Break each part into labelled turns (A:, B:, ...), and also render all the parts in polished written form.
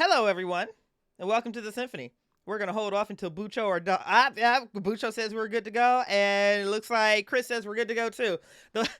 A: Hello, everyone, and welcome to the Symphony. We're going to hold off until Bucho or Bucho says we're good to go, and it looks like Chris says we're good to go too. The,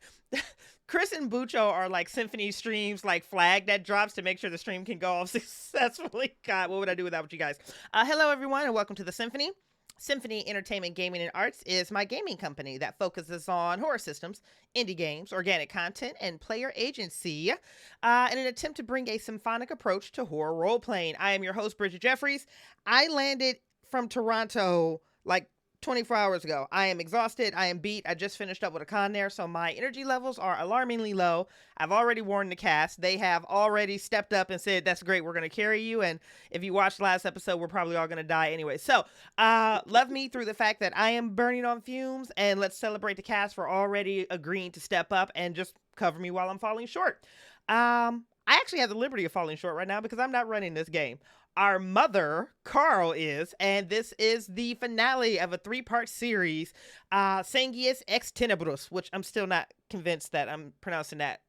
A: Chris and Bucho are like Symphony streams, like flag that drops to make sure the stream can go off successfully. God, what would I do without you guys? Hello, everyone, and welcome to the Symphony. Symphony Entertainment, Gaming, and Arts is my gaming company that focuses on horror systems, indie games, organic content, and player agency in an attempt to bring a symphonic approach to horror role-playing. I am your host, Bridgett Jeffries. I landed from Toronto like 24 hours ago. I am exhausted. I am beat. I just finished up with a con there, so my energy levels are alarmingly low. I've already warned the cast. They have already stepped up and said, that's great, we're going to carry you. And if you watched last episode, we're probably all going to die anyway. So love me through the fact that I am burning on fumes, and let's celebrate the cast for already agreeing to step up and just cover me while I'm falling short. I actually have the liberty of falling short right now because I'm not running this game. Our mother, Carl, is, and this is the finale of a 3-part series, Sanguis x Tenebrus, which I'm still not convinced that I'm pronouncing that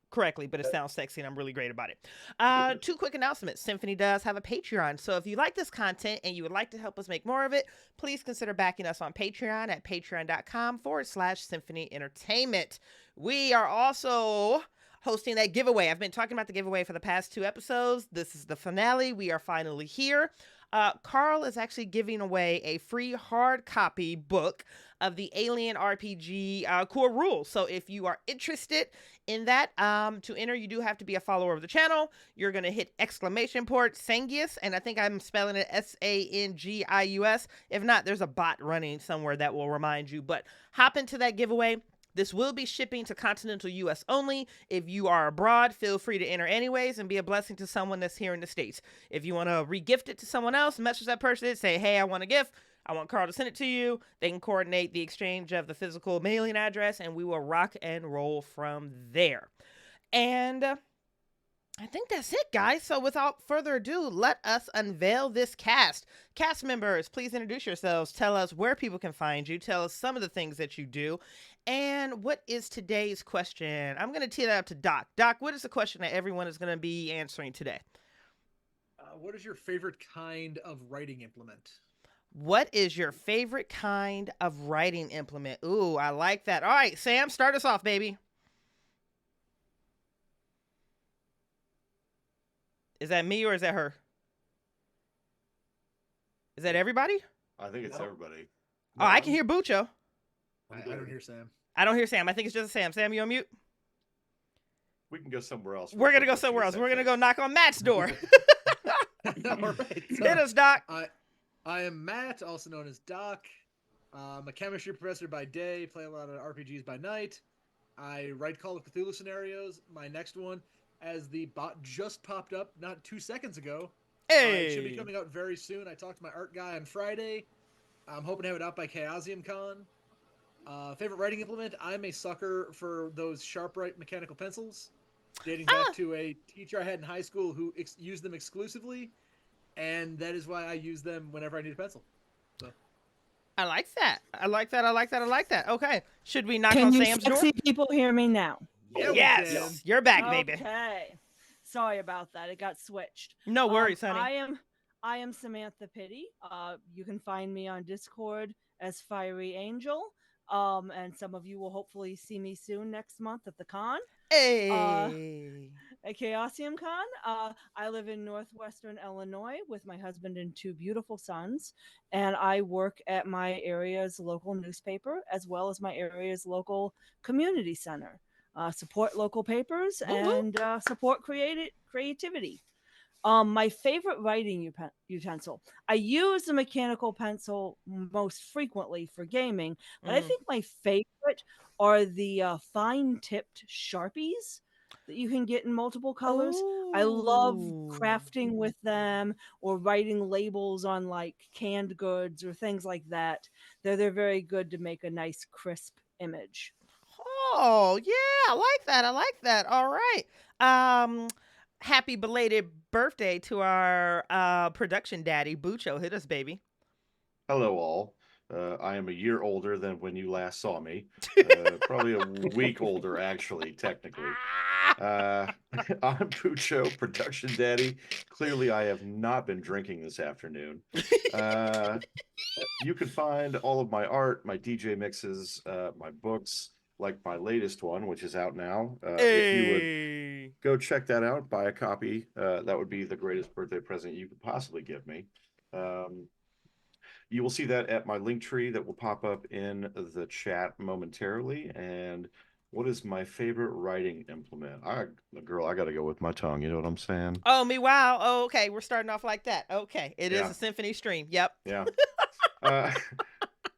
A: correctly, but it sounds sexy and I'm really great about it. 2 quick announcements. Symphony does have a Patreon, so if you like this content and you would like to help us make more of it, please consider backing us on Patreon at patreon.com/Symphony Entertainment. We are also hosting that giveaway. I've been talking about the giveaway for the past 2 episodes. This is the finale. We are finally here. Carl is actually giving away a free hard copy book of the Alien RPG core rules. So if you are interested in that, to enter, you do have to be a follower of the channel. You're going to hit !Sanguis, and I think I'm spelling it Sangius. If not, there's a bot running somewhere that will remind you. But hop into that giveaway. This will be shipping to continental U.S. only. If you are abroad, feel free to enter anyways and be a blessing to someone that's here in the States. If you want to re-gift it to someone else, message that person, say, hey, I want a gift. I want Carl to send it to you. They can coordinate the exchange of the physical mailing address, and we will rock and roll from there. And I think that's it, guys. So without further ado, let us unveil this cast. Cast members, please introduce yourselves. Tell us where people can find you. Tell us some of the things that you do. And what is today's question? I'm going to tee that up to Doc. Doc, what is the question that everyone is going to be answering today?
B: What is your favorite kind of writing implement?
A: What is your favorite kind of writing implement? Ooh, I like that. All right, Sam, start us off, baby. Is that me or is that her? Is that everybody?
C: I think it's everybody.
A: Oh, I can hear Bucho.
B: I don't hear Sam.
A: I don't hear Sam. I think it's just Sam. Sam, you on mute?
C: We can go somewhere else.
A: We're going to go somewhere else. We're going to go knock on Matt's door.
B: All right. So,
A: Hit us, Doc.
B: I am Matt, also known as Doc. I'm a chemistry professor by day, play a lot of RPGs by night. I write Call of Cthulhu scenarios. My next one, as the bot just popped up not 2 seconds ago.
A: Hey.
B: It should be coming out very soon. I talked to my art guy on Friday. I'm hoping to have it out by Chaosium Con. Favorite writing implement? I'm a sucker for those Sharp-Right mechanical pencils, dating back to a teacher I had in high school who used them exclusively, and that is why I use them whenever I need a pencil. So.
A: I like that. I like that. Okay. Should we knock
D: Can
A: on
D: you
A: Sam's door?
D: sexy people hear me now?
B: Yeah,
A: Yes. You're back, baby.
D: Okay. Sorry about that. It got switched.
A: No worries, honey.
D: I am Samantha Pidde. You can find me on Discord as Fiery Angel. And some of you will hopefully see me soon next month at the con.
A: Hey.
D: At Chaosium Con. I live in northwestern Illinois with my husband and 2 beautiful sons, and I work at my area's local newspaper as well as my area's local community center. Support local papers and support creativity. My favorite writing utensil. I use the mechanical pencil most frequently for gaming, but I think my favorite are the fine-tipped Sharpies that you can get in multiple colors.
A: Ooh.
D: I love crafting with them or writing labels on like canned goods or things like that. They're very good to make a nice crisp image.
A: Oh, yeah. I like that. All right. Happy belated birthday to our production daddy, Bucho. Hit us, baby.
C: Hello, all. I am a year older than when you last saw me. Probably a week older, actually, technically. Uh, I'm Bucho, production daddy. Clearly, I have not been drinking this afternoon. Uh, you can find all of my art, my DJ mixes, my books, like my latest one, which is out now. If you would
A: Hey.
C: go check that out, buy a copy. That would be the greatest birthday present you could possibly give me. Um, you will see that at my link tree that will pop up in the chat momentarily. And what is my favorite writing implement? Girl, I got to go with my tongue. You know what I'm saying?
A: Oh, me, wow. Oh, okay. We're starting off like that. Okay. It is
C: Yeah.
A: a Symphony stream. Yep.
C: Yeah.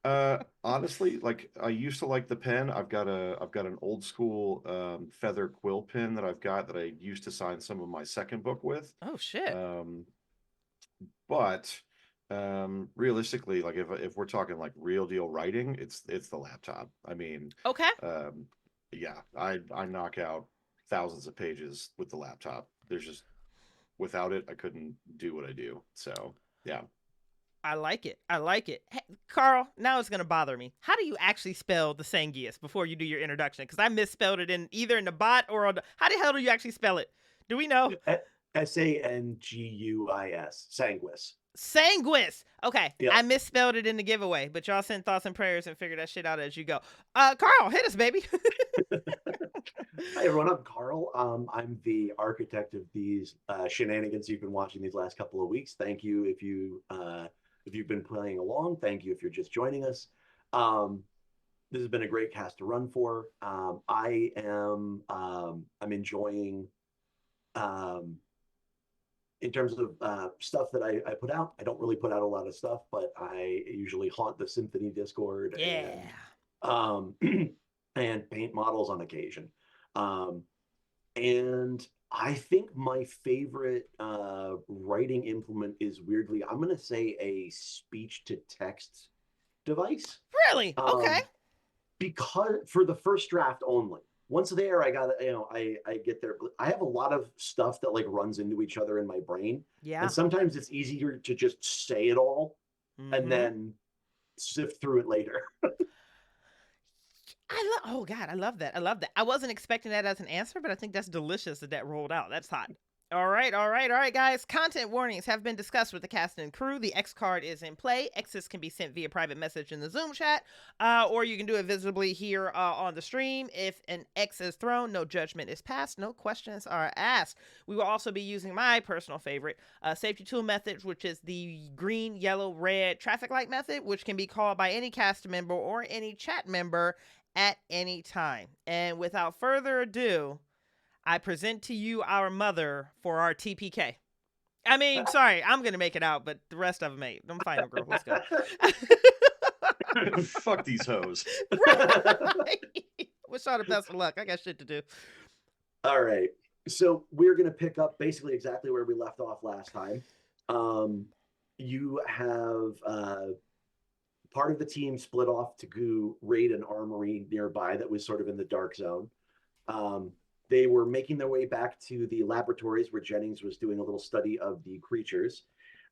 C: Uh, honestly, like I used to like the pen. I've got an old school feather quill pen that I've got that I used to sign some of my second book with.
A: Oh, shit.
C: Um, but realistically, like if we're talking like real deal writing, it's the laptop. I mean,
A: Okay.
C: um, yeah, I knock out thousands of pages with the laptop. There's just without it, I couldn't do what I do. So yeah.
A: I like it. I like it. Hey, Carl, now it's going to bother me. How do you actually spell the Sanguis before you do your introduction? Because I misspelled it in either in the bot or on the. How the hell do you actually spell it? Do we know?
E: Sanguis. Sanguis.
A: Sanguis. Okay.
E: Yep.
A: I misspelled it in the giveaway, but y'all send thoughts and prayers and figure that shit out as you go. Carl, hit us, baby.
E: Hi everyone, I'm Carl. I'm the architect of these shenanigans you've been watching these last couple of weeks. Thank you if you've been playing along. Thank you if you're just joining us. This has been a great cast to run for. I'm enjoying in terms of stuff that I put out. I don't really put out a lot of stuff, but I usually haunt the Symphony Discord.
A: Yeah.
E: And paint models on occasion. And I think my favorite writing implement is weirdly, I'm going to say a speech to text device.
A: Really? Okay.
E: Because for the first draft only. Once there, I got I get there. I have a lot of stuff that like runs into each other in my brain.
A: Yeah.
E: And sometimes it's easier to just say it all and then sift through it later.
A: Oh God, I love that. I love that. I wasn't expecting that as an answer, but I think that's delicious that rolled out. That's hot. All right, guys. Content warnings have been discussed with the cast and crew. The X card is in play. X's can be sent via private message in the Zoom chat, or you can do it visibly here on the stream. If an X is thrown, no judgment is passed, no questions are asked. We will also be using my personal favorite safety tool method, which is the green, yellow, red traffic light method, which can be called by any cast member or any chat member at any time. And without further ado, I present to you our mother for our TPK. I mean, sorry, I'm going to make it out, but the rest of them ain't. I'm final girl. Let's go.
C: Fuck these hoes.
A: Right. Wish y'all the best of luck. I got shit to do.
E: All right. So we're going to pick up basically exactly where we left off last time. You have part of the team split off to go raid an armory nearby that was sort of in the dark zone. They were making their way back to the laboratories where Jennings was doing a little study of the creatures.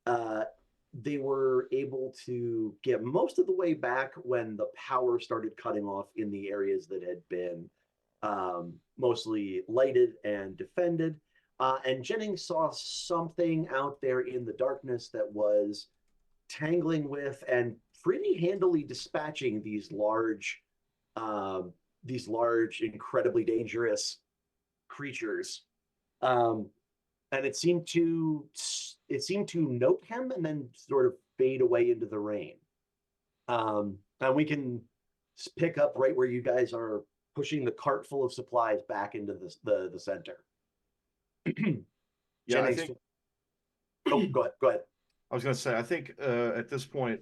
E: They were able to get most of the way back when the power started cutting off in the areas that had been mostly lighted and defended. And Jennings saw something out there in the darkness that was tangling with and pretty handily dispatching these large, incredibly dangerous creatures. And it seemed to note him and then sort of fade away into the rain. And we can pick up right where you guys are pushing the cart full of supplies back into the center.
C: Yeah, I think.
E: Oh, go ahead.
C: I was going to say, I think at this point,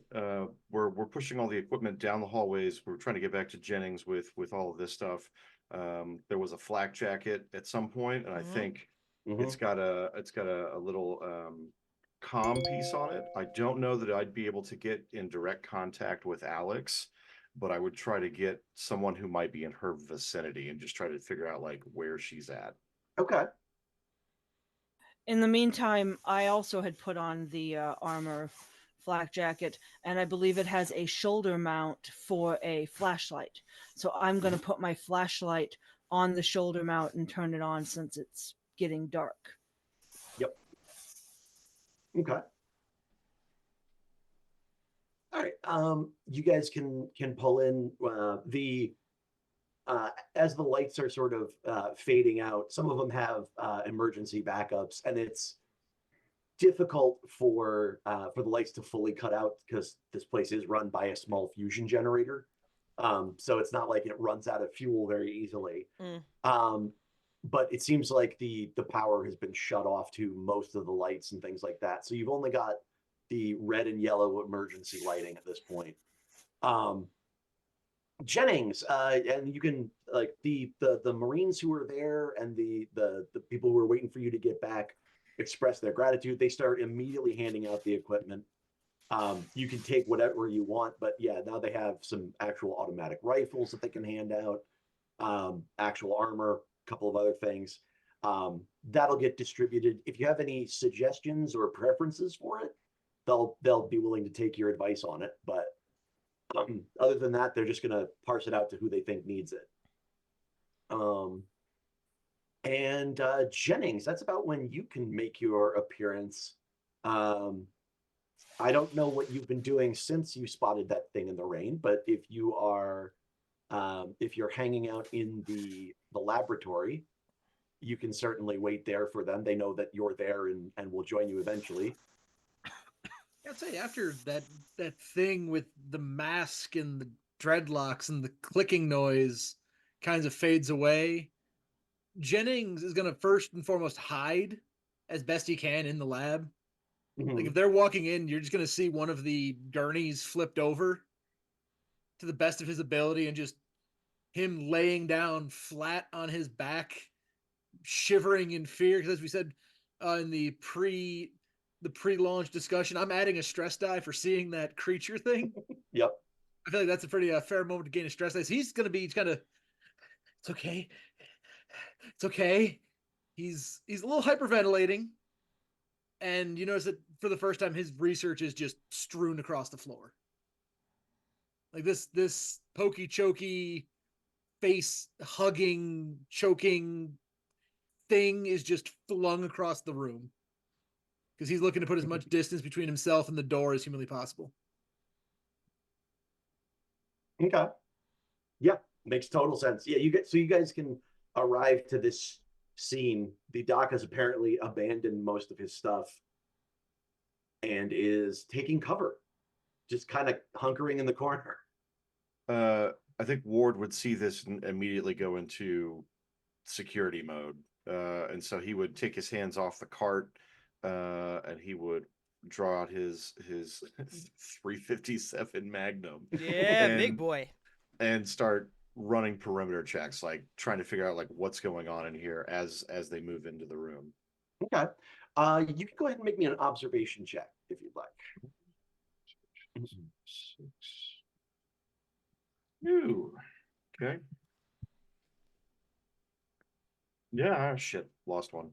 C: we're pushing all the equipment down the hallways. We're trying to get back to Jennings with all of this stuff. There was a flak jacket at some point, and I think it's got a little comm piece on it. I don't know that I'd be able to get in direct contact with Alex, but I would try to get someone who might be in her vicinity and just try to figure out like where she's at.
E: Okay.
D: In the meantime, I also had put on the armor flak jacket, and I believe it has a shoulder mount for a flashlight. So I'm going to put my flashlight on the shoulder mount and turn it on since it's getting dark.
E: Yep. Okay. All right. You guys can pull in as the lights are sort of fading out. Some of them have emergency backups, and it's difficult for the lights to fully cut out because this place is run by a small fusion generator. So it's not like it runs out of fuel very easily. But it seems like the power has been shut off to most of the lights and things like that. So you've only got the red and yellow emergency lighting at this point. Jennings, and you can like the Marines who were there and the people who were waiting for you to get back express their gratitude. They start immediately handing out the equipment. You can take whatever you want, but yeah, now they have some actual automatic rifles that they can hand out, actual armor, a couple of other things. That'll get distributed. If you have any suggestions or preferences for it, they'll be willing to take your advice on it. But other than that, they're just going to parse it out to who they think needs it. And Jennings, that's about when you can make your appearance. I don't know what you've been doing since you spotted that thing in the rain, but if you are, if you're hanging out in the laboratory, you can certainly wait there for them. They know that you're there and will join you eventually.
B: I'd say after that thing with the mask and the dreadlocks and the clicking noise kinds of fades away, Jennings is going to first and foremost hide as best he can in the lab. Like if they're walking in, you're just going to see one of the gurneys flipped over to the best of his ability and just him laying down flat on his back, shivering in fear. Because as we said in the pre-launch discussion, I'm adding a stress die for seeing that creature thing.
E: Yep.
B: I feel like that's a pretty fair moment to gain a stress die. So he's going to be kind of, it's okay. It's okay. He's a little hyperventilating. And you notice that for the first time, his research is just strewn across the floor. Like this pokey, chokey, face hugging, choking thing is just flung across the room. Because he's looking to put as much distance between himself and the door as humanly possible.
E: Okay. Yeah, makes total sense. Yeah, you guys can arrive to this scene. The doc has apparently abandoned most of his stuff and is taking cover, just kind of hunkering in the corner.
C: I think Ward would see this and immediately go into security mode. And so he would take his hands off the cart and he would draw out his 357 Magnum.
A: Yeah, big boy.
C: And start running perimeter checks, like trying to figure out like what's going on in here as they move into the room.
E: Okay. You can go ahead and make me an observation check if you'd like.
C: 6. Ooh. Okay. Yeah, shit. Lost one.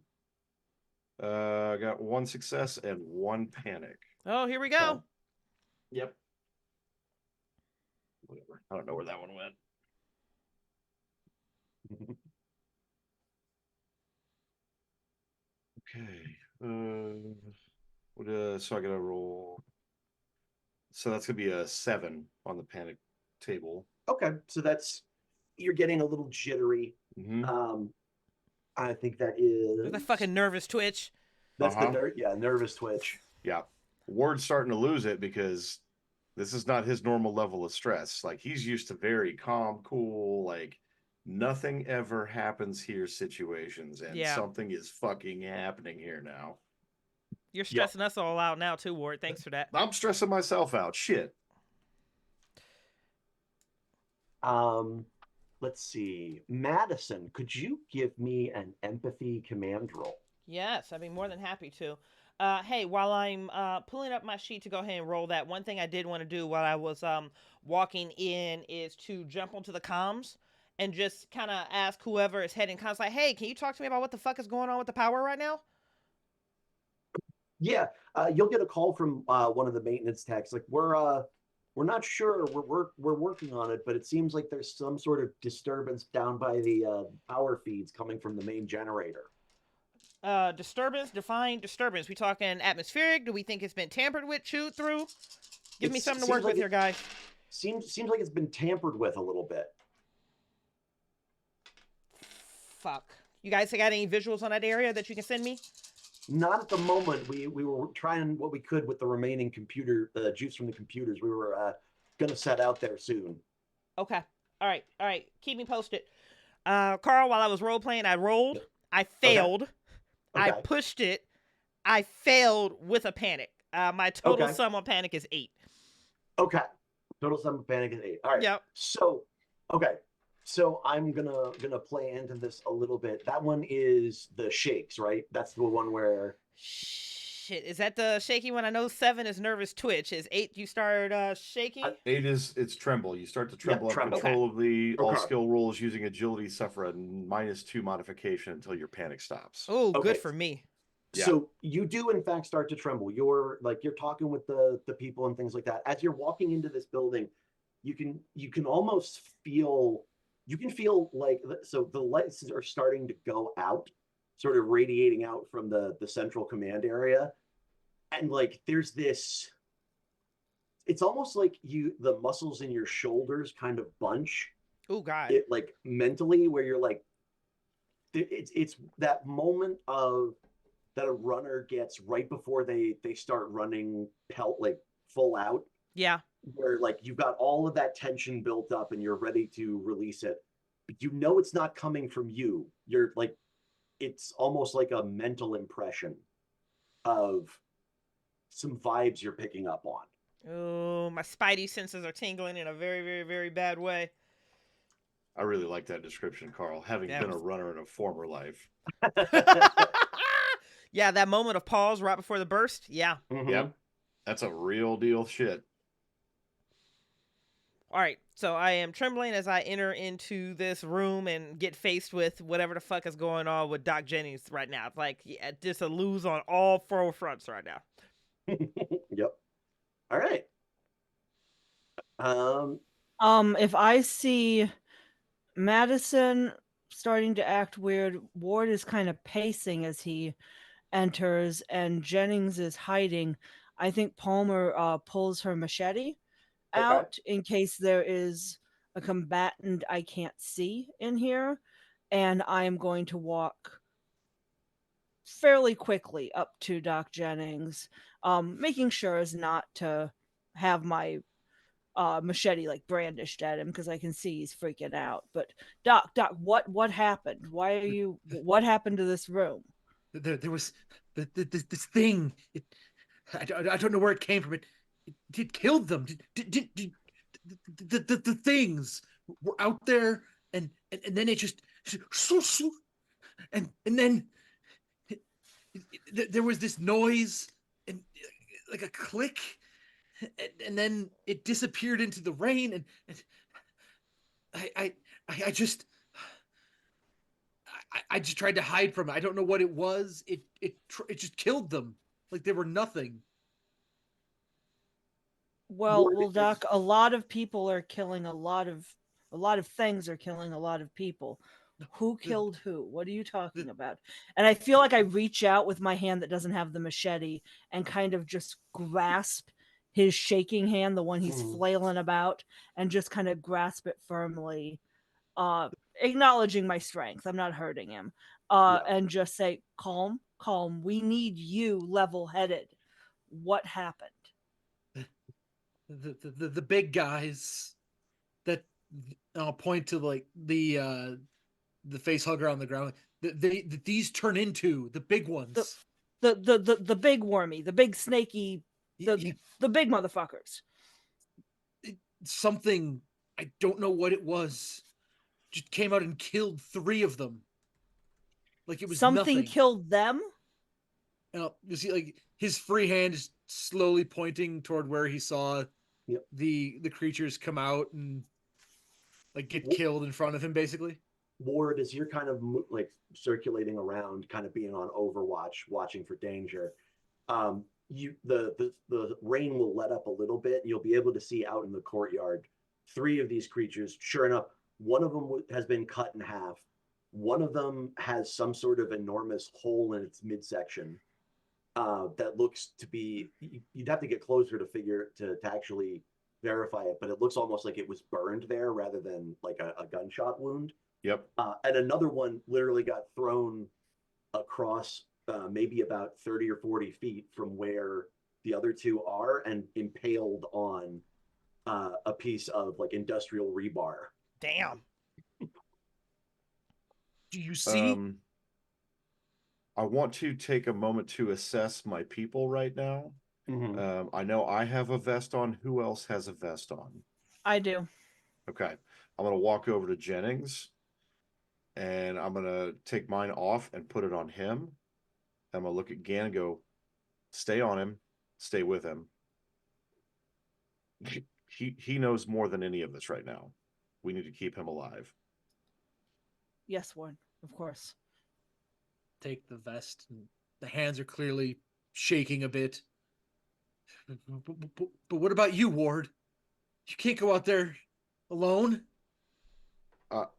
C: I got 1 success and 1 panic.
A: Oh, here we go.
C: Yep. Whatever. I don't know where that one went. Okay. So I gotta roll. So that's gonna be a 7 on the panic table.
E: Okay, so you're getting a little jittery. I think that is
A: The fucking nervous twitch.
E: That's the nervous twitch.
C: Yeah. Ward's starting to lose it because this is not his normal level of stress. Like he's used to very calm, cool, like nothing ever happens here situations, and something is fucking happening here now.
A: You're stressing us all out now too, Ward. Thanks for that.
C: I'm stressing myself out. Shit.
E: Let's see. Madison, could you give me an empathy command roll?
A: Yes, I'd be more than happy to. Hey, while I'm pulling up my sheet to go ahead and roll that, one thing I did want to do while I was walking in is to jump onto the comms and just kind of ask whoever is heading comms, like, hey, can you talk to me about what the fuck is going on with the power right now?
E: Yeah, you'll get a call from one of the maintenance techs. Like, we're we're not sure. We're working on it, but it seems like there's some sort of disturbance down by the power feeds coming from the main generator.
A: Disturbance, define disturbance. We talking atmospheric? Do we think it's been tampered with, chewed through? Give me something to work with here, guys.
E: Seems like it's been tampered with a little bit.
A: Fuck. You guys got any visuals on that area that you can send me?
E: Not at the moment. We were trying what we could with the remaining computer juice from the computers. We were gonna set out there soon.
A: Okay. All right. Keep me posted. Carl, while I was role playing, I rolled. I failed.
E: Okay.
A: I pushed it. I failed with a panic. My total sum on panic is 8.
E: Okay. Total sum of panic is 8. All right.
A: Yep.
E: So, okay. So I'm gonna play into this a little bit. That one is the shakes, right? That's the one where.
A: Shit, is that the shaky one? I know 7 is nervous twitch. Is 8 you start shaking?
C: 8 is it's tremble. You start to tremble uncontrollably. All skill rolls using agility suffer a -2 modification until your panic stops.
A: Oh, good for me.
E: Yeah. So you do in fact start to tremble. You're talking with the people and things like that. As you're walking into this building, you can almost feel like, so the lights are starting to go out, sort of radiating out from the central command area. And like there's this, it's almost like the muscles in your shoulders kind of bunch.
A: Oh God.
E: It like mentally where you're like, it's that moment of that a runner gets right before they start running like full out.
A: Yeah.
E: Where like you've got all of that tension built up and you're ready to release it, but you know it's not coming from you. You're like, it's almost like a mental impression of some vibes you're picking up on.
A: Oh, my spidey senses are tingling in a very, very, very bad way.
C: I really like that description, Carl, having been a runner in a former life.
A: Yeah, that moment of pause right before the burst. Yeah.
C: Mm-hmm. Yep. That's a real deal shit.
A: All right, so I am trembling as I enter into this room and get faced with whatever the fuck is going on with Doc Jennings right now. It's like just a lose on all 4 fronts right now.
E: Yep. All right.
D: If I see Madison starting to act weird, Ward is kind of pacing as he enters, and Jennings is hiding. I think Palmer pulls her machete out in case there is a combatant I can't see in here, and I am going to walk fairly quickly up to Doc Jennings, making sure as not to have my machete like brandished at him because I can see he's freaking out. But Doc, what happened? What happened to this room?
B: There was this thing. I don't know where it came from. It killed them. The things were out there, and then it just and then there was this noise and like a click, and then it disappeared into the rain, and I just tried to hide from it. I don't know what it was. It just killed them like they were nothing.
D: Well, Doc, a lot of people are killing a lot of things are killing a lot of people. Who killed who? What are you talking about? And I feel like I reach out with my hand that doesn't have the machete and kind of just grasp his shaking hand, the one he's flailing about, and just kind of grasp it firmly, acknowledging my strength. I'm not hurting him. And just say, calm. We need you level-headed. What happened?
B: The big guys that I'll point to, like the face hugger on the ground. These turn into the big ones.
D: The big wormy, the big snaky, the big motherfuckers.
B: Something, I don't know what it was, just came out and killed 3 of them. Like it was
D: something
B: nothing.
D: Killed them.
B: You see, like his free hand is slowly pointing toward where he saw the creatures come out and like get killed in front of him, basically.
E: Ward, as you're kind of like circulating around, kind of being on overwatch, watching for danger, the rain will let up a little bit, and you'll be able to see out in the courtyard 3 of these creatures. Sure enough, one of them has been cut in half. One of them has some sort of enormous hole in its midsection that looks to be. You'd have to get closer to actually verify it, but it looks almost like it was burned there rather than like a gunshot wound.
C: Yep.
E: And another one literally got thrown across maybe about 30 or 40 feet from where the other 2 are and impaled on a piece of like industrial rebar.
A: Damn.
B: Do you see?
C: I want to take a moment to assess my people right now. I know I have a vest on. Who else has a vest on?
D: I do.
C: Okay. I'm going to walk over to Jennings and I'm going to take mine off and put it on him. I'm going to look at Gann and go, stay on him, stay with him. He knows more than any of us right now. We need to keep him alive.
D: Yes, Warren, of course.
B: Take the vest. And the hands are clearly shaking a bit. But what about you, Ward? You can't go out there alone.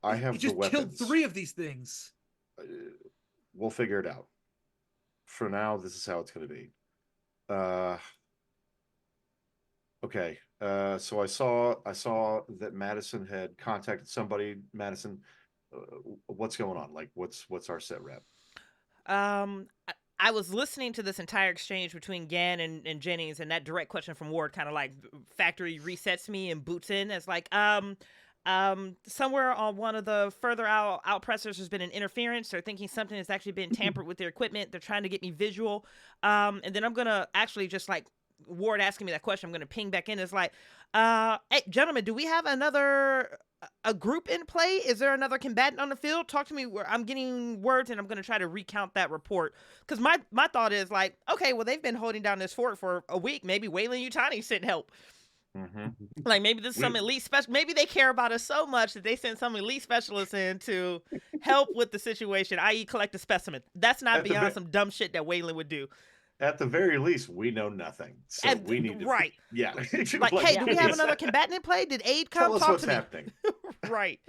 C: I have
B: You just
C: the weapons.
B: killed 3 of these things.
C: We'll figure it out. For now, this is how it's going to be. Okay. So I saw that Madison had contacted somebody. Madison, what's going on? Like, what's our set rep?
A: I was listening to this entire exchange between Gann and Jennings, and that direct question from Ward kind of like factory resets me and boots in as like, somewhere on one of the further out pressers there's been an interference. They're thinking something has actually been tampered with their equipment. They're trying to get me visual. And then I'm gonna actually just like Ward asking me that question, I'm gonna ping back in. It's like, hey gentlemen, do we have a group in play? Is there another combatant on the field? Talk to me. Where I'm getting words, and I'm going to try to recount that report. Because my thought is like, okay, well, they've been holding down this fort for a week. Maybe Waylon Yutani sent help. Like maybe this is some elite special. Maybe they care about us so much that they send some elite specialists in to help with the situation, i.e. collect a specimen. That's not beyond some dumb shit that Waylon would do.
C: At the very least, we know nothing. So and, we need to...
A: Right.
C: Yeah.
A: Like, hey, do we have another combatant in play? Did aid come?
C: Tell us
A: Talk
C: what's
A: to me.
C: happening.
A: Right.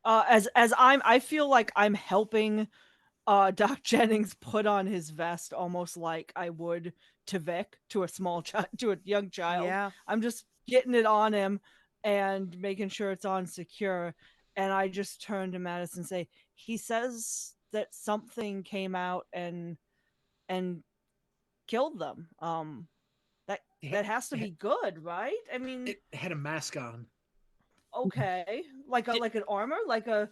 D: I feel like I'm helping Doc Jennings put on his vest almost like I would to Vic, to a young child.
A: Yeah.
D: I'm just getting it on him and making sure it's on secure. And I just turn to Madison and say, he says that something came out and killed them. That has to be good, right? I mean,
B: it had a mask on.
D: Okay, like an armor, like a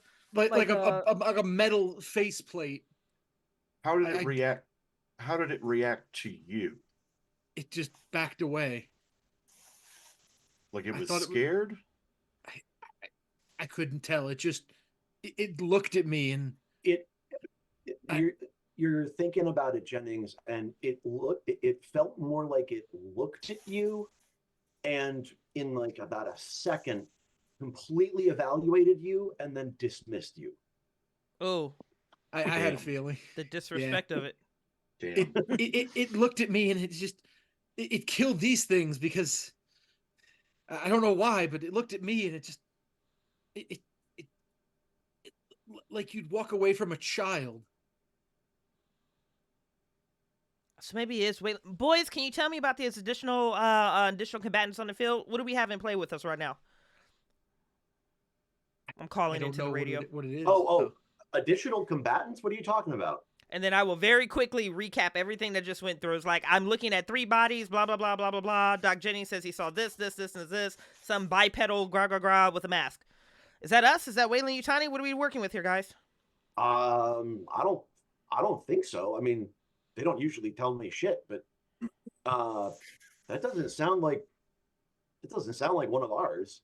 B: metal faceplate.
C: How did it react? How did it react to you?
B: It just backed away.
C: Like it was scared?
B: I couldn't tell. It looked at me and
E: you're thinking about it, Jennings, and it felt more like it looked at you and in like about a second completely evaluated you and then dismissed you.
A: Oh,
B: I had a feeling.
A: The disrespect of it.
C: Damn.
B: It looked at me and it killed these things because I don't know why, but it looked at me and it like you'd walk away from a child.
A: So maybe it's wait. Boys, can you tell me about these additional combatants on the field? What do we have in play with us right now? I'm calling into the radio.
B: What it is.
E: Oh, additional combatants? What are you talking about?
A: And then I will very quickly recap everything that just went through. It's like, I'm looking at 3 bodies, blah, blah, blah, blah, blah, blah. Doc Jennings says he saw this, and this. Some bipedal gra with a mask. Is that us? Is that Waylon Yutani? What are we working with here, guys?
E: I don't think so. I mean, they don't usually tell me shit, but that doesn't sound like one of ours.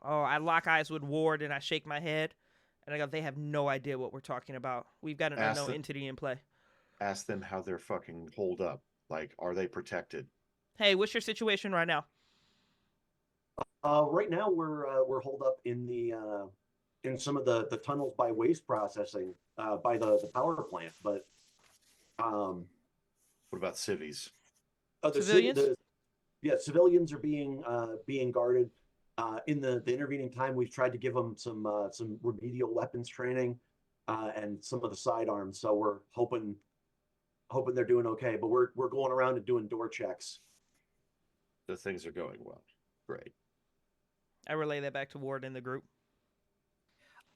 A: Oh, I lock eyes with Ward and I shake my head. And I go, they have no idea what we're talking about. We've got an unknown entity in play.
C: Ask them how they're fucking holed up. Like, are they protected?
A: Hey, what's your situation right now?
E: Right now we're holed up in some of the tunnels by waste processing by the power plant, but
C: What about civies?
E: The
A: Civilians?
E: civilians are being guarded. In the intervening time, we've tried to give them some remedial weapons training and some of the sidearms. So we're hoping they're doing okay. But we're going around and doing door checks.
C: The things are going well. Great.
A: I relay that back to Ward in the group.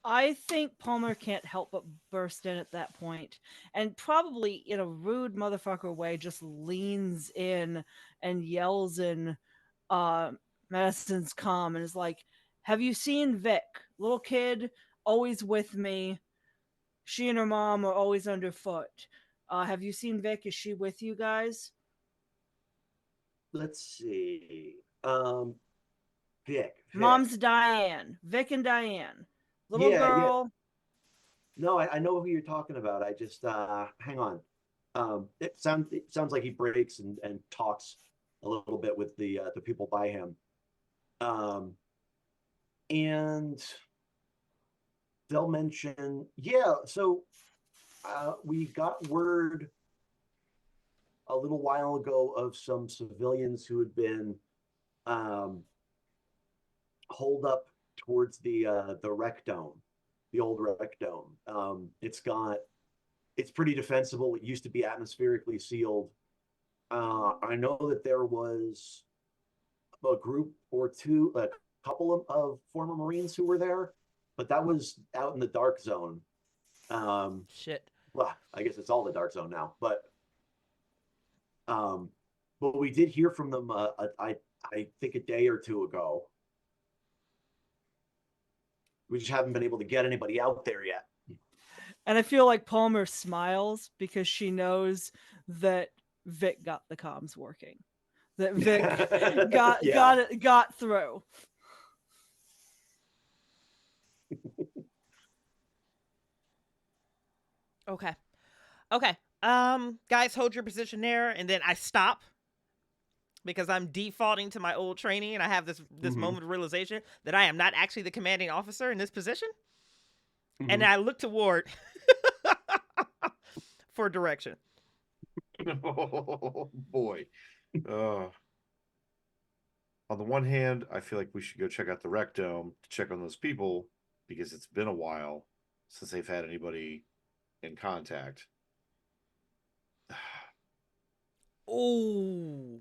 D: I think Palmer can't help but burst in at that point, and probably in a rude motherfucker way just leans in and yells in Madison's comm and is like, "Have you seen Vic? Little kid, always with me. She and her mom are always underfoot. Have you seen Vic? Is she with you guys?"
E: Let's see. Vic.
D: Mom's Diane. Vic and Diane. Little
E: Yeah, yeah.
D: girl.
E: No, I know who you're talking about. I just hang on. It sounds like he breaks and talks a little bit with the people by him. And they'll mention, yeah, so we got word a little while ago of some civilians who had been holed up towards the rec dome, the old rec dome. It's pretty defensible. It used to be atmospherically sealed. I know that there was a group or two, a couple of former Marines who were there, but that was out in the dark zone.
A: Shit.
E: Well, I guess it's all the dark zone now, but we did hear from them. I think a day or two ago. We just haven't been able to get anybody out there yet.
D: And I feel like Palmer smiles because she knows that Vic got the comms working. That Vic got through.
A: Okay. Guys, hold your position there, and then I stop because I'm defaulting to my old training, and I have this moment of realization that I am not actually the commanding officer in this position. And I look toward for direction.
C: Oh boy. On the one hand, I feel like we should go check out the rec dome to check on those people because it's been a while since they've had anybody in contact.
A: Ooh.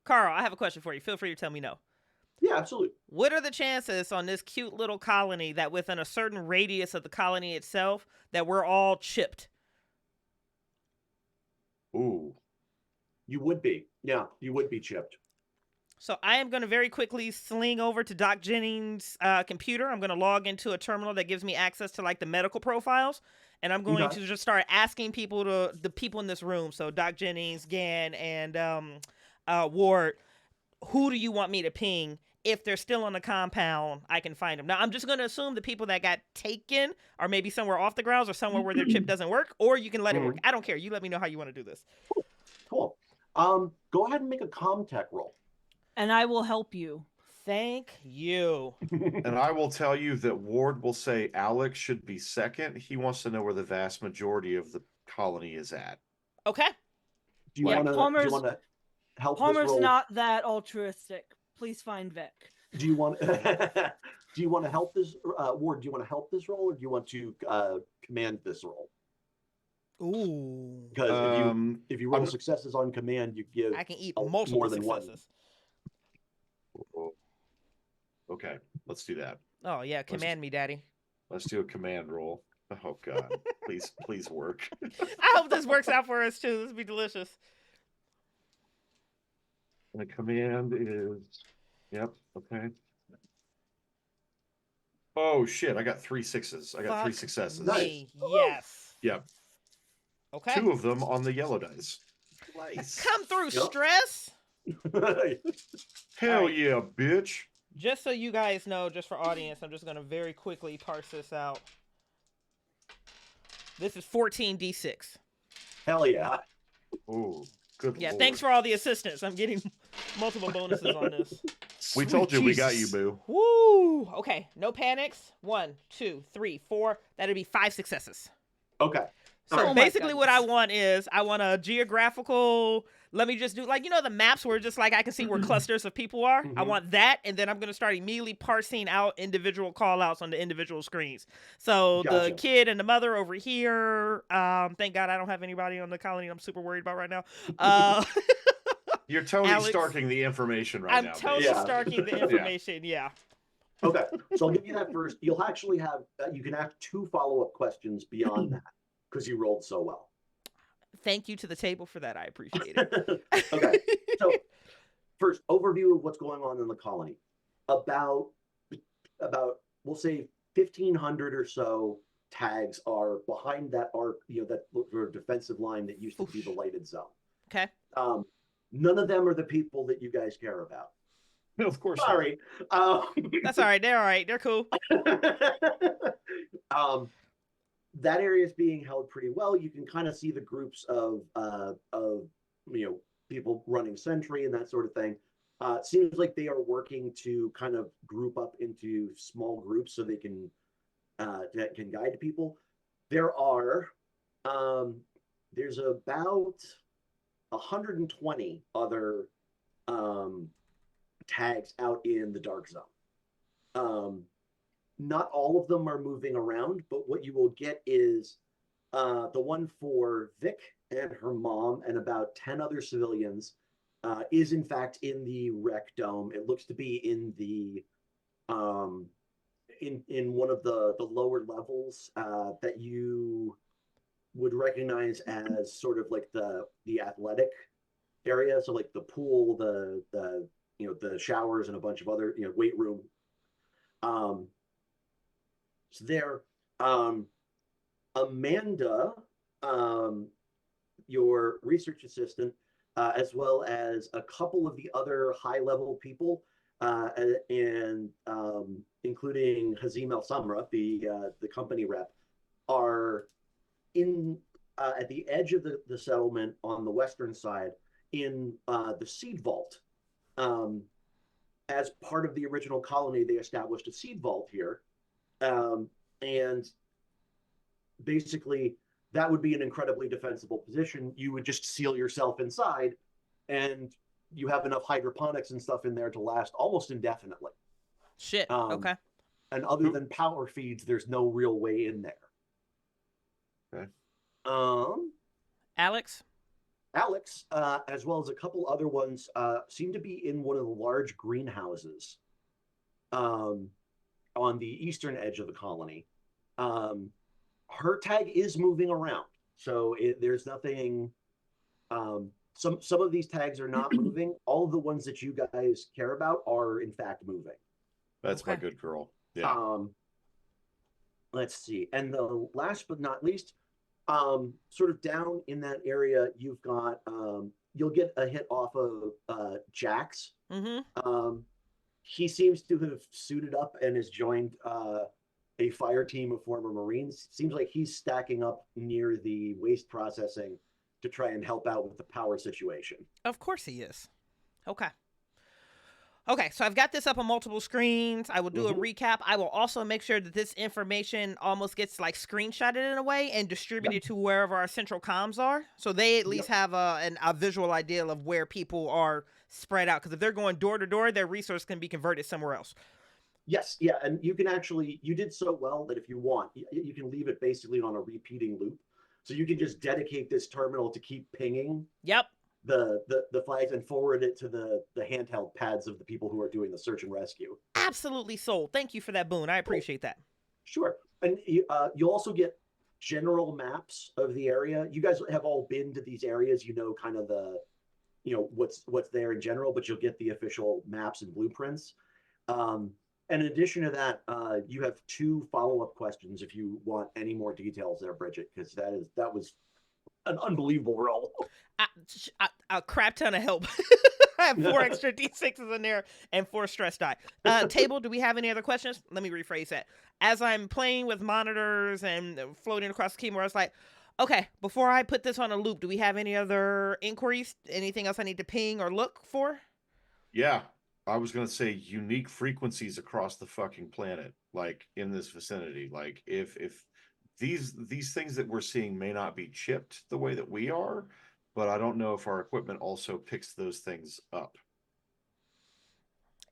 A: Carl, I have a question for you. Feel free to tell me no.
E: Yeah, absolutely.
A: What are the chances on this cute little colony that within a certain radius of the colony itself that we're all chipped?
C: Ooh.
E: You would be. Yeah, you would be chipped.
A: So I am going to very quickly sling over to Doc Jennings' computer. I'm going to log into a terminal that gives me access to like the medical profiles. And I'm going to just start asking the people in this room. So Doc Jennings, Gann, and Ward, who do you want me to ping? If they're still on the compound, I can find them. Now, I'm just going to assume the people that got taken are maybe somewhere off the grounds or somewhere where their chip doesn't work, or you can let it work. I don't care. You let me know how you want to do this.
E: Cool. Go ahead and make a ComTech roll.
D: And I will help you.
A: Thank you.
C: And I will tell you that Ward will say Alex should be second. He wants to know where the vast majority of the colony is at.
A: Okay.
E: Do you want to help
D: Palmer's
E: this roll?
D: not that altruistic. Please find Vic.
E: Do you want to help this Ward? Do you want to help this roll, or do you want to command this roll?
A: Ooh.
E: Because if you roll successes on command, you give
A: I can eat multiple
E: more than
A: successes.
C: One. Okay, let's do that.
A: Oh yeah, command me, Daddy.
C: Let's do a command roll. Oh God, please work.
A: I hope this works out for us too. This would be delicious.
C: The command is, yep, okay. Oh shit, I got 3 6s. I got 3 successes.
A: Nice. Yes.
C: Yep.
A: Okay.
C: 2 of them on the yellow dice. Nice.
A: Come through, stress.
C: Hell
A: right.
C: yeah, bitch.
A: Just so you guys know, just for audience, I'm just going to very quickly parse this out. This is 14d6.
E: Hell yeah.
C: Oh, good
A: Yeah,
C: Lord.
A: thanks for all the assistance. I'm getting multiple bonuses on this.
C: We told you we got you, boo.
A: Woo! Okay, no panics. 1, 2, 3, 4. That'd be 5 successes.
E: Okay.
A: So
D: Oh my
A: basically what I
D: goodness.
A: want is I want a geographical, let me just do like, the maps where just like I can see where clusters of people are. I
E: Mhm.
A: want that. And then I'm going to start immediately parsing out individual call outs on the individual screens. So the
E: Gotcha.
A: kid and the mother over here. Thank God I don't have anybody on the colony I'm super worried about right now. Uh,
C: You're Tony
A: Alex,
C: Starking the information right
A: I'm
C: now.
A: Tony
E: Yeah.
A: Starking the information. Yeah.
E: Okay, so I'll give you that first. You'll actually have, you can ask 2 follow-up questions beyond that because you rolled so well.
A: Thank you to the table for that. I appreciate it.
E: Okay, so first overview of what's going on in the colony. About we'll say 1,500 or so tags are behind that arc, that defensive line that used to be the lighted zone.
A: Okay.
E: None of them are the people that you guys care about.
C: No, of course not.
E: Sorry.
A: That's all right. They're all right. They're cool.
E: That area is being held pretty well. You can kind of see the groups of people running sentry and that sort of thing. Seems like they are working to kind of group up into small groups so they can guide people. There's about 120 other tags out in the dark zone. Not all of them are moving around, but what you will get is the one for Vic and her mom and about 10 other civilians is in fact in the rec dome. It looks to be in the in one of the lower levels that you would recognize as sort of like the athletic area, so like the pool, the showers, and a bunch of other weight room. So there, Amanda, your research assistant, as well as a couple of the other high-level people, and including Hazim El Samra, the company rep, are in at the edge of the settlement on the western side in the seed vault. As part of the original colony, they established a seed vault here. And basically, that would be an incredibly defensible position. You would just seal yourself inside, and you have enough hydroponics and stuff in there to last almost indefinitely.
A: Shit. Okay.
E: And other than power feeds, there's no real way in there.
C: Okay.
A: Alex,
E: as well as a couple other ones, seem to be in one of the large greenhouses on the eastern edge of the colony. Her tag is moving around, so there's nothing. Some of these tags are not moving. All of the ones that you guys care about are in fact moving.
C: That's my good girl. Yeah.
E: Let's see, and the last but not least, sort of down in that area, you've got you'll get a hit off of Jax.
A: Mm-hmm.
E: He seems to have suited up and has joined a fire team of former Marines. Seems like he's stacking up near the waste processing to try and help out with the power situation.
A: Of course he is. Okay. Okay, so I've got this up on multiple screens. I will do a recap. I will also make sure that this information almost gets like screenshotted in a way and distributed to wherever our central comms are. So they at least have a visual idea of where people are spread out. Because if they're going door to door, their resource can be converted somewhere else.
E: Yes, yeah, and you can actually, you did so well that if you want, you can leave it basically on a repeating loop. So you can just dedicate this terminal to keep pinging.
A: Yep.
E: The flags and forward it to the handheld pads of the people who are doing the search and rescue.
A: Absolutely sold. Thank you for that, Boone. I appreciate that.
E: Sure. And you'll also get general maps of the area. You guys have all been to these areas, kind of the, what's there in general, but you'll get the official maps and blueprints. And in addition to that, you have 2 follow-up questions if you want any more details there, Bridgett, because that was an unbelievable roll.
A: A crap ton of help. I have 4 extra D6s in there and 4 stress die. Table, do we have any other questions? Let me rephrase that. As I'm playing with monitors and floating across the keyboard, I was like, okay, before I put this on a loop, do we have any other inquiries? Anything else I need to ping or look for?
C: Yeah. I was going to say unique frequencies across the fucking planet, like in this vicinity. Like if these things that we're seeing may not be chipped the way that we are, but I don't know if our equipment also picks those things up.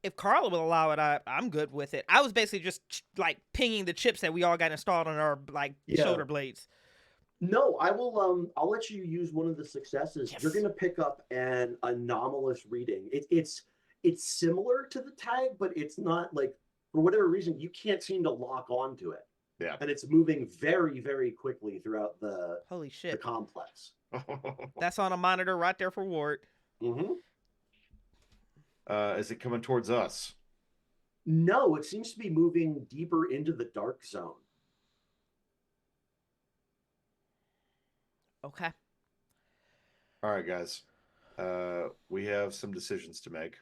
A: If Carla will allow it, I'm good with it. I was basically just like pinging the chips that we all got installed on our like shoulder blades.
E: No, I will. I'll let you use one of the successes.
A: Yes.
E: You're going to pick up an anomalous reading. It's similar to the tag, but it's not like, for whatever reason, you can't seem to lock onto it.
C: Yeah.
E: And it's moving very, very quickly throughout the
A: Holy shit.
E: the complex.
A: That's on a monitor right there for Ward.
E: Mm-hmm.
C: Is it coming towards us?
E: No, it seems to be moving deeper into the dark zone.
A: Okay.
C: All right, guys. We have some decisions to make.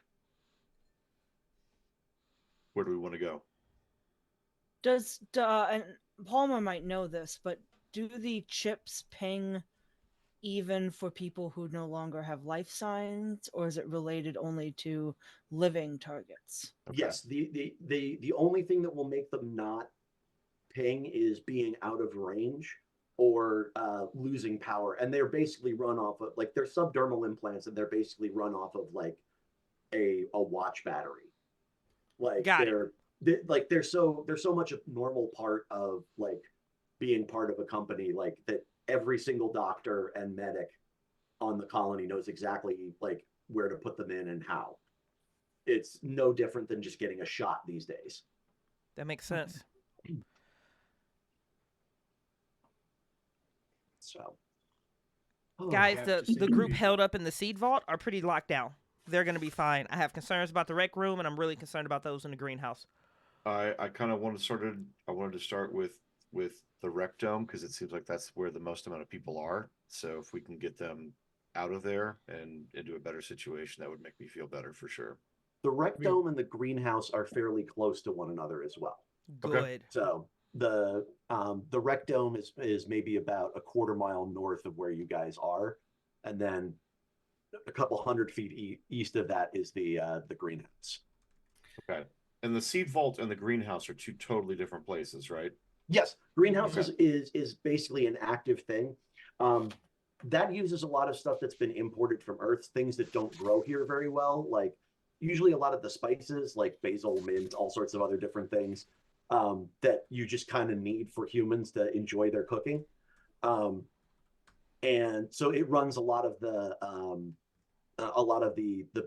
C: Where do we want to go?
D: Does and Palmer might know this, but do the chips ping even for people who no longer have life signs, or is it related only to living targets?
C: Okay.
E: Yes, the only thing that will make them not ping is being out of range or losing power, and they're basically run off of, like, they're subdermal implants, and they're basically run off of like a watch battery. Like they're so much a normal part of like being part of a company, like that every single doctor and medic on the colony knows exactly like where to put them in and how. It's no different than just getting a shot these days.
A: That makes sense.
E: So,
A: guys, the group held up in the seed vault are pretty locked down. They're going to be fine. I have concerns about the rec room, and I'm really concerned about those in the greenhouse.
C: I kind of wanted to start with the rec dome, because it seems like that's where the most amount of people are. So if we can get them out of there and into a better situation, that would make me feel better for sure.
E: The rec dome and the greenhouse are fairly close to one another as well.
A: Good.
C: Okay.
E: So the rec dome is maybe about a quarter mile north of where you guys are, and then a couple 100 feet east of that is the greenhouse.
C: Okay. And the seed vault and the greenhouse are two totally different places, right?
E: Yes, greenhouse is basically an active thing. That uses a lot of stuff that's been imported from Earth, things that don't grow here very well, like usually a lot of the spices, like basil, mint, all sorts of other different things that you just kind of need for humans to enjoy their cooking. And so it runs a lot of the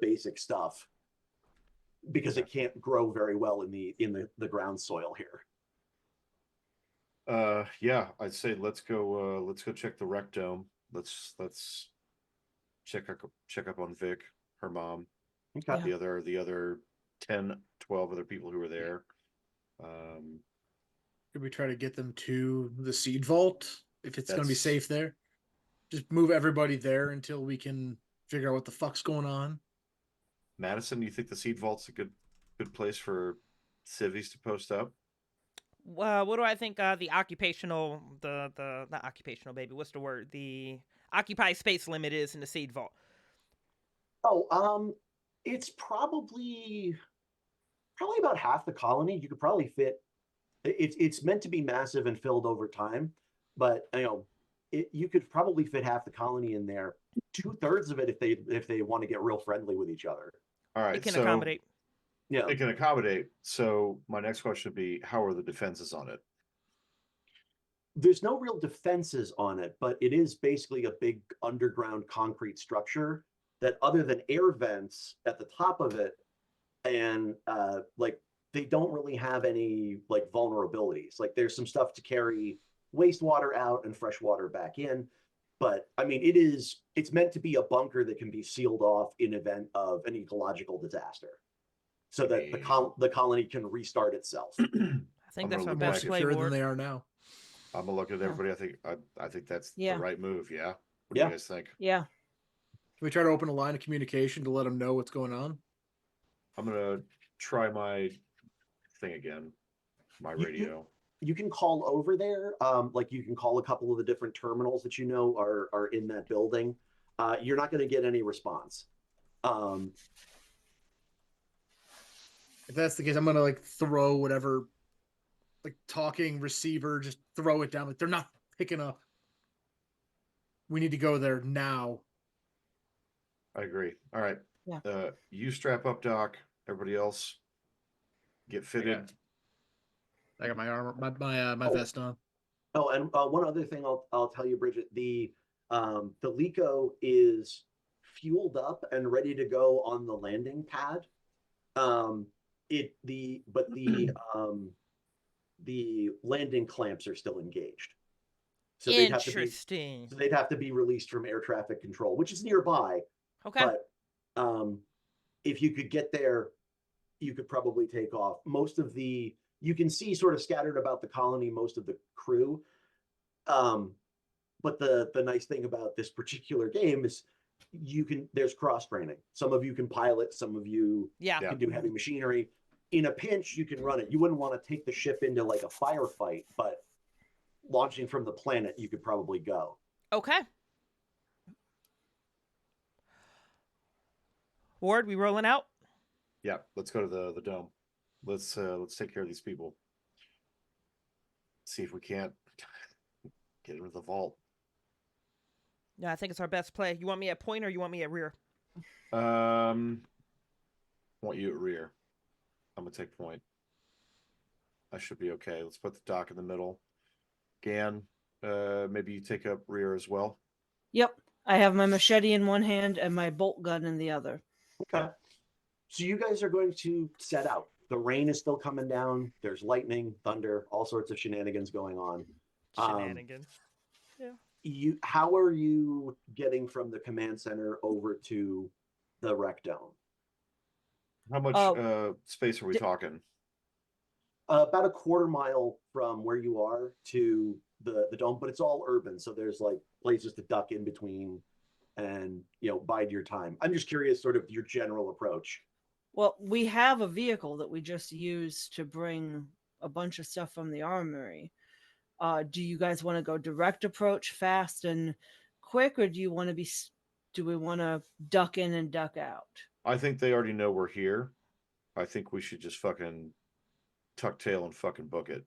E: basic stuff because it can't grow very well in the ground soil here.
C: Yeah, I'd say let's go check the rec dome. Let's check up on Vic, her mom,
E: Okay.
C: the other 10, 12 other people who were there.
B: Could we try to get them to the seed vault if it's going to be
C: That's-
B: safe there? Just move everybody there until we can figure out what the fuck's going on.
C: Madison, you think the seed vault's a good place for civvies to post up?
A: What do I think? The occupational, the not occupational, baby. What's the word? The occupied space limit is in the seed vault.
E: Oh, it's probably about half the colony. You could probably fit. It's meant to be massive and filled over time, but you could probably fit half the colony in there. 2/3 of it if they want to get real friendly with each other.
C: All right,
A: It can accommodate.
E: Yeah,
C: it can accommodate. So my next question would be, how are the defenses on it?
E: there's no real defenses on it, but it is basically a big underground concrete structure that, other than air vents at the top of it, and like they don't really have any like vulnerabilities. Like there's some stuff to carry wastewater out and fresh water back in, but I mean it's meant to be a bunker that can be sealed off in event of an ecological disaster, so that the colony can restart itself.
A: I
C: I'm
A: think that's
C: gonna
A: our
C: look
B: More
A: best
C: back
A: play,
B: secure than
A: Ward.
B: they are now.
C: I'm gonna look at everybody. I think that's
D: Yeah.
C: the right move. Yeah. What do
E: Yeah.
C: you guys think?
D: Yeah.
B: Can we try to open a line of communication to let them know what's going on?
C: I'm gonna try my thing again. My
E: You-
C: radio.
E: You can call over there. Like you can call a couple of the different terminals that you know are in that building. You're not going to get any response.
B: If that's the case, I'm gonna like throw whatever like talking receiver, just throw it down. Like they're not picking up. We need to go there now.
C: I agree. All right.
D: Yeah.
C: You strap up, Doc. Everybody else get fitted.
B: I got my armor, my vest on.
E: Oh, and one other thing I'll tell you, Bridgett, the Lico is fueled up and ready to go on the landing pad. The landing clamps are still engaged. So
A: Interesting.
E: they'd have to be released from air traffic control, which is nearby.
A: Okay.
E: But if you could get there, you could probably take off. You can see sort of scattered about the colony, most of the crew. But the nice thing about this particular game is there's cross training. Some of you can pilot, some of you can do heavy machinery. In a pinch, you can run it. You wouldn't want to take the ship into like a firefight, but launching from the planet, you could probably go.
A: Okay. Ward, we rolling out?
C: Yeah, let's go to the dome. Let's take care of these people. See if we can't get into the vault.
A: Yeah, I think it's our best play. You want me at point or you want me at rear?
C: Want you at rear. I'm gonna take point. I should be okay. Let's put the dock in the middle. Gan, maybe you take up rear as well.
D: Yep. I have my machete in one hand and my bolt gun in the other.
E: Okay. So you guys are going to set out. The rain is still coming down. There's lightning, thunder, all sorts of shenanigans going on.
A: Shenanigans.
E: How are you getting from the command center over to the rec dome?
C: How much space are we talking?
E: About a quarter mile from where you are to the dome, but it's all urban, so there's like places to duck in between and bide your time. I'm just curious, sort of your general approach.
D: Well, we have a vehicle that we just used to bring a bunch of stuff from the armory. Do you guys want to go direct approach, fast and quick, or do we want to duck in and duck out?
C: I think they already know we're here. I think we should just fucking tuck tail and fucking book it.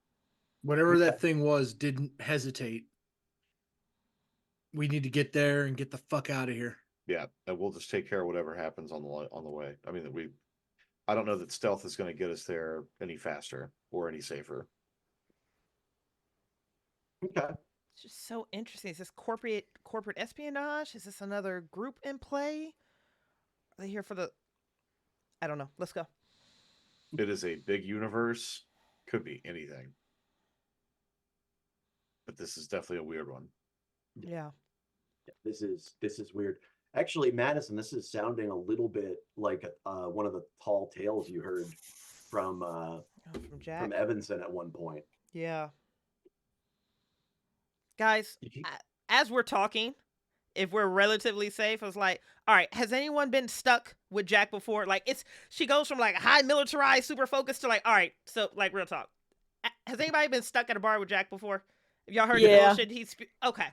B: Whatever that thing was didn't hesitate. We need to get there and get the fuck out of here.
C: Yeah, and we'll just take care of whatever happens on the way. I mean, I don't know that stealth is going to get us there any faster or any safer.
E: Okay.
A: It's just so interesting. Is this corporate espionage? Is this another group in play? Are they here for the... I don't know. Let's go.
C: It is a big universe. Could be anything. But this is definitely a weird one.
A: Yeah.
E: This is weird. Actually, Madison, this is sounding a little bit like one of the tall tales you heard from
A: Jack.
E: from Evanson at one point.
A: Yeah. Guys, as we're talking, if we're relatively safe, I was like, all right, has anyone been stuck with Jack before? Like, she goes from like high militarized, super focused to like, all right, so like real talk. Has anybody been stuck at a bar with Jack before? Have y'all heard the bullshit okay.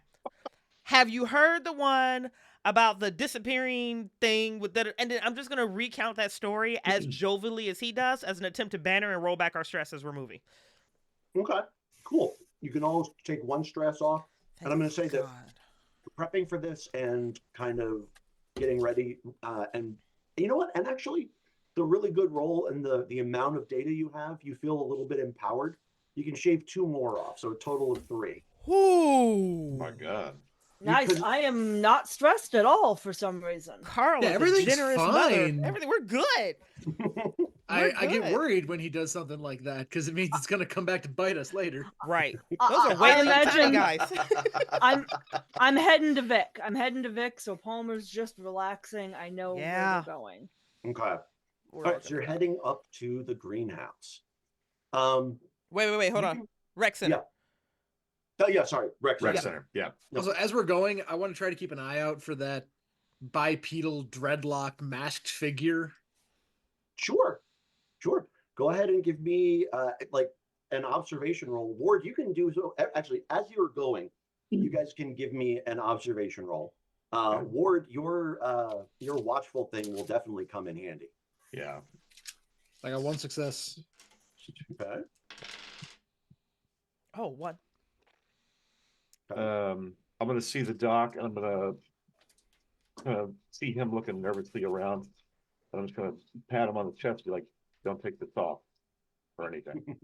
A: Have you heard the one about the disappearing thing with that? And then I'm just gonna recount that story as jovially as he does, as an attempt to banter and roll back our stress as we're moving.
E: Okay, cool. You can always take one stress off. And I'm going to say that prepping for this and kind of getting ready, and you know what? And actually, the really good roll and the amount of data you have, you feel a little bit empowered. You can shave 2 more off, so a total of 3.
C: Oh my God.
D: Nice. I am not stressed at all for some reason.
A: Carl,
B: everything's
A: generous
B: fine.
A: Mother. Everything, we're good.
B: I get worried when he does something like that because it means it's going to come back to bite us later.
A: Right. Those are way tiny guys.
D: I'm heading to Vic. So Palmer's just relaxing. I know where we're going.
E: Okay. All right, so you're heading up to the greenhouse.
A: Wait. Hold on. Rec Center.
E: Yeah. Oh, yeah, sorry. Rec
C: Center. Yeah.
B: Also, as we're going, I want to try to keep an eye out for that bipedal dreadlocked masked figure.
E: Sure. Go ahead and give me like an observation roll. Ward, you can do so. Actually, as you're going, you guys can give me an observation roll. Ward, your watchful thing will definitely come in handy.
C: Yeah.
B: I got 1 success.
E: Okay.
A: Oh, one.
C: I'm gonna see the doc, and I'm gonna see him looking nervously around. I'm just gonna pat him on the chest, be like, "Don't take this off or anything.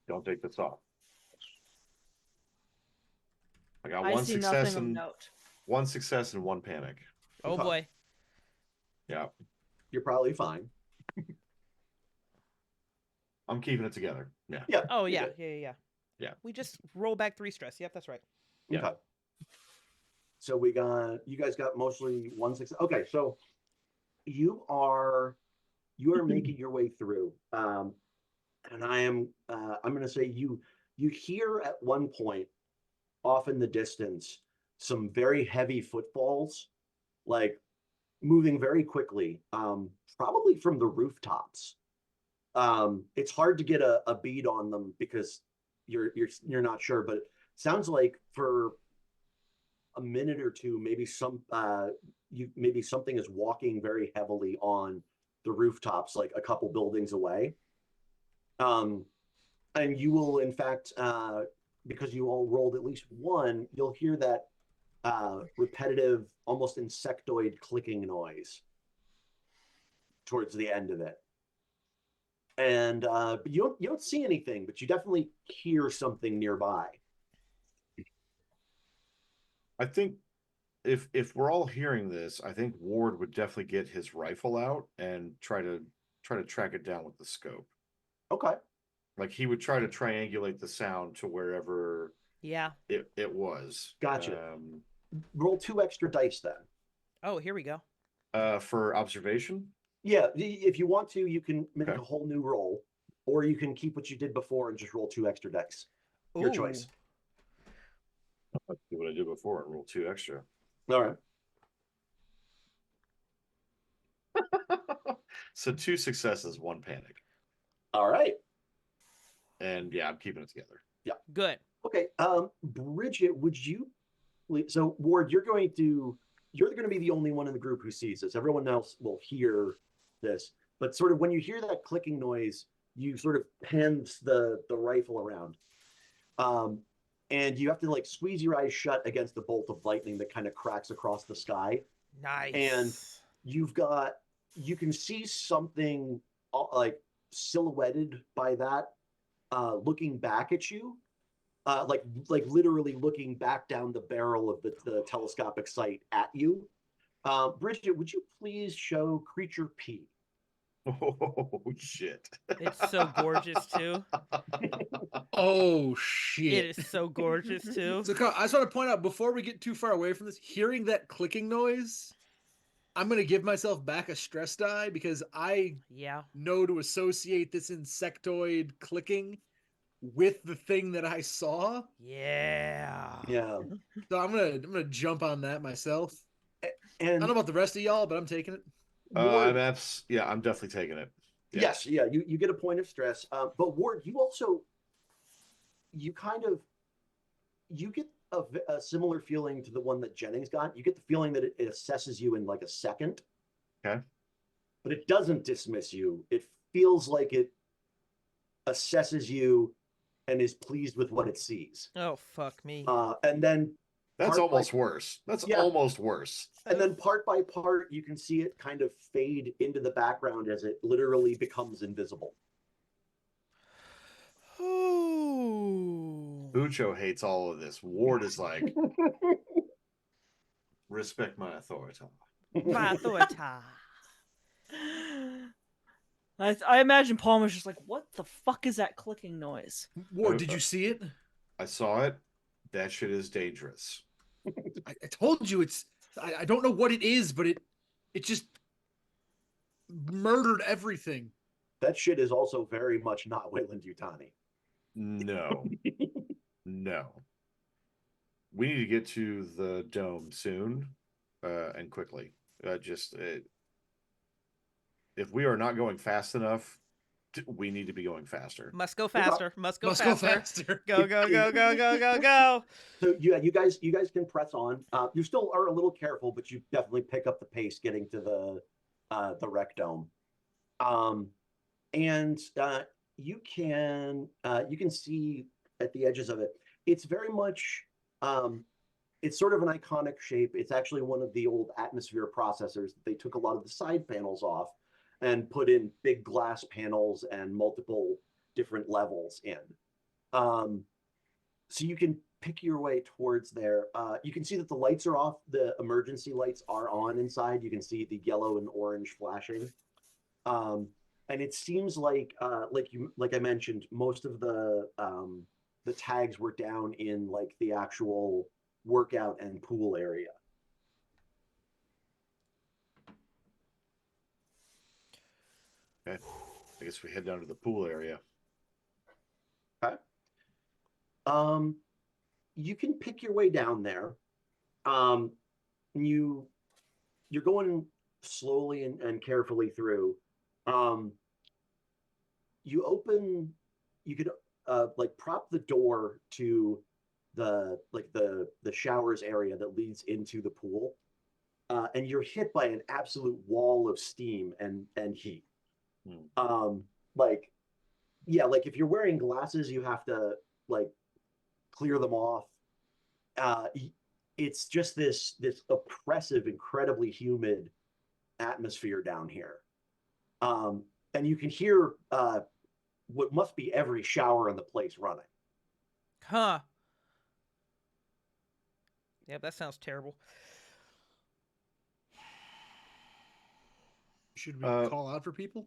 C: Don't take this off." I got
D: I
C: one
D: see
C: success
D: nothing of
C: and
D: note.
C: one panic.
A: Oh
E: Okay.
A: boy.
C: Yeah,
E: You're probably fine.
C: I'm keeping it together. Yeah,
E: Yeah.
A: Oh
E: you're
A: yeah,
E: good.
A: yeah.
C: Yeah.
A: We just roll back 3 stress. Yep, that's right.
C: Yeah.
E: Okay. So you guys got mostly one success. Okay, so you are making your way through. And I'm going to say you hear at one point off in the distance some very heavy footfalls, like moving very quickly, probably from the rooftops. It's hard to get a bead on them because you're not sure, but it sounds like for a minute or two, maybe maybe something is walking very heavily on the rooftops, like a couple buildings away. And you will, in fact, because you all rolled at least one, you'll hear that repetitive, almost insectoid clicking noise towards the end of it. And but you don't see anything, but you definitely hear something nearby.
C: I think if we're all hearing this, I think Ward would definitely get his rifle out and try to track it down with the scope.
E: Okay.
C: Like he would try to triangulate the sound to wherever
A: Yeah.
C: it was.
E: Gotcha. Roll 2 extra dice then.
A: Oh, here we go.
C: For observation.
E: Yeah, if you want to, you can make
C: Okay.
E: a whole new roll, or you can keep what you did before and just roll 2 extra dice. Your
A: Ooh.
E: choice.
C: Let's do what I did before and roll 2 extra.
E: All right.
C: So 2 successes, 1 panic.
E: All right.
C: And yeah, I'm keeping it together.
A: Good.
E: Okay. Bridgett, would you? So Ward, you're going to be the only one in the group who sees this. Everyone else will hear this, but sort of when you hear that clicking noise, you sort of pans the rifle around, and you have to like squeeze your eyes shut against the bolt of lightning that kind of cracks across the sky.
A: Nice.
E: And you can see something like silhouetted by that, looking back at you, like literally looking back down the barrel of the telescopic sight at you. Bridgett, would you please show creature P?
C: Oh shit!
A: It's so gorgeous too.
B: Oh shit!
A: It is so gorgeous too.
B: So Carl, I just want to point out before we get too far away from this, hearing that clicking noise, I'm gonna give myself back a stress die because I know to associate this insectoid clicking with the thing that I saw.
A: Yeah.
E: Yeah.
B: So I'm gonna jump on that myself.
E: And
B: I don't know about the rest of y'all, but I'm taking it.
E: Ward,
C: I'm definitely taking it. Yeah.
E: Yes, yeah, you get a point of stress. But Ward, you get a similar feeling to the one that Jennings got. You get the feeling that it assesses you in like a second.
C: Okay.
E: But it doesn't dismiss you. It feels like it assesses you and is pleased with what it sees.
A: Oh, fuck me.
E: And then
C: that's almost worse. That's almost worse.
E: And then part by part, you can see it kind of fade into the background as it literally becomes invisible.
A: Ooh.
C: Bucho hates all of this. Ward is like, respect my authority.
A: My authority.
D: I imagine Palm was just like, what the fuck is that clicking noise?
B: Ward, did you see it?
C: I saw it. That shit is dangerous.
B: I told you I don't know what it is, but it just murdered everything.
E: That shit is also very much not Wayland-Yutani.
C: No. No. We need to get to the dome soon, and quickly. If we are not going fast enough, we need to be going faster.
A: Must go faster. Must go
B: Go
A: faster.
B: faster.
A: Go, go, go, go, go, go, go.
E: So yeah, you guys can press on. You still are a little careful, but you definitely pick up the pace getting to the rec dome. And you can see at the edges of it. It's very much it's sort of an iconic shape. It's actually one of the old atmosphere processors. They took a lot of the side panels off and put in big glass panels and multiple different levels in. So you can pick your way towards there. You can see that the lights are off. The emergency lights are on inside. You can see the yellow and orange flashing. And it seems like I mentioned, most of the tags were down in like the actual workout and pool area.
C: Okay. I guess we head down to the pool area.
E: Okay. You can pick your way down there. You're going slowly and carefully through. You could like prop the door to the showers area that leads into the pool, and you're hit by an absolute wall of steam and heat. Like if you're wearing glasses, you have to like clear them off. It's just this oppressive, incredibly humid atmosphere down here. And you can hear what must be every shower in the place running.
A: Huh. Yeah, that sounds terrible.
B: Should we call out for people?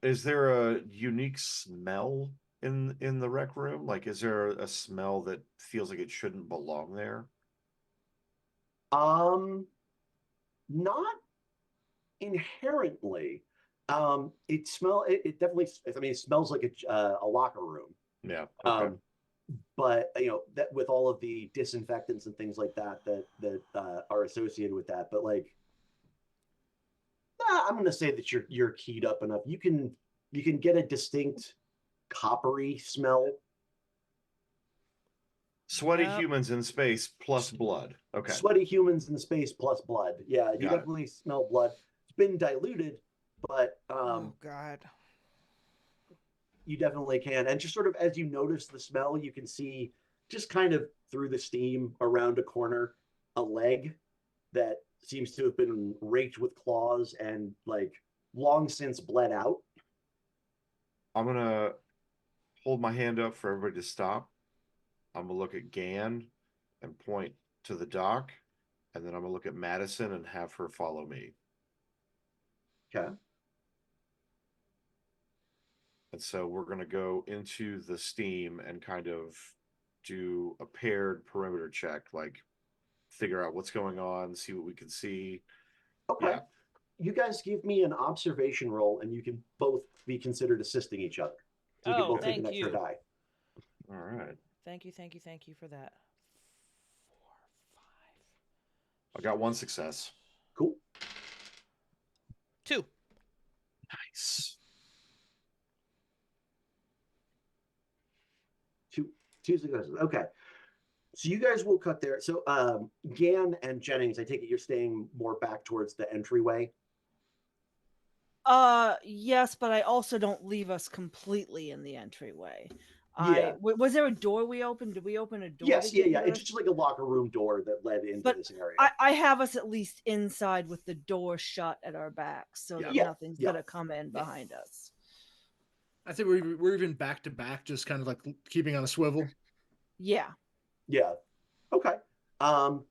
C: Is there a unique smell in the rec room? Like, is there a smell that feels like it shouldn't belong there?
E: Not inherently. It definitely, I mean, it smells like a locker room.
C: Yeah. Okay.
E: But that with all of the disinfectants and things like that are associated with that, but like, I'm going to say that you're keyed up enough. You can get a distinct coppery smell.
C: Sweaty humans in space plus blood. Okay.
E: Sweaty humans in space plus blood. Yeah, you definitely smell blood. It's been diluted, but
A: oh God.
E: You definitely can. And just sort of as you notice the smell, you can see just kind of through the steam around a corner, a leg that seems to have been raked with claws and like long since bled out.
C: I'm going to hold my hand up for everybody to stop. I'm going to look at Gan and point to the dock. And then I'm going to look at Madison and have her follow me.
E: Okay.
C: And so we're going to go into the steam and kind of do a paired perimeter check, like figure out what's going on, see what we can see.
E: Okay. Yeah. You guys give me an observation roll, and you can both be considered assisting each other. So you can both take an extra die.
C: All right.
A: Thank you for that. 4, 5.
C: I got 1 success.
E: Cool.
A: 2.
C: Nice.
E: 2 successes. Okay. So you guys will cut there. So Gan and Jennings, I take it you're staying more back towards the entryway.
D: Yes, but I also don't leave us completely in the entryway.
E: Yeah.
D: Was there a door we opened? Did we open a door?
E: Yes, yeah. It's just like a locker room door that led into this area.
D: I have us at least inside with the door shut at our backs, so that nothing's gonna come in behind us.
B: I think we're even back to back, just kind of like keeping on a swivel.
D: Yeah.
E: Yeah. Okay. So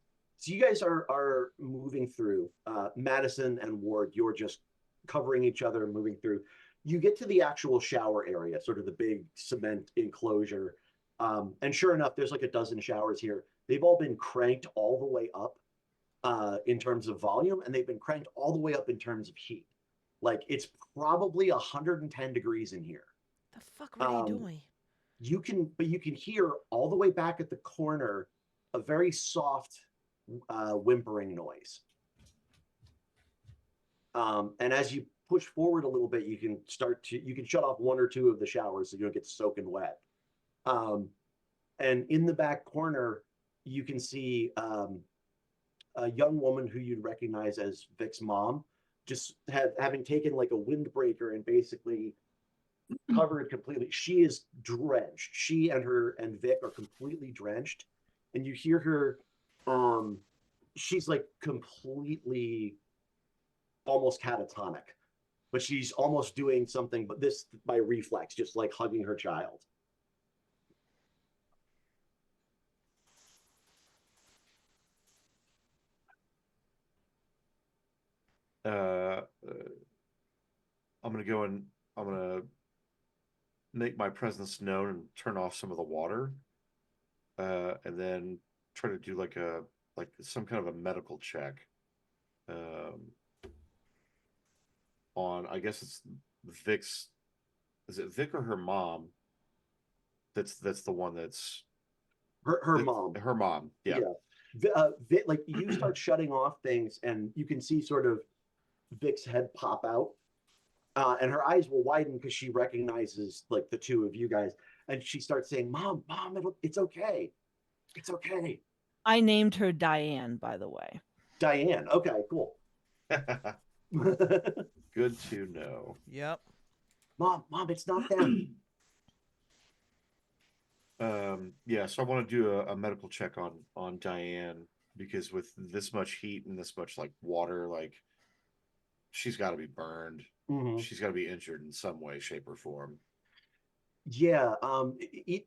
E: you guys are moving through. Madison and Ward, you're just covering each other, moving through. You get to the actual shower area, sort of the big cement enclosure. And sure enough, there's like a dozen showers here. They've all been cranked all the way up in terms of volume, and they've been cranked all the way up in terms of heat. Like it's probably 110 degrees in here.
A: The fuck were they doing?
E: You can hear all the way back at the corner a very soft whimpering noise. And as you push forward a little bit, you can shut off 1 or 2 of the showers so you don't get soaking wet. And in the back corner, you can see a young woman who you'd recognize as Vic's mom, just having taken like a windbreaker and basically covered completely. She is drenched. She and Vic are completely drenched, and you hear her. She's like completely, almost catatonic, but she's almost doing something. But this by reflex, just like hugging her child.
C: I'm gonna go and I'm gonna make my presence known and turn off some of the water, and then try to do like some kind of a medical check, um, on I guess it's Vic's. Is it Vic or her mom? That's the one that's
E: Her mom.
C: Her mom. Yeah.
E: Like you start shutting off things, and you can see sort of Vic's head pop out, and her eyes will widen because she recognizes like the two of you guys, and she starts saying, "Mom, it's okay, it's okay."
D: I named her Diane, by the way.
E: Diane. Okay, cool.
C: Good to know.
A: Yep.
E: Mom, it's not them.
C: Yeah, so I want to do a medical check on Diane, because with this much heat and this much like water, like she's got to be burned.
E: Mhm.
C: She's got to be injured in some way, shape, or form.
E: Yeah.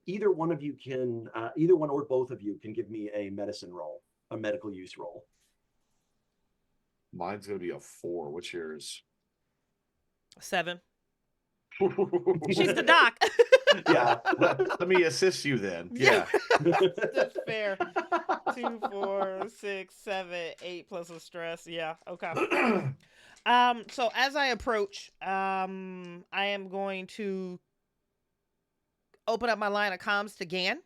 E: Either one of you can, either one or both of you can give me a medicine roll, a medical use roll.
C: Mine's gonna be a 4. What's yours?
A: 7. She's the doc.
E: Yeah.
C: Let me assist you then. Yeah.
A: That's fair. 2, 4, 6, 7, 8 plus a stress. Yeah. Okay. So as I approach, I am going to open up my line of comms to Gan.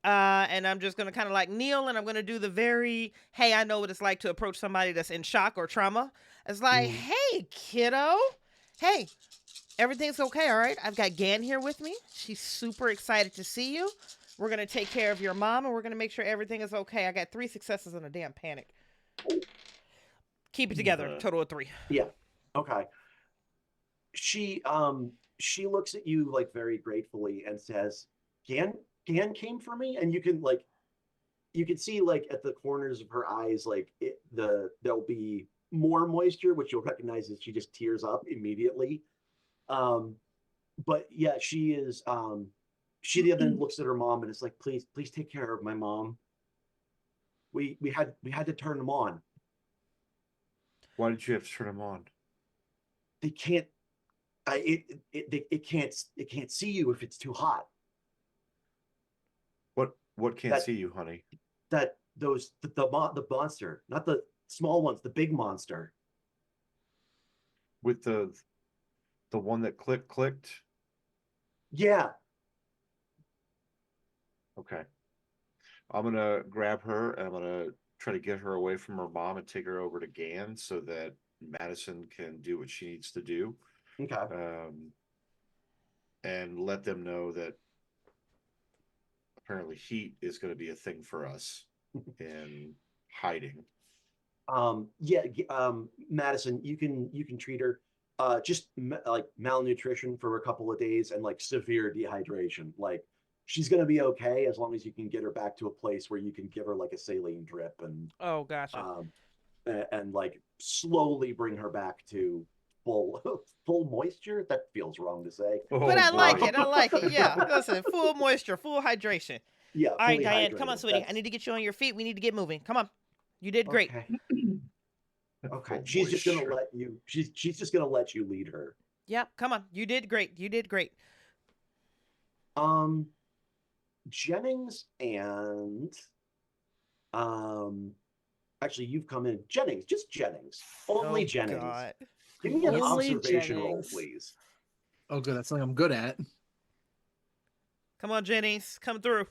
A: And I'm just going to kind of like kneel, and I'm going to do the very, hey, I know what it's like to approach somebody that's in shock or trauma. It's like, hey, kiddo. Hey, everything's okay, all right? I've got Gan here with me. She's super excited to see you. We're going to take care of your mom, and we're going to make sure everything is okay. I got 3 successes and a damn panic. Keep it together. Total of 3.
E: Yeah. Okay. She looks at you like very gratefully and says, Gan came for me. And you can see like at the corners of her eyes, like there'll be more moisture, which you'll recognize as she just tears up immediately. But yeah, she is, she then looks at her mom and is like, please take care of my mom. We had to turn them on.
C: Why did you have to turn them on?
E: They can't, it can't see you if it's too hot.
C: What can't see you, honey?
E: That the monster, not the small ones, the big monster.
C: With the one that clicked?
E: Yeah.
C: Okay. I'm gonna grab her and I'm gonna try to get her away from her mom and take her over to Gan so that Madison can do what she needs to do.
E: Okay.
C: And let them know that apparently heat is going to be a thing for us in hiding.
E: Madison, you can treat her just like malnutrition for a couple of days and like severe dehydration. Like she's gonna be okay as long as you can get her back to a place where you can give her like a saline drip and
A: Gotcha.
E: And like slowly bring her back to full moisture. That feels wrong to say.
A: But I like it. I like it. Yeah. Listen, full moisture, full hydration.
E: Yeah.
A: All right, Diane, come on, sweetie. I need to get you on your feet. We need to get moving. Come on. You did great.
E: Okay. She's just gonna let you. She's just gonna let you lead her.
A: Yep. Come on. You did great. You did great.
E: Jennings and actually you've come in. Jennings, just Jennings. Only Jennings. God. Give me an observation roll, please.
B: Oh, good. That's something I'm good at.
A: Come on, Jennings. Come through.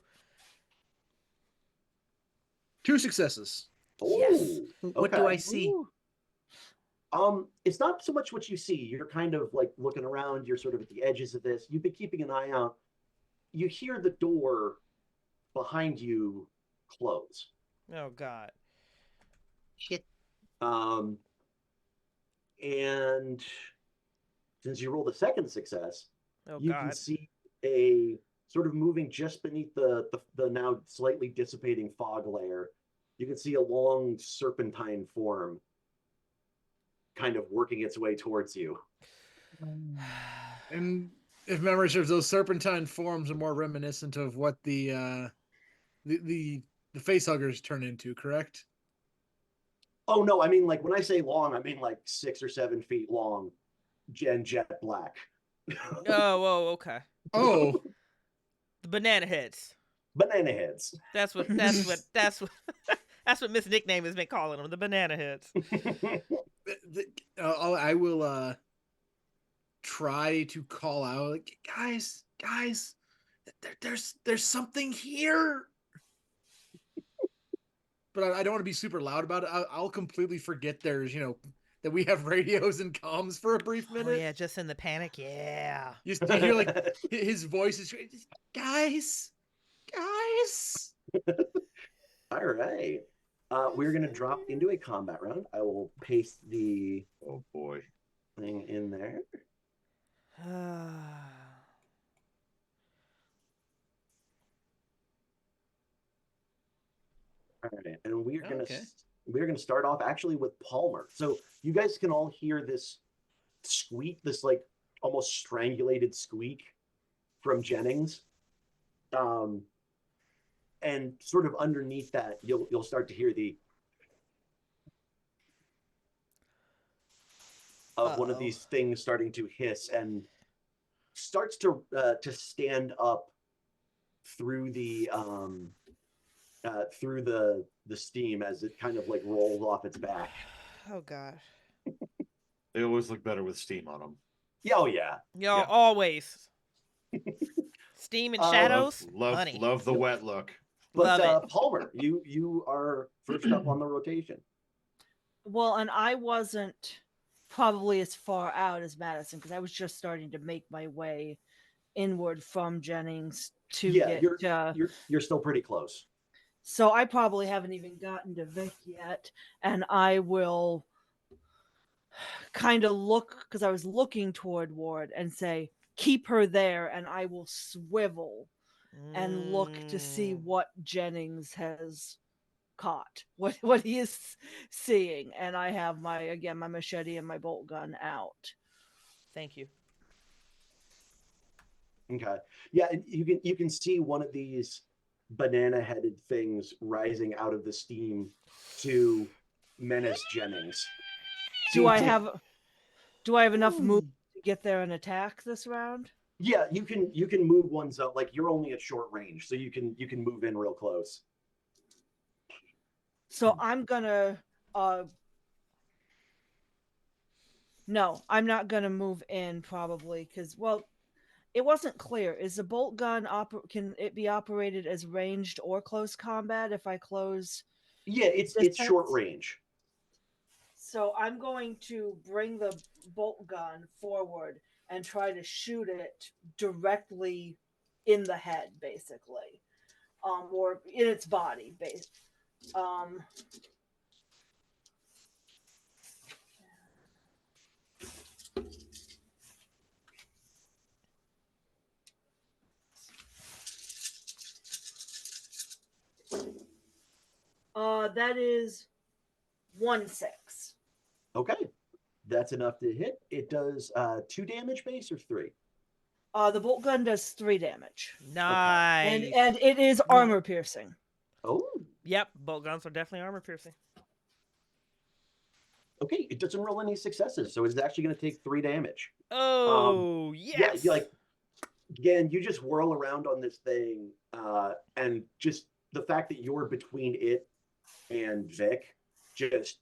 B: 2 successes.
A: Yes.
B: What do I see?
E: It's not so much what you see. You're kind of like looking around. You're sort of at the edges of this. You've been keeping an eye out. You hear the door behind you close.
A: Oh God.
B: Shit.
E: And since you rolled a second success,
A: Oh
E: you can
A: God.
E: see a sort of moving just beneath the now slightly dissipating fog layer. You can see a long serpentine form kind of working its way towards you.
B: And if memory serves, those serpentine forms are more reminiscent of what the facehuggers turn into, correct?
E: Oh no, I mean like when I say long, I mean like 6 or 7 feet long, and jet black.
A: Oh, okay.
B: Oh,
A: The banana heads.
E: Banana heads.
A: That's what that's what Miss Nickname has been calling them, the banana heads.
B: I will try to call out, like, guys, there's something here. But I don't want to be super loud about it. I'll completely forget there's, that we have radios and comms for a brief minute.
A: Oh yeah, just in the panic. Yeah.
B: You hear like his voice is, guys.
E: All right. We're going to drop into a combat round. I will paste the
C: Oh boy.
E: thing in there. All right, and we're gonna start off actually with Palmer. So you guys can all hear this squeak, this like almost strangulated squeak from Jennings, and sort of underneath that, you'll start to hear the of one of these things starting to hiss and starts to stand up through the steam as it kind of like rolls off its back.
A: Oh gosh.
C: They always look better with steam on them.
E: Yeah, oh yeah.
A: Y'all
C: Yeah.
A: always. Steam and shadows. Honey.
C: Love the wet look.
E: But
A: Love it.
E: Palmer, you are first up on the rotation.
D: Well, and I wasn't probably as far out as Madison because I was just starting to make my way inward from Jennings to get.
E: You're still pretty close.
D: So I probably haven't even gotten to Vic yet, and I will kind of look because I was looking toward Ward and say, "Keep her there," and I will swivel and look to see what Jennings has caught, what he is seeing, and I have my machete and my bolt gun out.
A: Thank you.
E: Okay. Yeah, you can see one of these banana-headed things rising out of the steam to menace Jennings.
D: Do I have enough move to get there and attack this round?
E: Yeah, you can move ones up. Like you're only at short range, so you can move in real close.
D: So I'm gonna no, I'm not gonna move in probably because it wasn't clear. Is the bolt gun can it be operated as ranged or close combat if I close?
E: Yeah, it's short range.
D: So I'm going to bring the bolt gun forward and try to shoot it directly in the head, basically, or in its body, that is 1-6.
E: Okay, that's enough to hit. It does 2 damage base or 3.
D: The bolt gun does 3 damage.
A: Nice.
D: Okay. And it is armor piercing.
E: Oh.
A: Yep, bolt guns are definitely armor piercing.
E: Okay, it doesn't roll any successes, so it's actually going to take 3 damage.
A: Oh, yes.
E: Yeah, again, you just whirl around on this thing, and just the fact that you're between it and Vic just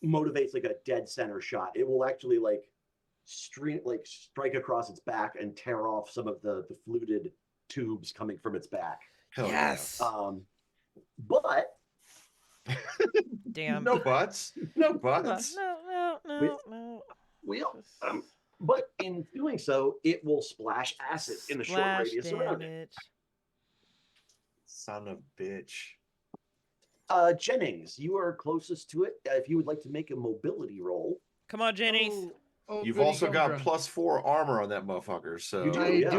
E: motivates like a dead center shot. It will actually strike across its back and tear off some of the fluted tubes coming from its back.
C: Hell
A: yes.
C: Yeah.
E: But
A: damn.
C: No buts. No buts.
A: No.
E: But in doing so, it will splash acid in the short radius around it.
C: Son of a bitch.
E: Jennings, you are closest to it. If you would like to make a mobility roll.
A: Come on, Jennings.
B: Oh,
C: You've
B: goody
C: also got
B: gumdrop.
C: +4 armor on that motherfucker. So
E: You do.
B: I
E: yeah.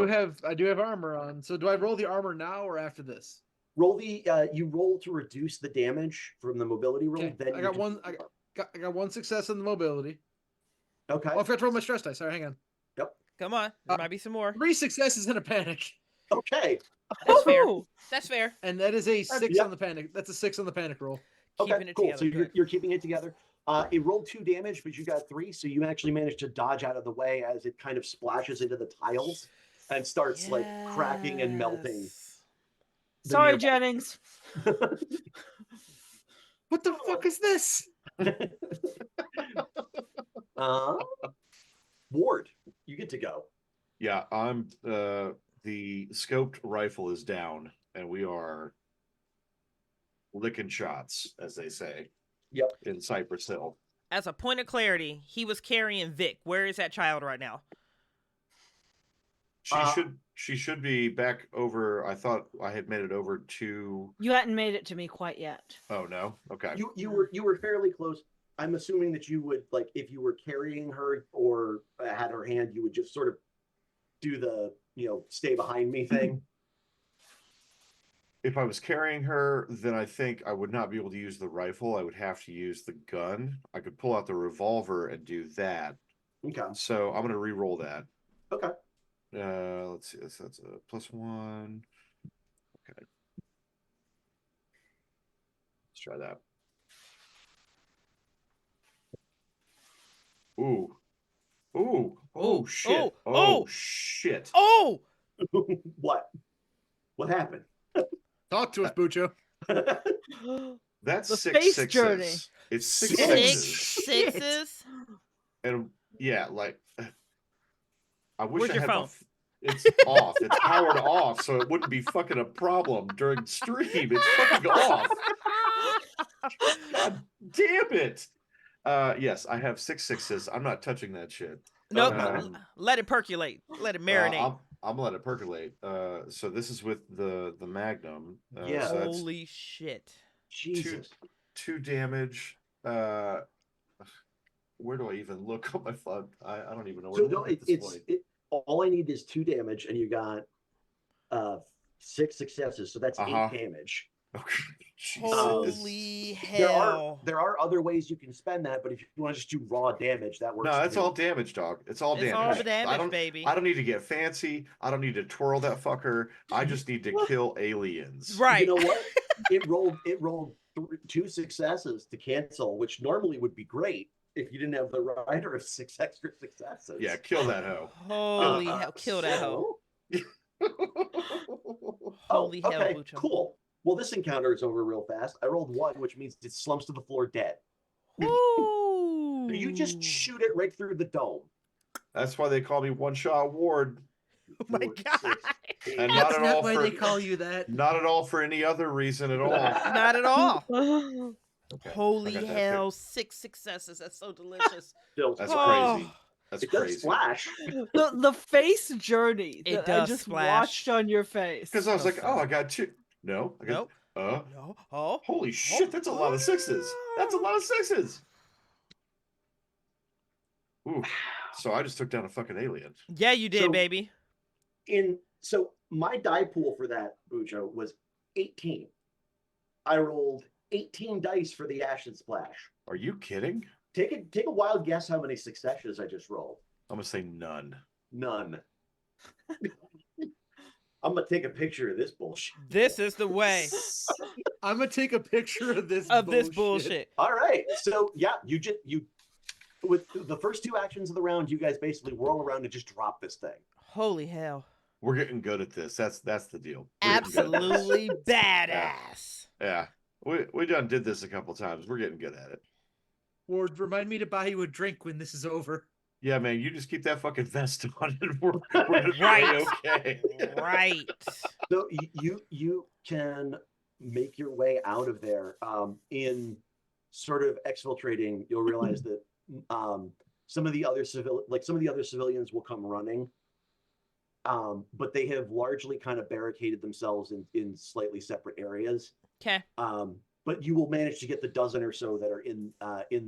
B: do have armor on. So do I roll the armor now or after this?
E: Roll you roll to reduce the damage from the mobility roll.
B: Okay,
E: Then
B: I
E: you
B: got
E: do-
B: one. I got one success in the mobility.
E: Okay.
B: Oh, I forgot to roll my stress dice. Sorry, hang on.
A: Come on, there might be some more.
B: 3 successes and a panic,
E: Okay.
A: That's fair.
D: Woohoo!
A: That's fair.
B: and that is a 6
E: yeah.
B: on the panic. That's a 6 on the panic roll.
A: Keeping
E: Okay.
A: it
E: Cool.
A: together.
E: So
A: Good.
E: you're keeping it together. It rolled 2 damage, but you got 3, so you actually managed to dodge out of the way as it kind of splashes into the tiles and starts like cracking and melting.
A: Yes.
D: Sorry,
E: nearby-
D: Jennings.
B: What the fuck is this?
E: Ward, you get to go.
C: yeah, I'm the scoped rifle is down, and we are licking shots, as they say.
E: Yep.
C: In Cypress Hill.
A: As a point of clarity, he was carrying Vic. Where is that child right now?
C: She should be back over. I thought I had made it over to.
D: You hadn't made it to me quite yet.
C: Oh no. Okay.
E: You were fairly close. I'm assuming that you would, like, if you were carrying her or had her hand, you would just sort of do the, stay behind me thing.
C: If I was carrying her, then I think I would not be able to use the rifle. I would have to use the gun. I could pull out the revolver and do that.
E: Okay.
C: So I'm gonna re-roll that.
E: Okay.
C: Let's see. That's a +1. Okay. Let's try that. Ooh. Ooh. Oh
A: Ooh.
C: shit.
A: Oh.
C: Oh shit.
A: Oh!
E: What? What happened?
B: Talk to us, Bucho.
C: That's
D: The
C: 6
D: space
C: sixes.
D: journey.
C: It's 6
A: 6
C: sixes.
A: sixes.
C: And yeah, like I wish
A: Where's
C: I
A: your
C: had
A: phone?
C: It's off. It's powered off, so it wouldn't be fucking a problem during stream. It's fucking off. God damn it. Yes, I have 6 sixes. I'm not touching that shit.
A: Nope. Let it percolate. Let it marinate.
C: I'm gonna let it percolate. So this is with the Magnum.
E: Yeah.
C: So that's
A: Holy shit.
E: Jesus.
C: 2 damage. Where do I even look on my phone? I don't even know where
E: So
C: to
E: no,
C: look at this point.
E: all I need is 2 damage, and you got 6 successes, so that's 8 damage.
C: Okay.
A: Holy hell.
E: There are other ways you can spend that, but if you want to just do raw damage, that works.
C: No, it's
E: too.
C: all damage, dog. It's all damage.
A: It's all the damage, baby.
C: I don't need to get fancy. I don't need to twirl that fucker. I just need to kill aliens.
A: Right.
E: You know what? It rolled 2 successes to cancel, which normally would be great if you didn't have the rider of 6 extra successes.
C: Yeah, kill that hoe.
A: Holy hell. Kill that hoe. Holy hell,
E: okay,
A: Bucho.
E: cool. Well, this encounter is over real fast. I rolled 1, which means it slumps to the floor dead.
A: Ooh.
E: So you just shoot it right through the dome.
C: That's why they call me One-Shot Ward.
A: Oh my
E: 4,
A: God.
E: 6,
C: And
B: That's
C: not at
B: not
C: all
B: why
C: for
B: they call you that.
C: not at all for any other reason at all.
A: Not at all.
C: Okay, I
A: Holy
C: got that
A: hell. 6 successes. That's so delicious.
E: Still,
C: That's
A: Oh.
C: crazy. That's
E: it does
C: crazy.
E: splash.
D: The face journey
A: It
D: that I
A: does
D: just
A: splash.
D: watched on your face.
C: Because I was like,
A: Okay.
C: oh, I got 2. No, I got
A: Nope. No. Oh.
C: holy shit, that's a lot of 6s. That's a lot of 6s. Ooh. So I just took down a fucking alien.
A: Yeah, you did,
E: So-
A: baby.
E: So my die pool for that, Bucho, was 18. I rolled 18 dice for the acid splash.
C: Are you kidding?
E: Take a wild guess how many successes I just rolled.
C: I'm gonna say none.
E: None. I'm gonna take a picture of this bullshit.
A: This is the way
B: I'm gonna take a picture of this
A: this bullshit.
E: All right. So yeah, you with the first 2 actions of the round, you guys basically whirl around and just drop this thing.
A: Holy hell.
C: We're getting good at this. That's the deal. We're getting good at this.
A: Absolutely badass.
C: Yeah. We done did this a couple times. We're getting good at it.
B: Ward, remind me to buy you a drink when this is over.
C: Yeah, man, you just keep that fucking vest on and we're just
A: Right.
C: okay.
A: Right.
E: So you can make your way out of there. In sort of exfiltrating, you'll realize that some of the other civilians will come running, but they have largely kind of barricaded themselves in slightly separate areas.
A: Okay.
E: But you will manage to get the dozen or so that are in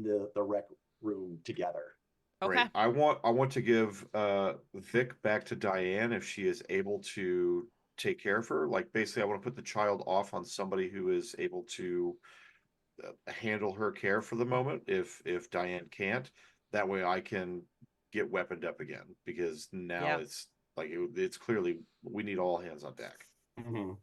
E: the rec room together.
A: Okay.
C: Great. I want to give Vic back to Diane if she is able to take care of her. Like basically, I want to put the child off on somebody who is able to handle her care for the moment. If Diane can't, that way I can get weaponed up again because now
A: Yep.
C: it's like it's clearly we need all hands on deck.
E: Mm-hmm.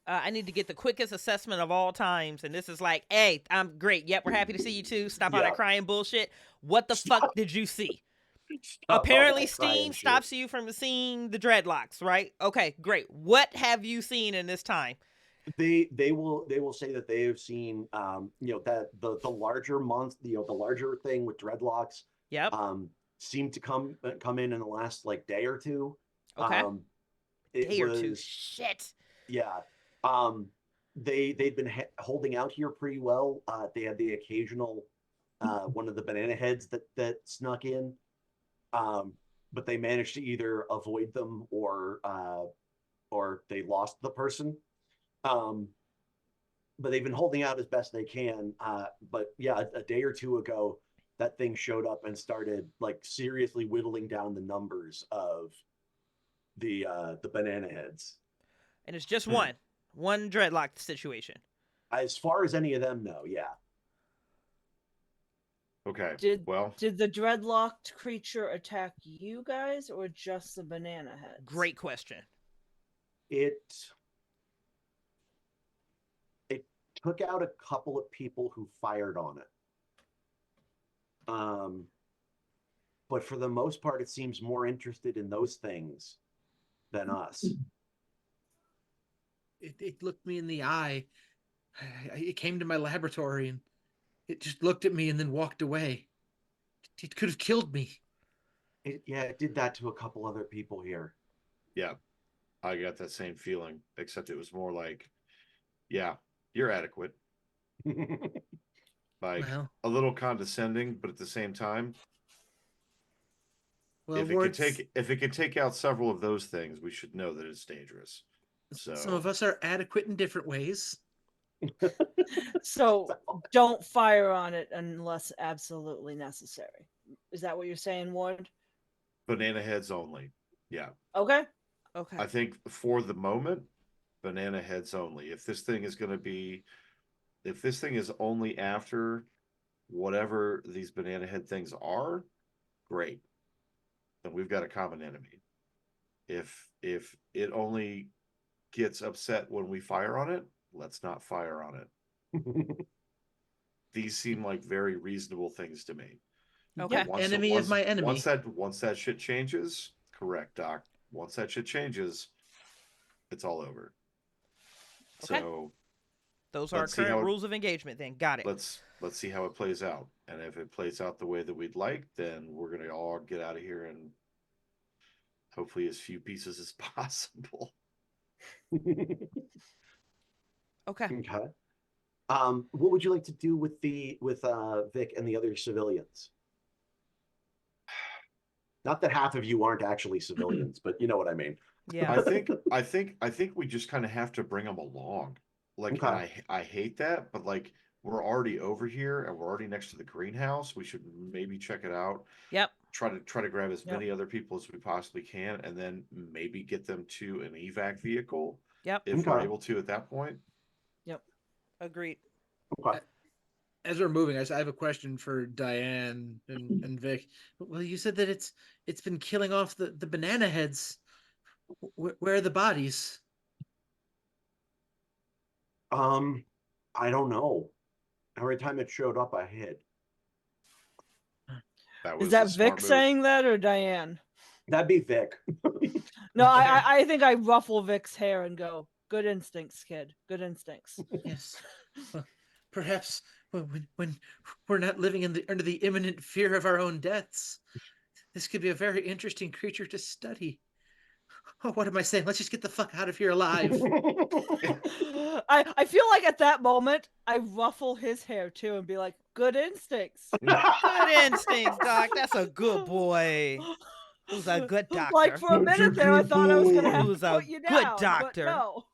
A: I need to get the quickest assessment of all times, and this is like, hey, I'm great. Yep, we're happy to see you too. Stop all
E: Yeah.
A: that crying bullshit. What the fuck did you see?
E: Stop all
A: Apparently,
E: that crying
A: steam
E: shit.
A: stops you from seeing the dreadlocks, right? Okay, great. What have you seen in this time?
E: They will say that they have seen that the larger the larger thing with dreadlocks
A: Yep.
E: seemed to come in the last like day or two.
A: Okay.
E: It
A: Day or
E: was
A: two. Shit.
E: yeah. They'd been holding out here pretty well. They had the occasional one of the banana heads that snuck in, but they managed to either avoid them or they lost the person. But they've been holding out as best they can. But yeah, a day or two ago, that thing showed up and started like seriously whittling down the numbers of the banana heads.
A: And it's just one dreadlock situation.
E: As far as any of them know, yeah.
C: Okay.
D: Did
C: Well,
D: the dreadlocked creature attack you guys or just the banana heads?
A: Great question.
E: It took out a couple of people who fired on it. But for the most part, it seems more interested in those things than us.
B: It looked me in the eye. It came to my laboratory and it just looked at me and then walked away. It could have killed me.
E: It did that to a couple other people here.
C: yeah, I got that same feeling, except it was more like, yeah, you're adequate. Like
B: Well,
C: a little condescending, but at the same time,
B: well,
C: if it could take out several of those things, we should know that it's dangerous. So
B: some of us are adequate in different ways.
D: So don't fire on it unless absolutely necessary. Is that what you're saying, Ward?
C: banana heads only. Yeah.
D: Okay.
A: Okay.
C: I think for the moment, banana heads only. If this thing is only after whatever these banana head things are, great. Then we've got a common enemy. If it only gets upset when we fire on it, let's not fire on it. These seem like very reasonable things to me.
A: Okay.
B: Enemy of my enemy.
C: Once that shit changes, correct, Doc. Once that shit changes, it's all over.
A: Okay.
C: So
A: Those are
C: let's see
A: current
C: how it-
A: rules of engagement then. Got it.
C: let's see how it plays out. And if it plays out the way that we'd like, then we're gonna all get out of here and hopefully as few pieces as possible.
A: Okay.
E: Okay. What would you like to do with Vic and the other civilians? Not that half of you aren't actually civilians, but you know what I mean.
A: Yeah.
C: I think we just kind of have to bring them along. Like,
E: Okay.
C: and I hate that, but like we're already over here and we're already next to the greenhouse. We should maybe check it out.
A: Yep.
C: Try to grab as
D: Yep.
C: many other people as we possibly can, and then maybe get them to an evac vehicle
A: Yep.
C: if we're
E: Okay.
C: able to at that point.
A: Agreed.
E: Okay.
B: As we're moving, I have a question for Diane and Vic. Well, you said that it's been killing off the banana heads. Where are the bodies?
E: I don't know. Every time it showed up, I hid.
C: That was
D: Is that
C: a smart
D: Vic
C: move.
D: saying that or Diane?
E: That'd be Vic.
D: No, I think I ruffle Vic's hair and go, "Good instincts, kid. Good instincts."
B: Yes. Well, perhaps when we're not living under the imminent fear of our own deaths, this could be a very interesting creature to study. Oh, what am I saying? Let's just get the fuck out of here alive.
D: I feel like at that moment I ruffle his hair too and be like, "Good instincts."
A: Good instincts, Doc. That's a good boy. Who's a good doctor.
D: Like for a minute there, I thought I was gonna have
A: Who's
D: to
A: a
D: put you
A: good
D: down,
A: doctor.
D: but no.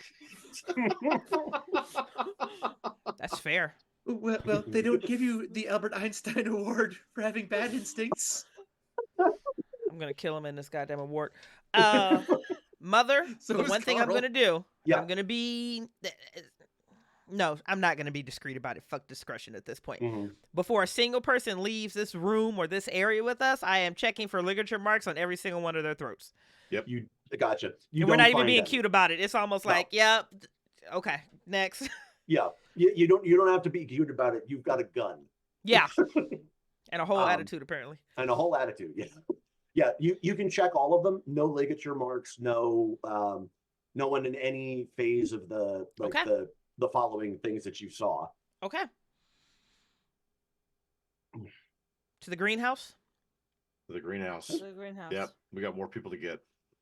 A: That's fair.
B: Well, they don't give you the Albert Einstein Award for having bad instincts.
A: I'm gonna kill him in this goddamn award. Mother,
B: So
A: the
B: is
A: one thing I'm
B: Carl.
A: gonna do,
E: Yeah.
A: I'm gonna be. No, I'm not gonna be discreet about it. Fuck discretion at this point.
E: Mhm.
A: Before a single person leaves this room or this area with us, I am checking for ligature marks on every single one of their throats.
E: You gotcha. You
A: And we're
E: don't
A: not even
E: find
A: being
E: any.
A: cute about it. It's almost
E: No.
A: like, yep, okay, next.
E: Yeah, you don't have to be cute about it. You've got a gun.
A: Yeah, and a whole
E: Um,
A: attitude apparently.
E: And a whole attitude. Yeah. Yeah. You can check all of them. No ligature marks. No no one in any phase of the
A: Okay.
E: the following things that you saw.
A: Okay. To the greenhouse.
C: The greenhouse.
D: The greenhouse.
C: Yep, we got more people to get.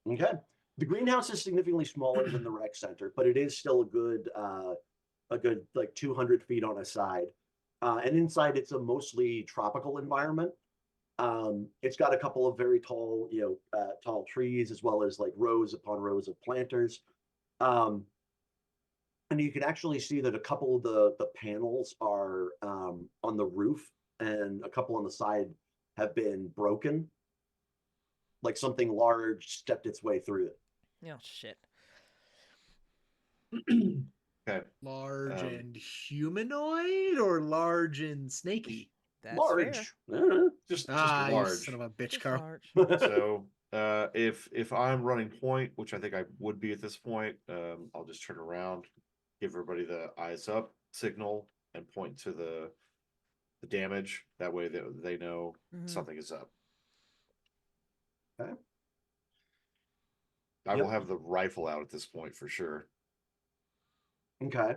E: Okay. The greenhouse is significantly smaller than the rec center, but it is still a good like 200 feet on a side. And inside it's a mostly tropical environment. It's got a couple of very tall, tall trees, as well as like rows upon rows of planters. And you can actually see that a couple of the panels are on the roof, and a couple on the side have been broken. Like something large stepped its way through it.
A: Oh shit.
C: Okay.
B: Large and humanoid, or large and snaky?
A: That's
E: Large.
C: Just
B: You
C: large.
B: son of a bitch,
A: Just
B: Carl.
A: large.
C: So if I'm running point, which I think I would be at this point, I'll just turn around, give everybody the eyes up signal, and point to the damage. That way they know
A: Mhm.
C: something is up.
E: Okay.
C: I
E: Yep.
C: will have the rifle out at this point for sure.
E: Okay.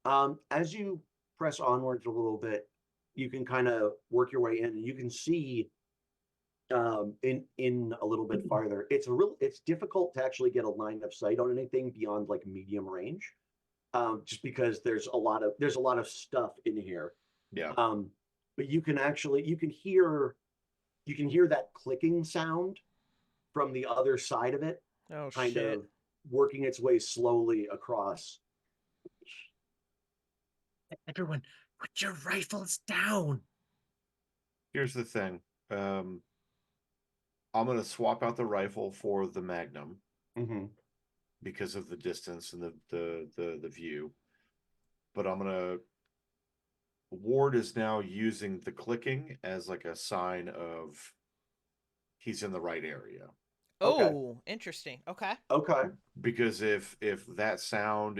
E: As you press onwards a little bit, you can kind of work your way in, and you can see in a little bit farther. It's difficult to actually get a line of sight on anything beyond like medium range. Just because there's a lot of stuff in here.
C: Yeah.
E: But you can hear that clicking sound from the other side of it,
A: Oh
E: kind
A: shit.
E: of working its way slowly across.
B: Everyone, put your rifles down.
C: Here's the thing. I'm gonna swap out the rifle for the Magnum
E: Mm-hmm.
C: because of the distance and the view. But I'm gonna Ward is now using the clicking as like a sign of he's in the right area.
E: Okay.
A: Oh, interesting. Okay.
E: Okay.
C: Because if that sound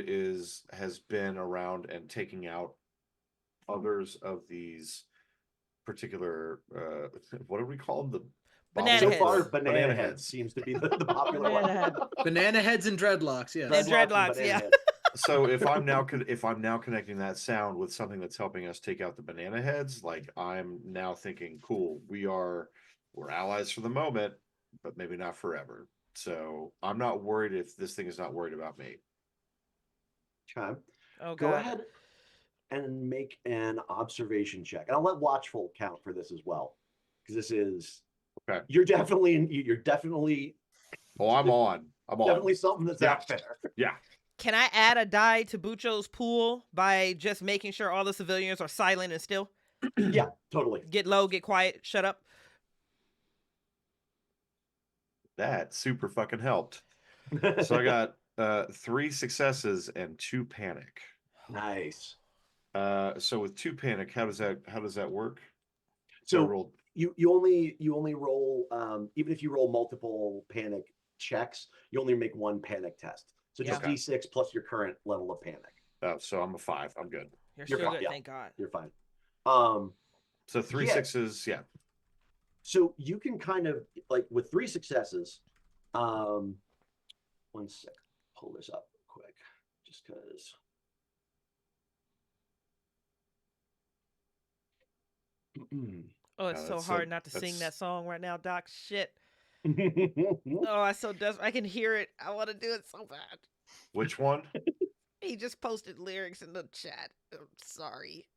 C: has been around and taking out others of these particular what do we call them? The
A: Banana
E: So
A: heads.
E: far, banana
C: Banana
E: head
C: heads.
E: seems to be the popular
D: Banana
E: one.
D: head.
B: Banana heads and dreadlocks, yes.
A: And dreadlocks,
E: banana
A: yeah.
E: head.
C: So if I'm now connecting that sound with something that's helping us take out the banana heads, like I'm now thinking, cool, we're allies for the moment, but maybe not forever. So I'm not worried if this thing is not worried about me.
E: Okay.
A: Oh
E: Go
A: god.
E: ahead and make an observation check, and I'll let watchful count for this as well, because this is
C: Okay.
E: You're definitely
C: Oh, I'm on.
E: definitely something that's
C: Yeah.
E: out there.
C: Yeah.
A: Can I add a die to Bucho's pool by just making sure all the civilians are silent and still?
E: Yeah, totally.
A: Get low, get quiet, shut up.
C: That super fucking helped. So I got 3 successes and 2 panic.
E: Nice.
C: So with 2 panic, how does that work?
E: So
C: I rolled
E: you only roll even if you roll multiple panic checks, you only make 1 panic test. So just
C: Yeah. Okay.
E: D6 plus your current level of panic.
C: so I'm a 5. I'm good.
A: You're
E: You're
A: still
E: fine,
A: good,
E: yeah.
A: thank God.
E: You're fine.
C: So 3
E: Yeah.
C: sixes, yeah.
E: So you can kind of like with 3 successes. 1 sec. Pull this up real quick, just because.
A: Oh, it's
C: No,
A: so
C: that's
A: hard not to sing
C: that's-
A: that song right now, Doc. Shit. Oh, I'm so desperate. I can hear it. I want to do it so bad.
C: Which one?
A: He just posted lyrics in the chat. I'm sorry.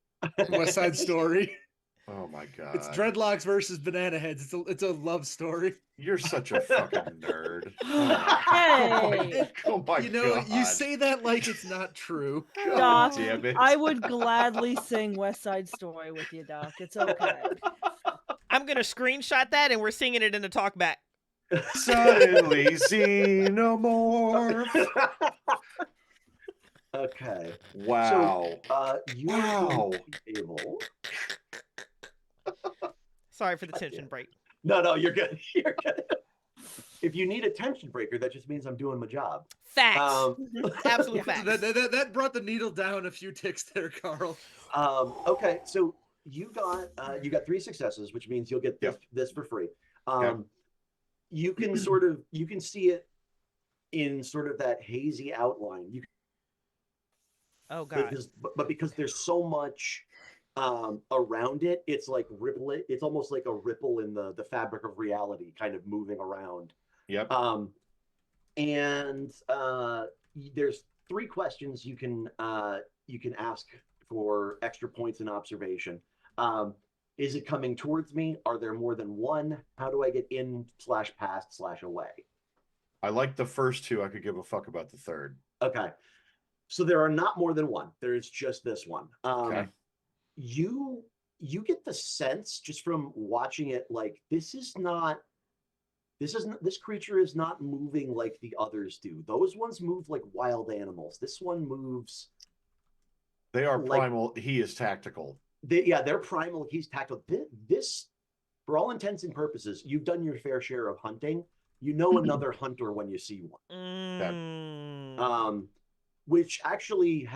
B: West Side Story.
C: Oh my god.
B: It's dreadlocks versus banana heads. It's a love story.
C: You're such a fucking nerd.
D: Hey.
C: Oh my
B: You know,
C: god.
B: you say that like it's not true.
C: God
D: Doc,
C: damn it.
D: I would gladly sing West Side Story with you, Doc. It's okay.
A: I'm gonna screenshot that, and we're singing it in the talkback.
C: Suddenly xenomorph.
E: Okay.
C: Wow.
E: So, you are
C: Wow.
E: going to be able.
A: Sorry for the tension break.
E: No, you're good. You're good. If you need a tension breaker, that just means I'm doing my job.
A: Facts. Absolute facts.
B: That brought the needle down a few ticks there, Carl.
E: Okay, so you got 3 successes, which means you'll get this for free. You can see it in sort of that hazy outline.
A: Oh god.
E: But because there's so much around it, it's like it's almost like a ripple in the fabric of reality kind of moving around.
C: Yep.
E: And there's 3 questions you can ask for extra points in observation. Is it coming towards me? Are there more than one? How do I get in/past/away?
C: I like the first 2. I could give a fuck about the third.
E: Okay. So there are not more than one. There's just this one.
C: Okay.
E: You get the sense just from watching it, like this creature is not moving like the others do. Those ones move like wild animals. This one moves.
C: They are primal. He is tactical.
E: They're primal. He's tactical. This, for all intents and purposes, you've done your fair share of hunting. You know another hunter when you see one. Which actually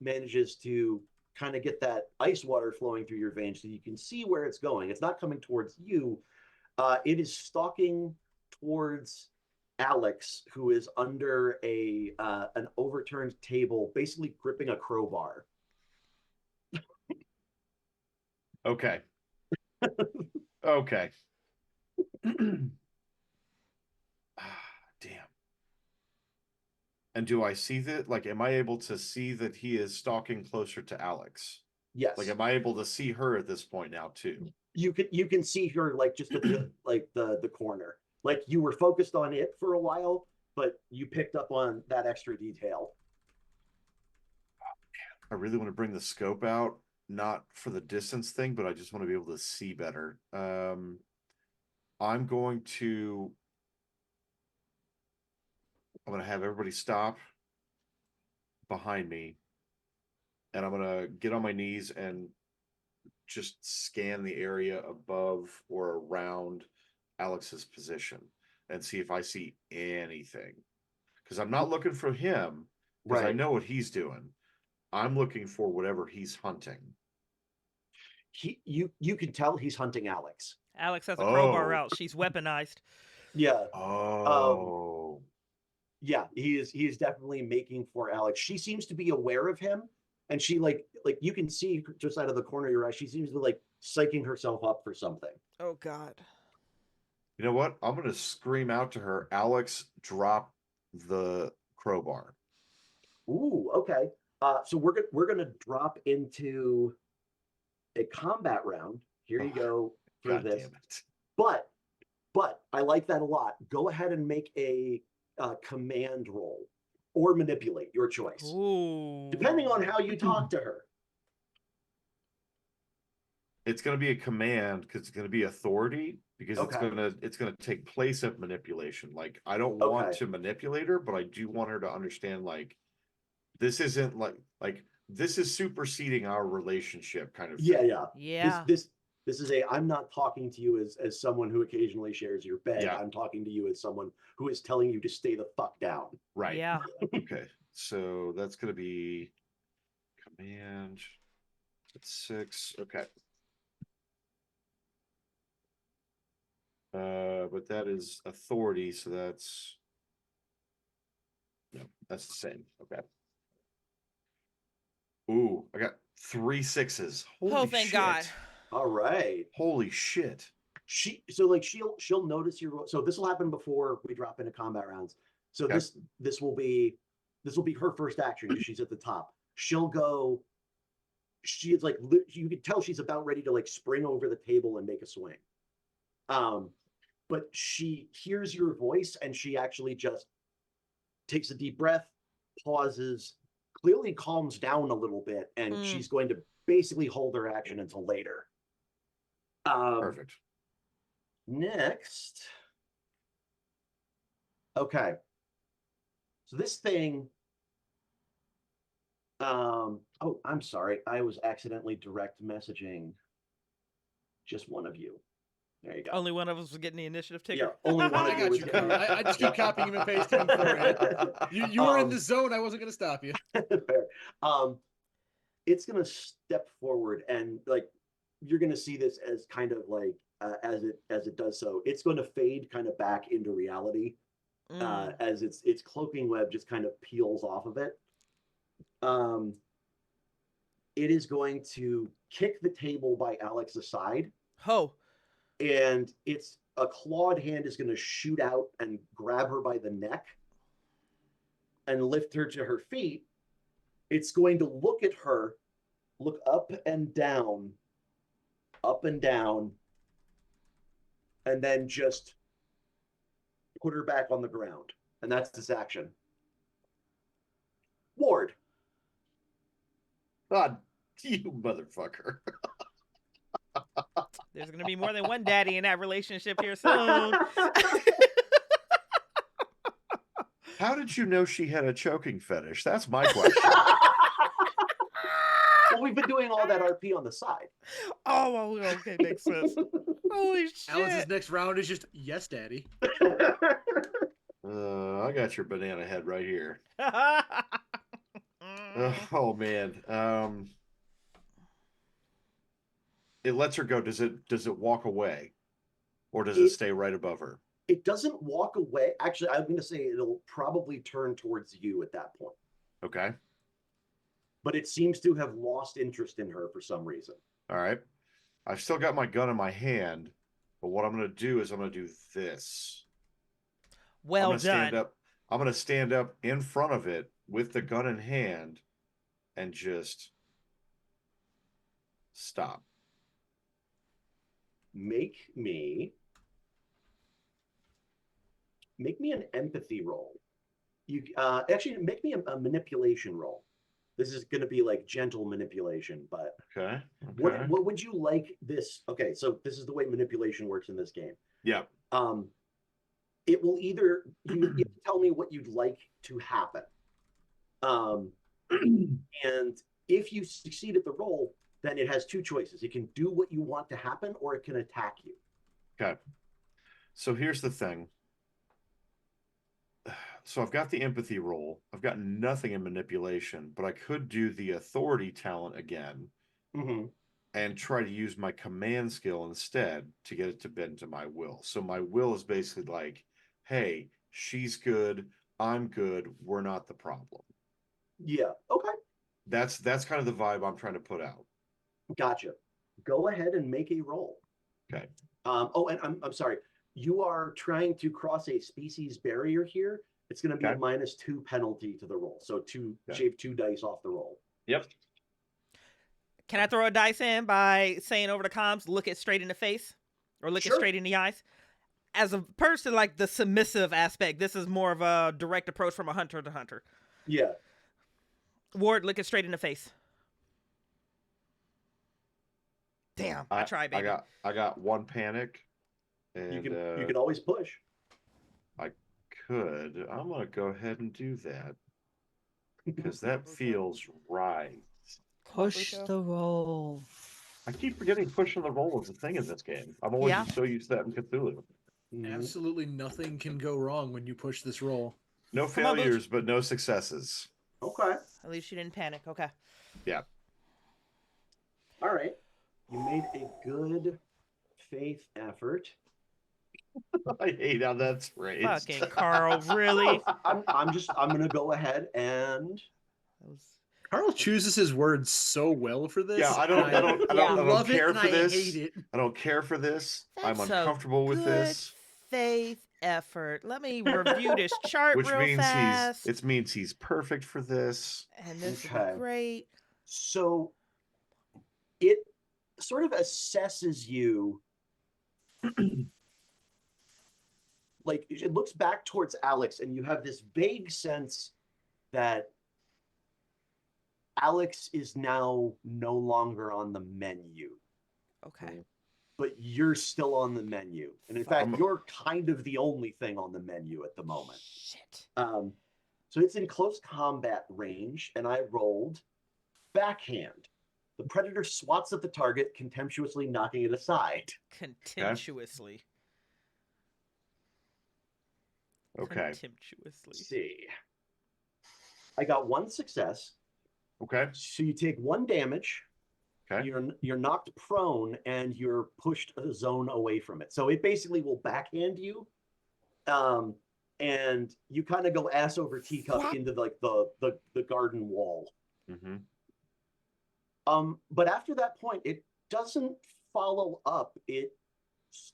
E: manages to kind of get that ice water flowing through your veins so you can see where it's going. It's not coming towards you. It is stalking towards Alex, who is under an overturned table, basically gripping a crowbar.
C: Okay. Okay. Damn. And do I see that? Like, am I able to see that he is stalking closer to Alex?
E: Yes.
C: Like, am I able to see her at this point now too?
E: You can see her like just at the the corner. Like you were focused on it for a while, but you picked up on that extra detail.
C: I really want to bring the scope out, not for the distance thing, but I just want to be able to see better. I'm going to have everybody stop behind me, and I'm going to get on my knees and just scan the area above or around Alex's position and see if I see anything. Because I'm not looking for him, because I know what he's doing. I'm looking for whatever he's hunting.
E: You can tell he's hunting Alex.
A: Alex has a crowbar out. She's weaponized.
E: Yeah.
C: Oh.
E: Yeah, he is definitely making for Alex. She seems to be aware of him, and she like you can see just out of the corner of your eye, she seems to be like psyching herself up for something.
A: Oh God.
C: You know what? I'm gonna scream out to her, Alex, drop the crowbar.
E: Ooh, okay. So we're gonna drop into a combat round. Here you go for
C: God
E: this.
C: damn it.
E: But I like that a lot. Go ahead and make a command roll or manipulate, your choice.
A: Ooh.
E: Depending on how you talk to her.
C: It's going to be a command because it's going to be authority, because it's going to take place of manipulation. Like, I don't want to manipulate her, but I do want her to understand, like, this isn't like this is superseding our relationship kind of thing.
A: Yeah.
E: This is I'm not talking to you as someone who occasionally shares your bed.
C: Yeah.
E: I'm talking to you as someone who is telling you to stay the fuck down.
C: Right.
A: Yeah.
C: Okay. So that's going to be command. That's 6. Okay. But that is authority, so that's the same. Okay. Ooh, I got 3 6s. Holy
A: thank
C: shit.
A: God.
E: All right.
C: Holy shit.
E: She'll notice your. So this will happen before we drop into combat rounds. So this will be her first action because she's at the top. She'll go she is like, you can tell she's about ready to like spring over the table and make a swing. But she hears your voice and she actually just takes a deep breath, pauses, clearly calms down a little bit, and she's going to basically hold her action until later.
C: Perfect.
E: Next. Okay. So this thing. Oh, I'm sorry. I was accidentally direct messaging just one of you. There you go.
A: Only one of us was getting the initiative ticker.
E: Yeah, only one
B: I
E: of you
B: got
E: was
B: you,
E: getting
B: Con. I just keep copying him and pasting him for you. You were in the zone. I wasn't going to stop you.
E: Fair. It's gonna step forward, and like you're gonna see this as kind of like as it does so. It's going to fade kind of back into reality as its cloaking web just kind of peels off of it. It is going to kick the table by Alex aside.
A: Ho.
E: And it's a clawed hand is going to shoot out and grab her by the neck and lift her to her feet. It's going to look at her, look up and down, and then just put her back on the ground. And that's this action. Ward.
C: God, you motherfucker.
A: There's going to be more than one daddy in that relationship here soon.
C: How did you know she had a choking fetish? That's my question.
E: Well, we've been doing all that RP on the side.
A: Oh, well, okay, makes sense. Holy shit.
B: Alice's next round is just, yes, daddy.
C: I got your banana head right here. Oh, man. It lets her go. Does it walk away? Or does it stay right above her?
E: It doesn't walk away. Actually, I'm going to say it'll probably turn towards you at that point.
C: Okay.
E: But it seems to have lost interest in her for some reason.
C: All right. I've still got my gun in my hand, but what I'm going to do is I'm going to do this.
A: Well
C: I'm going to stand up in front of it with the gun in hand and just stop.
E: Make me an empathy roll. You actually make me a manipulation roll. This is going to be like gentle manipulation, but
C: okay.
E: What would you like this? Okay, so this is the way manipulation works in this game.
C: Yeah.
E: It will either you tell me what you'd like to happen, and if you succeed at the roll, then it has two choices. It can do what you want to happen, or it can attack you.
C: Okay. So here's the thing. So I've got the empathy roll. I've got nothing in manipulation, but I could do the authority talent again and try to use my command skill instead to get it to bend to my will. So my will is basically like, hey, she's good, I'm good, we're not the problem.
E: Yeah. Okay.
C: That's kind of the vibe I'm trying to put out.
E: Gotcha. Go ahead and make a roll.
C: Okay.
E: And I'm sorry. You are trying to cross a species barrier here. It's going to be a -2 penalty to the roll. So shave 2 dice off the roll.
C: Yep.
A: Can I throw a dice in by saying over the comms, look it straight in the face or look it straight in the eyes? As a person, like the submissive aspect, this is more of a direct approach from a hunter to hunter.
E: Yeah.
A: Ward, look it straight in the face. Damn, I tried, baby.
C: I got one panic. And
E: you can always push.
C: I'm going to go ahead and do that because that feels right.
D: Push the roll.
C: I keep forgetting pushing the roll is a thing in this game. I'm always so used to that in Cthulhu.
B: Absolutely nothing can go wrong when you push this roll.
C: No failures, but no successes.
E: Okay.
A: At least you didn't panic. Okay.
C: Yeah.
E: All right. You made a good faith effort.
C: I hate how that's phrased.
A: Fucking Carl, really?
E: I'm gonna go ahead and
B: Carl chooses his words so well for this.
C: Yeah, I don't care for this.
B: I hate it.
C: I don't care for this.
A: That's
C: I'm uncomfortable with this.
A: Faith effort. Let me review this chart
C: Which
A: real
C: means
A: fast.
C: it means he's perfect for this.
A: And this is great.
E: So it sort of assesses you. Like, it looks back towards Alex, and you have this vague sense that Alex is now no longer on the menu,
A: Okay.
E: but you're still on the menu. And in fact, you're kind of the only thing on the menu at the moment.
A: Shit.
E: So it's in close combat range, and I rolled backhand. The predator swats at the target, contemptuously knocking it aside.
A: Contemptuously.
C: Okay.
A: Contemptuously.
E: Let's see. I got 1 success.
C: Okay.
E: So you take 1 damage.
C: Okay.
E: You're knocked prone, and you're pushed a zone away from it. So it basically will backhand you. And you kind of go ass over teacup into like the garden wall.
C: Mm-hmm.
E: But after that point, it doesn't follow up. It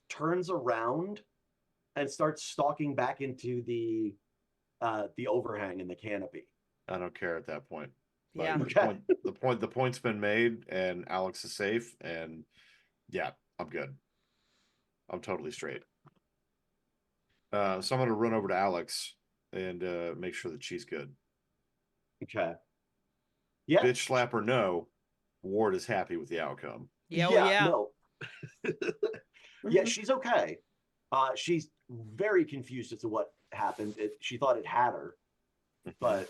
E: turns around and starts stalking back into the overhang in the canopy.
C: I don't care at that point.
A: Yeah.
C: The point's been made, and Alex is safe, and yeah, I'm good. I'm totally straight. So I'm gonna run over to Alex and make sure that she's good.
E: Okay. Yeah.
C: Bitch slap or no, Ward is happy with the outcome.
A: Yeah. Oh, yeah.
E: No. Yeah, she's okay. She's very confused as to what happened. She thought it had her, but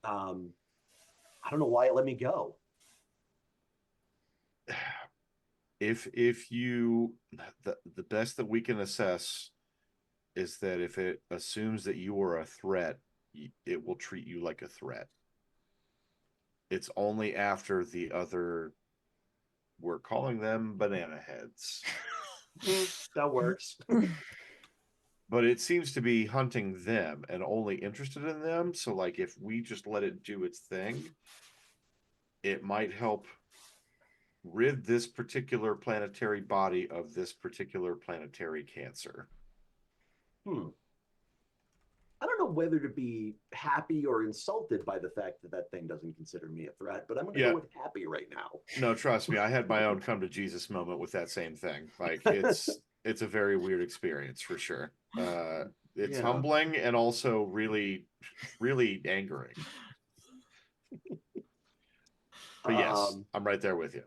E: I don't know why it let me go.
C: If you the best that we can assess is that if it assumes that you are a threat, it will treat you like a threat. It's only after the other, we're calling them banana heads.
E: That works.
C: But it seems to be hunting them and only interested in them. So like if we just let it do its thing, it might help rid this particular planetary body of this particular planetary cancer.
E: I don't know whether to be happy or insulted by the fact that that thing doesn't consider me a threat, but I'm going to go with happy right now.
C: No, trust me, I had my own come to Jesus moment with that same thing. Like it's a very weird experience for sure. It's humbling and also really, really angering. But yes, I'm right there with you.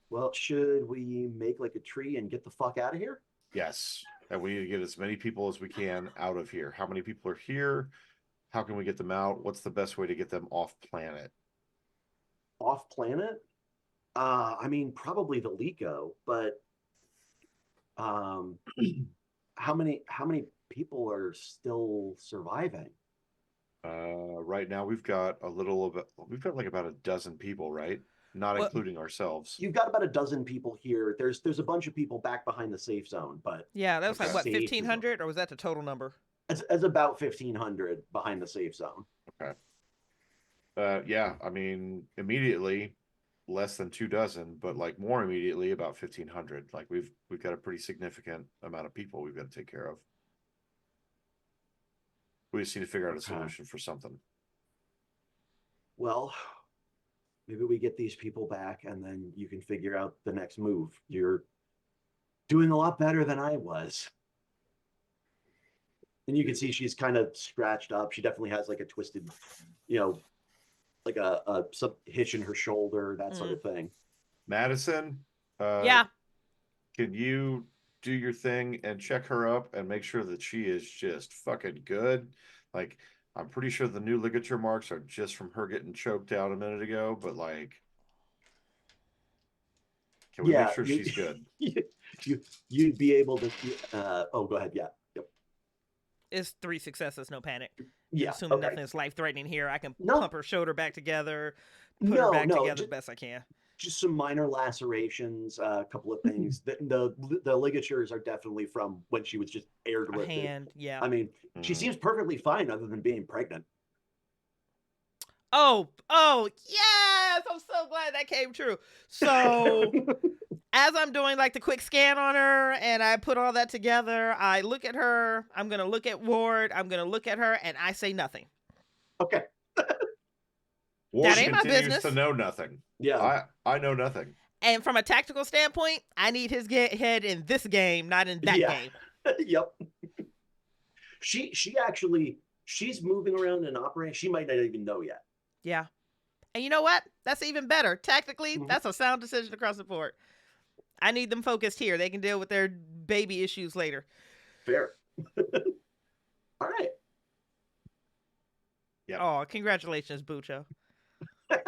E: Well, should we make like a tree and get the fuck out of here?
C: Yes. And we need to get as many people as we can out of here. How many people are here? How can we get them out? What's the best way to get them off planet?
E: Off planet? I mean, probably the Lico, but how many people are still surviving?
C: Right now we've got like about a dozen people, right? Not including ourselves.
E: You've got about a dozen people here. There's a bunch of people back behind the safe zone, but
A: yeah, that was like what, 1,500, or was that the total number?
E: It's about 1,500 behind the safe zone.
C: Okay. Yeah, I mean, immediately less than 24, but like more immediately about 1,500. Like we've got a pretty significant amount of people we've got to take care of. We just need to figure out a solution for something.
E: Well, maybe we get these people back and then you can figure out the next move. You're doing a lot better than I was. And you can see she's kind of scratched up. She definitely has like a twisted, like some hitch in her shoulder, that sort of thing.
C: Madison?
A: Yeah.
C: Can you do your thing and check her up and make sure that she is just fucking good? Like, I'm pretty sure the new ligature marks are just from her getting choked out a minute ago, but like, can we make sure she's good?
E: You'd be able to. Go ahead. Yeah. Yep.
A: It's 3 successes, no panic.
E: Yeah.
A: Assuming nothing is life threatening here, I can pump her shoulder back together, put her back together the best I can.
E: Just some minor lacerations, a couple of things. The ligatures are definitely from when she was just airlifted.
A: Hand, yeah.
E: I mean, she seems perfectly fine other than being pregnant.
A: Oh, yes! I'm so glad that came true. So, as I'm doing like the quick scan on her and I put all that together, I look at her, I'm going to look at Ward, I'm going to look at her, and I say nothing.
E: Okay.
C: War
A: That ain't my
C: continues
A: business.
C: to know nothing.
E: Yeah.
C: I know nothing.
A: And from a tactical standpoint, I need his head in this game, not in that
E: Yeah.
A: game.
E: Yep. She's moving around and operating. She might not even know yet.
A: Yeah. And you know what? That's even better. Tactically,
E: Mhm.
A: that's a sound decision across the board. I need them focused here. They can deal with their baby issues later.
E: Fair. All right.
C: Yep.
A: Oh, congratulations, Bucho.
C: I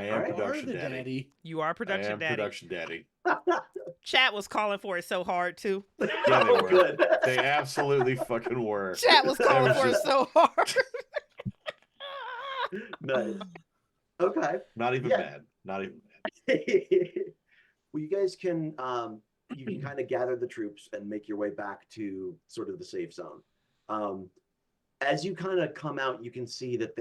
E: All
C: am
E: right.
C: production
B: Are the
C: daddy.
A: You are
C: I
A: production
C: am
A: daddy.
C: production daddy.
A: Chat was calling for it so hard, too.
C: Yeah, they
E: Oh,
C: were.
E: good.
C: They absolutely fucking were.
A: Chat was calling
C: was
A: for it
C: just-
A: so hard.
E: Nice. Okay.
C: Not even
E: Yeah.
C: mad. Not even mad.
E: Well, you guys can you can kind of gather the troops and make your way back to sort of the safe zone. As you kind of come out, you can see that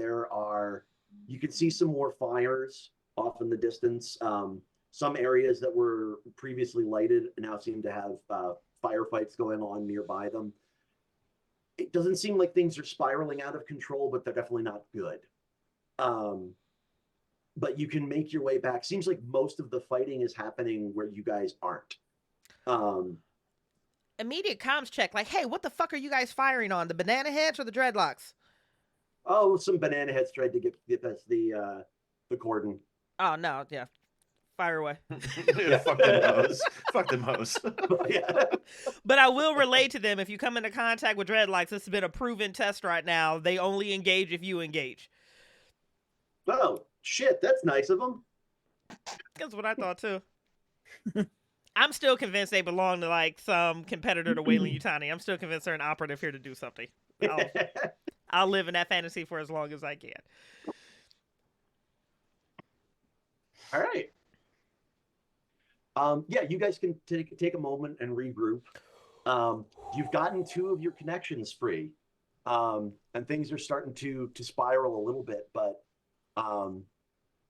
E: you can see some more fires off in the distance. Some areas that were previously lighted now seem to have firefights going on nearby them. It doesn't seem like things are spiraling out of control, but they're definitely not good. But you can make your way back. Seems like most of the fighting is happening where you guys aren't.
A: Immediate comms check. Like, hey, what the fuck are you guys firing on? The banana heads or the dreadlocks?
E: Oh, some banana heads tried to get us the cordon.
A: Oh, no. Yeah. Fire away.
C: Yeah, fuck them hoes. Fuck them hoes.
E: Yeah.
A: But I will relay to them, if you come into contact with dreadlocks, this has been a proven test right now. They only engage if you engage.
E: Oh, shit, that's nice of them.
A: That's what I thought, too. I'm still convinced they belong to, like, some competitor to Wayland Yutani. I'm still convinced they're an operative here to do something. I'll live in that fantasy for as long as I can.
E: All right. Yeah, you guys can take a moment and regroup. You've gotten 2 of your connections free, and things are starting to spiral a little bit. But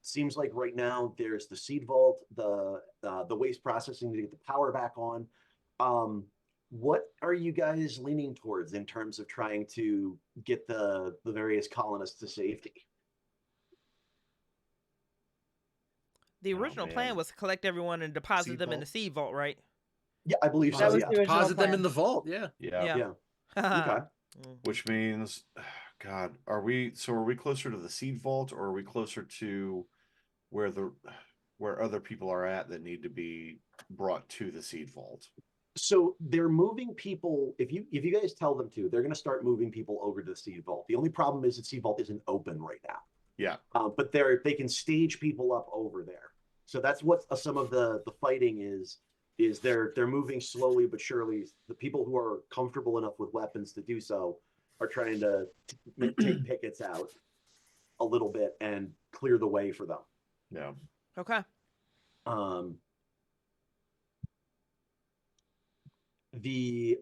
E: seems like right now there's the seed vault, the waste processing to get the power back on. What are you guys leaning towards in terms of trying to get the various colonists to safety?
A: The original plan
C: man.
A: was to collect everyone and deposit
B: Seed
A: them in the
B: vault.
A: seed vault, right?
E: Yeah, I believe
D: That
E: so.
D: was
E: Yeah.
D: the original
B: Deposit them
D: plan.
B: in the vault. Yeah.
C: Yeah.
A: Yeah.
E: Yeah. Okay.
C: Which means, God, are we closer to the seed vault, or are we closer to where other people are at that need to be brought to the seed vault?
E: So they're moving people. If you guys tell them to, they're going to start moving people over to the seed vault. The only problem is the seed vault isn't open right now.
C: Yeah.
E: But they can stage people up over there. So that's what some of the fighting is they're moving slowly but surely. The people who are comfortable enough with weapons to do so are trying to take pickets out a little bit and clear the way for them.
C: Yeah.
A: Okay.
E: The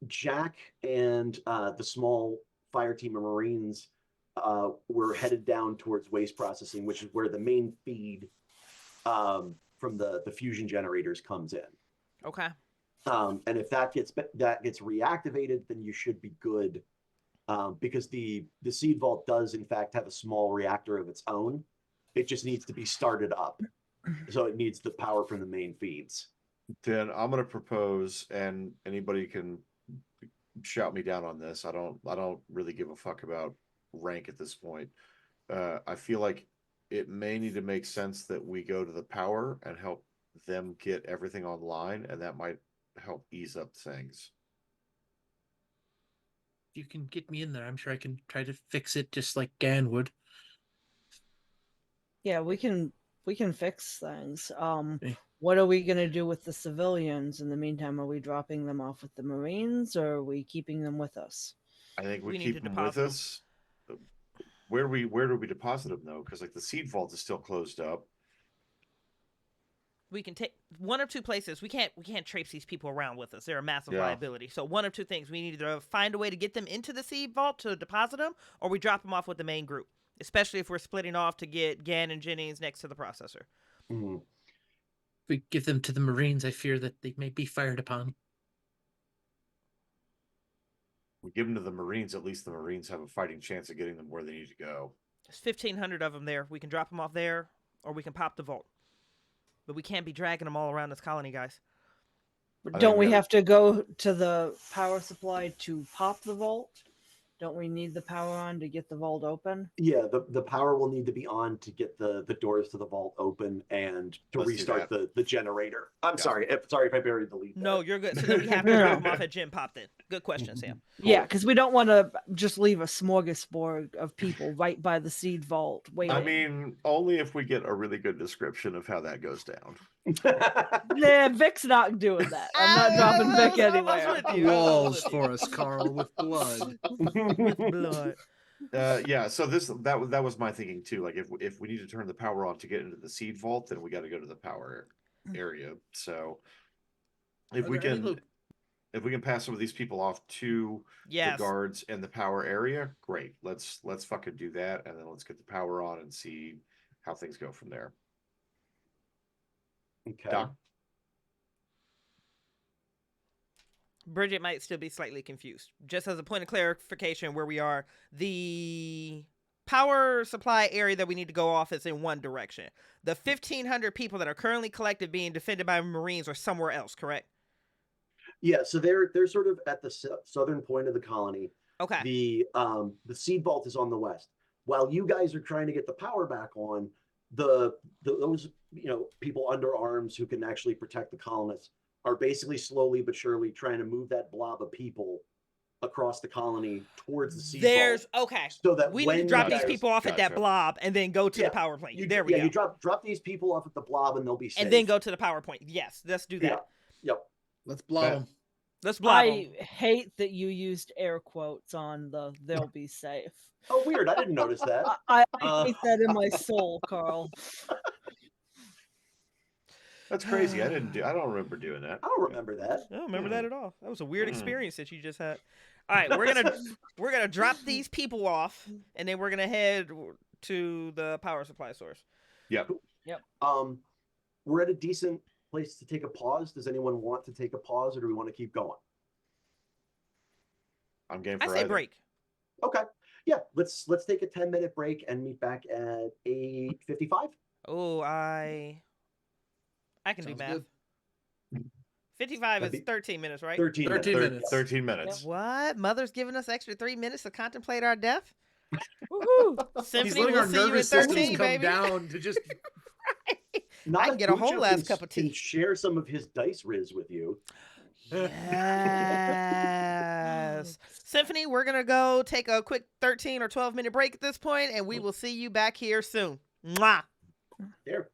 E: Jack and the small fire team of Marines were headed down towards waste processing, which is where the main feed from the fusion generators comes in.
A: Okay.
E: And if that gets reactivated, then you should be good, because the seed vault does in fact have a small reactor of its own. It just needs to be started up, so it needs the power from the main feeds.
C: Then I'm going to propose, and anybody can shout me down on this. I don't really give a fuck about rank at this point. I feel like it may need to make sense that we go to the power and help them get everything online, and that might help ease up things.
B: If you can get me in there, I'm sure I can try to fix it just like Gan would.
D: Yeah, we can fix things.
B: Okay.
D: What are we gonna do with the civilians in the meantime? Are we dropping them off with the Marines, or are we keeping them with us?
C: I think we
A: We need
C: keep
A: to
C: them with
A: deposit 'em.
C: us. Where do we deposit them though? Because like the seed vault is still closed up.
A: We can take one of 2 places. We can't traipse these people around with us. They're a massive
C: Yeah.
A: liability. So one of 2 things. We need to find a way to get them into the seed vault to deposit them, or we drop them off with the main group, especially if we're splitting off to get Gan and Jennings next to the processor.
E: Mhm.
B: If we give them to the Marines, I fear that they may be fired upon.
C: We give them to the Marines. At least the Marines have a fighting chance of getting them where they need to go.
A: There's 1,500 of them there. We can drop them off there, or we can pop the vault. But we can't be dragging them all around this colony, guys.
D: But
C: I
D: don't
C: think
D: we
C: that-
D: have to go to the power supply to pop the vault? Don't we need the power on to get the vault open?
E: Yeah, the power will need to be on to get the doors to the vault open and to
C: Let's do
E: restart the generator. I'm
C: Yeah.
E: sorry if I buried the lead.
A: No,
E: there.
A: you're good. So then we have to drop them off at Jim Pop then. Good question, Sam.
D: Yeah, because we don't want to just leave a smorgasbord of people right by the seed vault waiting.
C: I mean, only if we get a really good description of how that goes down.
D: Nah, Vic's not doing that. I'm not dropping Vic
A: I was
D: anywhere.
A: with you. I was
B: Walls
A: with you.
B: for us, Carl, with blood.
A: With blood.
C: Yeah, so that was my thinking too. Like if we need to turn the power on to get into the seed vault, then we got to go to the power area. So if we
B: Are there any
C: can pass some of these people off to
A: Yes.
C: the guards and the power area, great. Let's fucking do that, and then let's get the power on and see how things go from there.
E: Okay.
C: Doc?
A: Bridgett might still be slightly confused. Just as a point of clarification where we are, the power supply area that we need to go off is in one direction. The 1,500 people that are currently collected being defended by Marines are somewhere else, correct?
E: Yeah, so they're sort of at the southern point of the colony.
A: Okay.
E: The seed vault is on the west. While you guys are trying to get the power back on, those people under arms who can actually protect the colonists are basically slowly but surely trying to move that blob of people across the colony towards the seed vault.
A: Okay.
E: So that
A: We
E: when
A: need to drop
E: you
A: these
E: guys-
A: people off at that
C: Gotcha.
A: blob and then go to
E: Yeah,
A: the power plant.
E: You,
A: There we go.
E: You drop these people off at the blob and they'll be safe.
A: And then go to the power point. Yes, let's do that.
E: Yeah. Yep.
B: Let's blow
C: Bet.
B: them.
A: Let's blob 'em.
D: I hate that you used air quotes on the "they'll be safe."
E: Oh, weird. I didn't notice that.
D: I hate that in my soul, Carl.
C: That's crazy. I don't remember doing that.
E: I don't remember that.
A: I don't remember that at all. That was a weird
C: Hmm.
A: experience that you just had. All right, we're gonna drop these people off, and then we're gonna head to the power supply source.
C: Yep.
E: We're at a decent place to take a pause. Does anyone want to take a pause, or do we want to keep going?
C: I'm game
A: I
C: for
A: say
C: either.
A: break.
E: Okay. Yeah, let's take a 10-minute break and meet back at 8:55.
A: Oh, I can do
B: Sounds
A: math.
B: good.
A: 55
E: That'd
A: is
E: be
A: 13 minutes, right?
E: 13 minutes.
B: 13 minutes.
C: 13 minutes.
A: What? Mother's giving us extra 3 minutes to contemplate our death?
D: Woohoo!
B: He's
A: Symphony
B: letting
A: will
B: our
A: see you in
B: nervous systems
A: 13,
B: come
A: baby.
B: down to just.
E: Not
A: I can
E: if
A: get a whole
E: Bucho
A: ass
E: can-
A: cup of
E: can
A: tea.
E: share some of his dice riz with you.
A: Yes. Symphony, we're going to go take a quick 13 or 12-minute break at this point, and we will see you back here soon. Mwah.
E: There.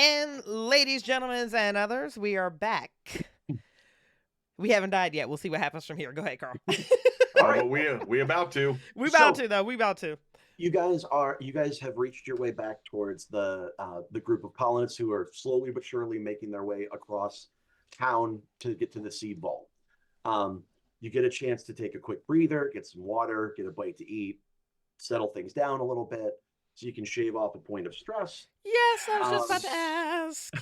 A: And ladies, gentlemen, and others, we are back. We haven't died yet. We'll see what happens from here. Go ahead, Carl.
C: All right, but we about to.
A: We about
E: So-
A: to though. We about to.
E: You guys have reached your way back towards the group of colonists who are slowly but surely making their way across town to get to the seed vault. You get a chance to take a quick breather, get some water, get a bite to eat, settle things down a little bit, so you can shave off a point of stress.
A: Yes, I was just about to ask.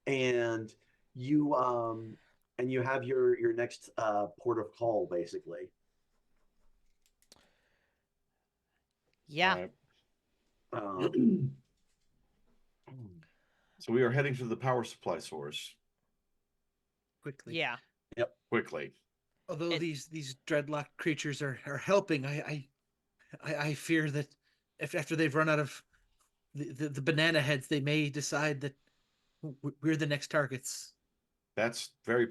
E: And you have your next port of call, basically.
A: Yeah.
C: All right. So we are heading to the power supply source
B: Quickly.
A: Yeah.
C: quickly.
B: Although
A: It-
B: these dreadlock creatures are helping, I fear that if after they've run out of the banana heads, they may decide that we're the next targets.
C: That's very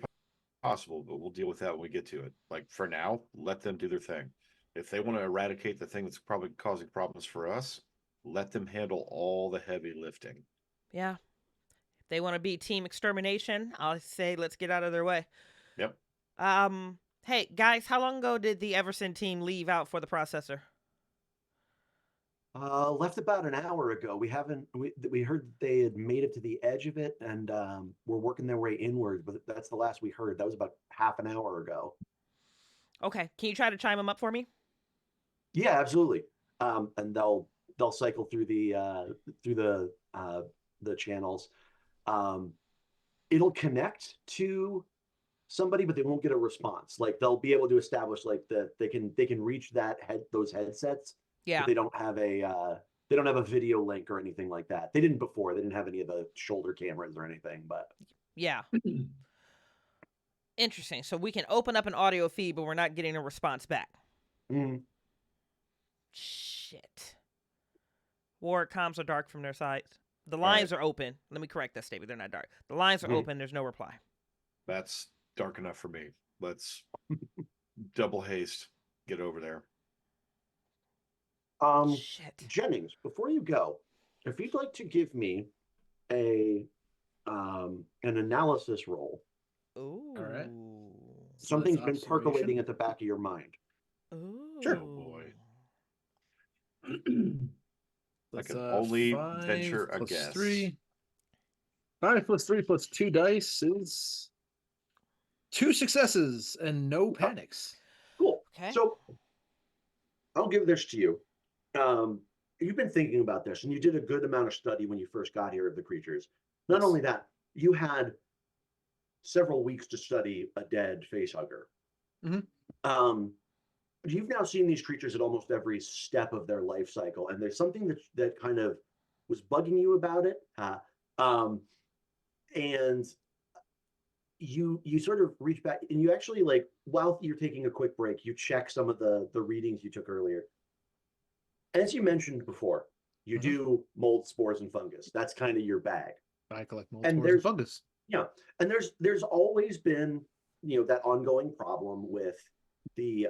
C: possible, but we'll deal with that when we get to it. Like for now, let them do their thing. If they want to eradicate the thing that's probably causing problems for us, let them handle all the heavy lifting.
A: Yeah. If they want to be team extermination, I'll say let's get out of their way.
C: Yep.
A: Hey guys, how long ago did the Everson team leave out for the processor?
E: Left about an hour ago. We heard that they had made it to the edge of it and were working their way inward, but that's the last we heard. That was about half an hour ago.
A: Okay, can you try to chime them up for me?
E: Yeah, absolutely. And they'll cycle through the channels. It'll connect to somebody, but they won't get a response. Like they'll be able to establish like that they can reach those headsets.
A: Yeah.
E: But they don't have a video link or anything like that. They didn't before. They didn't have any of the shoulder cameras or anything. But
A: Yeah. Interesting. So we can open up an audio feed, but we're not getting a response back.
E: mm,
A: Shit. War comms are dark from their side. The lines are open. Let me correct that statement. They're not dark. The lines are
E: Mhm.
A: open. There's no reply.
C: That's dark enough for me. Let's double haste. Get over there.
A: Shit.
E: Jennings, before you go, if you'd like to give me an analysis roll,
A: Ooh.
B: right. So
E: something's
B: that's
E: been
B: observation.
E: percolating at the back of your mind.
A: Ooh.
C: Sure. Oh, boy. I
B: That's,
C: can only
B: 5
C: venture a
B: plus
C: guess.
B: 3. 5 plus 3 plus 2 dice is 2 successes and no panics.
E: Cool.
A: Okay.
E: So I'll give this to you. You've been thinking about this, and you did a good amount of study when you first got here of the creatures. Not
B: Yes.
E: only that, you had several weeks to study a dead facehugger.
B: Mhm.
E: You've now seen these creatures at almost every step of their life cycle, and there's something that kind of was bugging you about it. And you sort of reach back, and you actually, like, while you're taking a quick break, you check some of the readings you took earlier. As you mentioned before, you
B: Mhm.
E: do mold, spores, and fungus. That's kind of your bag.
B: I collect mold,
E: And
B: spores, and fungus.
E: Yeah, and there's always been, that ongoing problem with the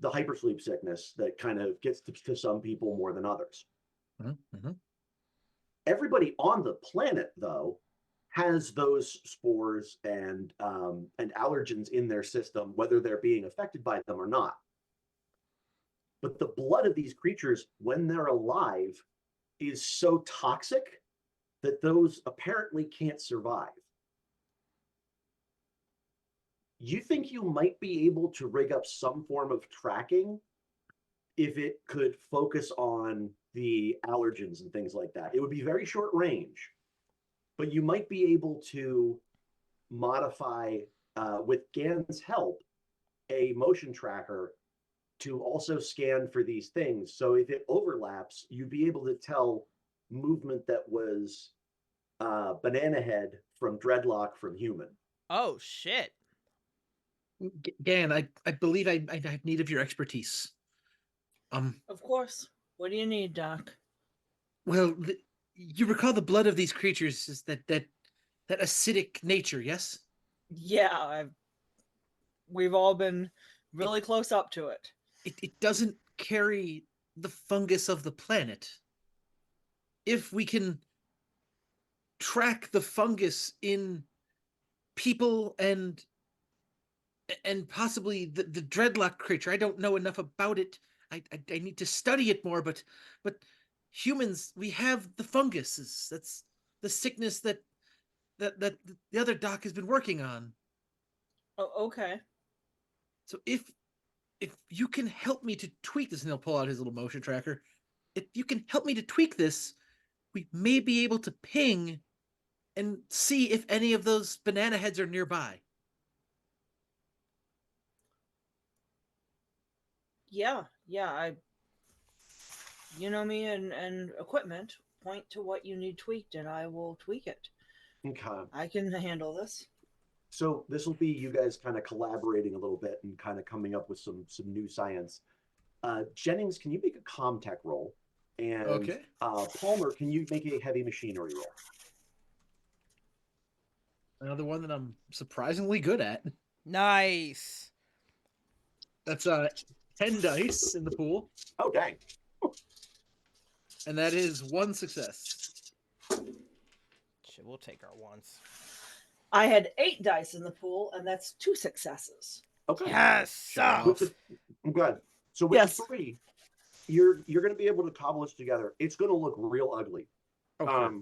E: hypersleep sickness that kind of gets to some people more than others.
B: Mm-hmm.
E: Everybody on the planet, though, has those spores and allergens in their system, whether they're being affected by them or not. But the blood of these creatures, when they're alive, is so toxic that those apparently can't survive. You think you might be able to rig up some form of tracking if it could focus on the allergens and things like that. It would be very short range, but you might be able to modify, with Gan's help, a motion tracker to also scan for these things. So if it overlaps, you'd be able to tell movement that was banana head from dreadlock from human.
A: Oh shit.
B: Gan, I believe I have need of your expertise.
D: Of course. What do you need, Doc?
B: Well, you recall the blood of these creatures is that acidic nature, yes?
D: Yeah, we've all been really close up to it.
B: It doesn't carry the fungus of the planet. If we can track the fungus in people and possibly the dreadlock creature. I don't know enough about it. I need to study it more, but humans, we have the fungus. That's the sickness that the other doc has been working on.
D: Oh, okay.
B: So if you can help me to tweak this, and he'll pull out his little motion tracker. If you can help me to tweak this, we may be able to ping and see if any of those banana heads are nearby.
D: Yeah, you know me and equipment. Point to what you need tweaked, and I will tweak it.
E: Okay.
D: I can handle this.
E: So this will be you guys kind of collaborating a little bit and kind of coming up with some new science. Jennings, can you make a Comtech roll? And
B: Okay.
E: Palmer, can you make a heavy machinery roll?
B: Another one that I'm surprisingly good at.
A: Nice.
B: That's 10 dice in the pool,
E: Oh, dang.
B: and that is 1 success.
A: Shit, we'll take our ones.
D: I had 8 dice in the pool, and that's 2 successes.
E: Okay.
A: Yes.
C: Show
E: I'm glad. So with
D: Yes.
E: the 3, you're going to be able to cobble this together. It's going to look real ugly.
B: Okay.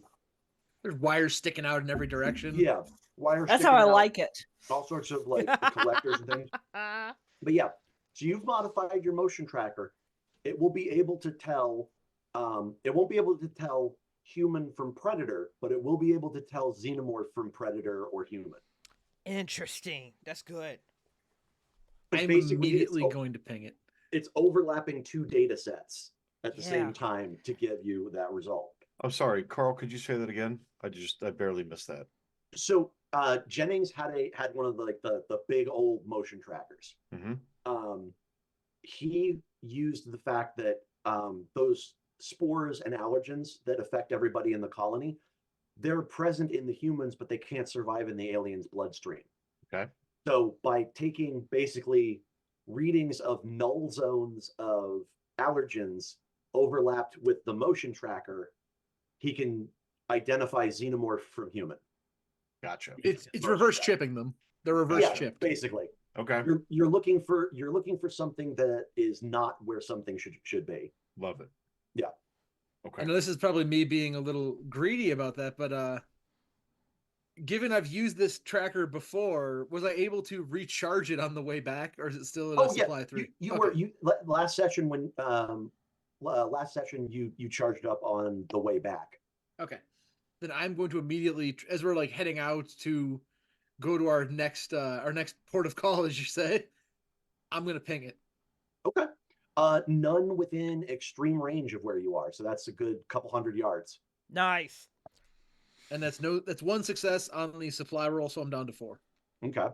B: There's wires sticking out in every direction.
E: Yeah. Wires.
D: That's how
E: sticking
D: I
E: out,
D: like it.
E: all sorts of like the collectors and things. But yeah, so you've modified your motion tracker. It will be able to tell. It won't be able to tell human from predator, but it will be able to tell xenomorph from predator or human.
A: Interesting. That's good.
B: I'm
E: Basically,
B: immediately going to ping it.
E: It's overlapping 2 data sets at the
A: Yeah.
E: same time to give you that result.
C: I'm sorry, Carl, could you say that again? I barely missed that.
E: So Jennings had one of the big old motion trackers.
C: Mm-hmm.
E: He used the fact that those spores and allergens that affect everybody in the colony, they're present in the humans, but they can't survive in the aliens' bloodstream.
C: Okay.
E: So by taking basically readings of null zones of allergens overlapped with the motion tracker, he can identify xenomorph from human.
C: Gotcha.
B: It's reverse chipping them. They're reverse chipped.
E: Basically.
C: Okay.
E: You're looking for something that is not where something should be.
C: Love it.
E: Yeah.
C: Okay.
B: I know this is probably me being a little greedy about that, but given I've used this tracker before, was I able to recharge it on the way back, or is it still at a supply 3?
E: You were last session when you charged up on the way back.
B: Okay. Then I'm going to immediately, as we're like heading out to go to our next port of call, as you say, I'm going to ping it.
E: Okay. None within extreme range of where you are, so that's a good couple 100 yards.
A: Nice.
B: And that's 1 success on the supply roll, so I'm down to 4.
E: Okay.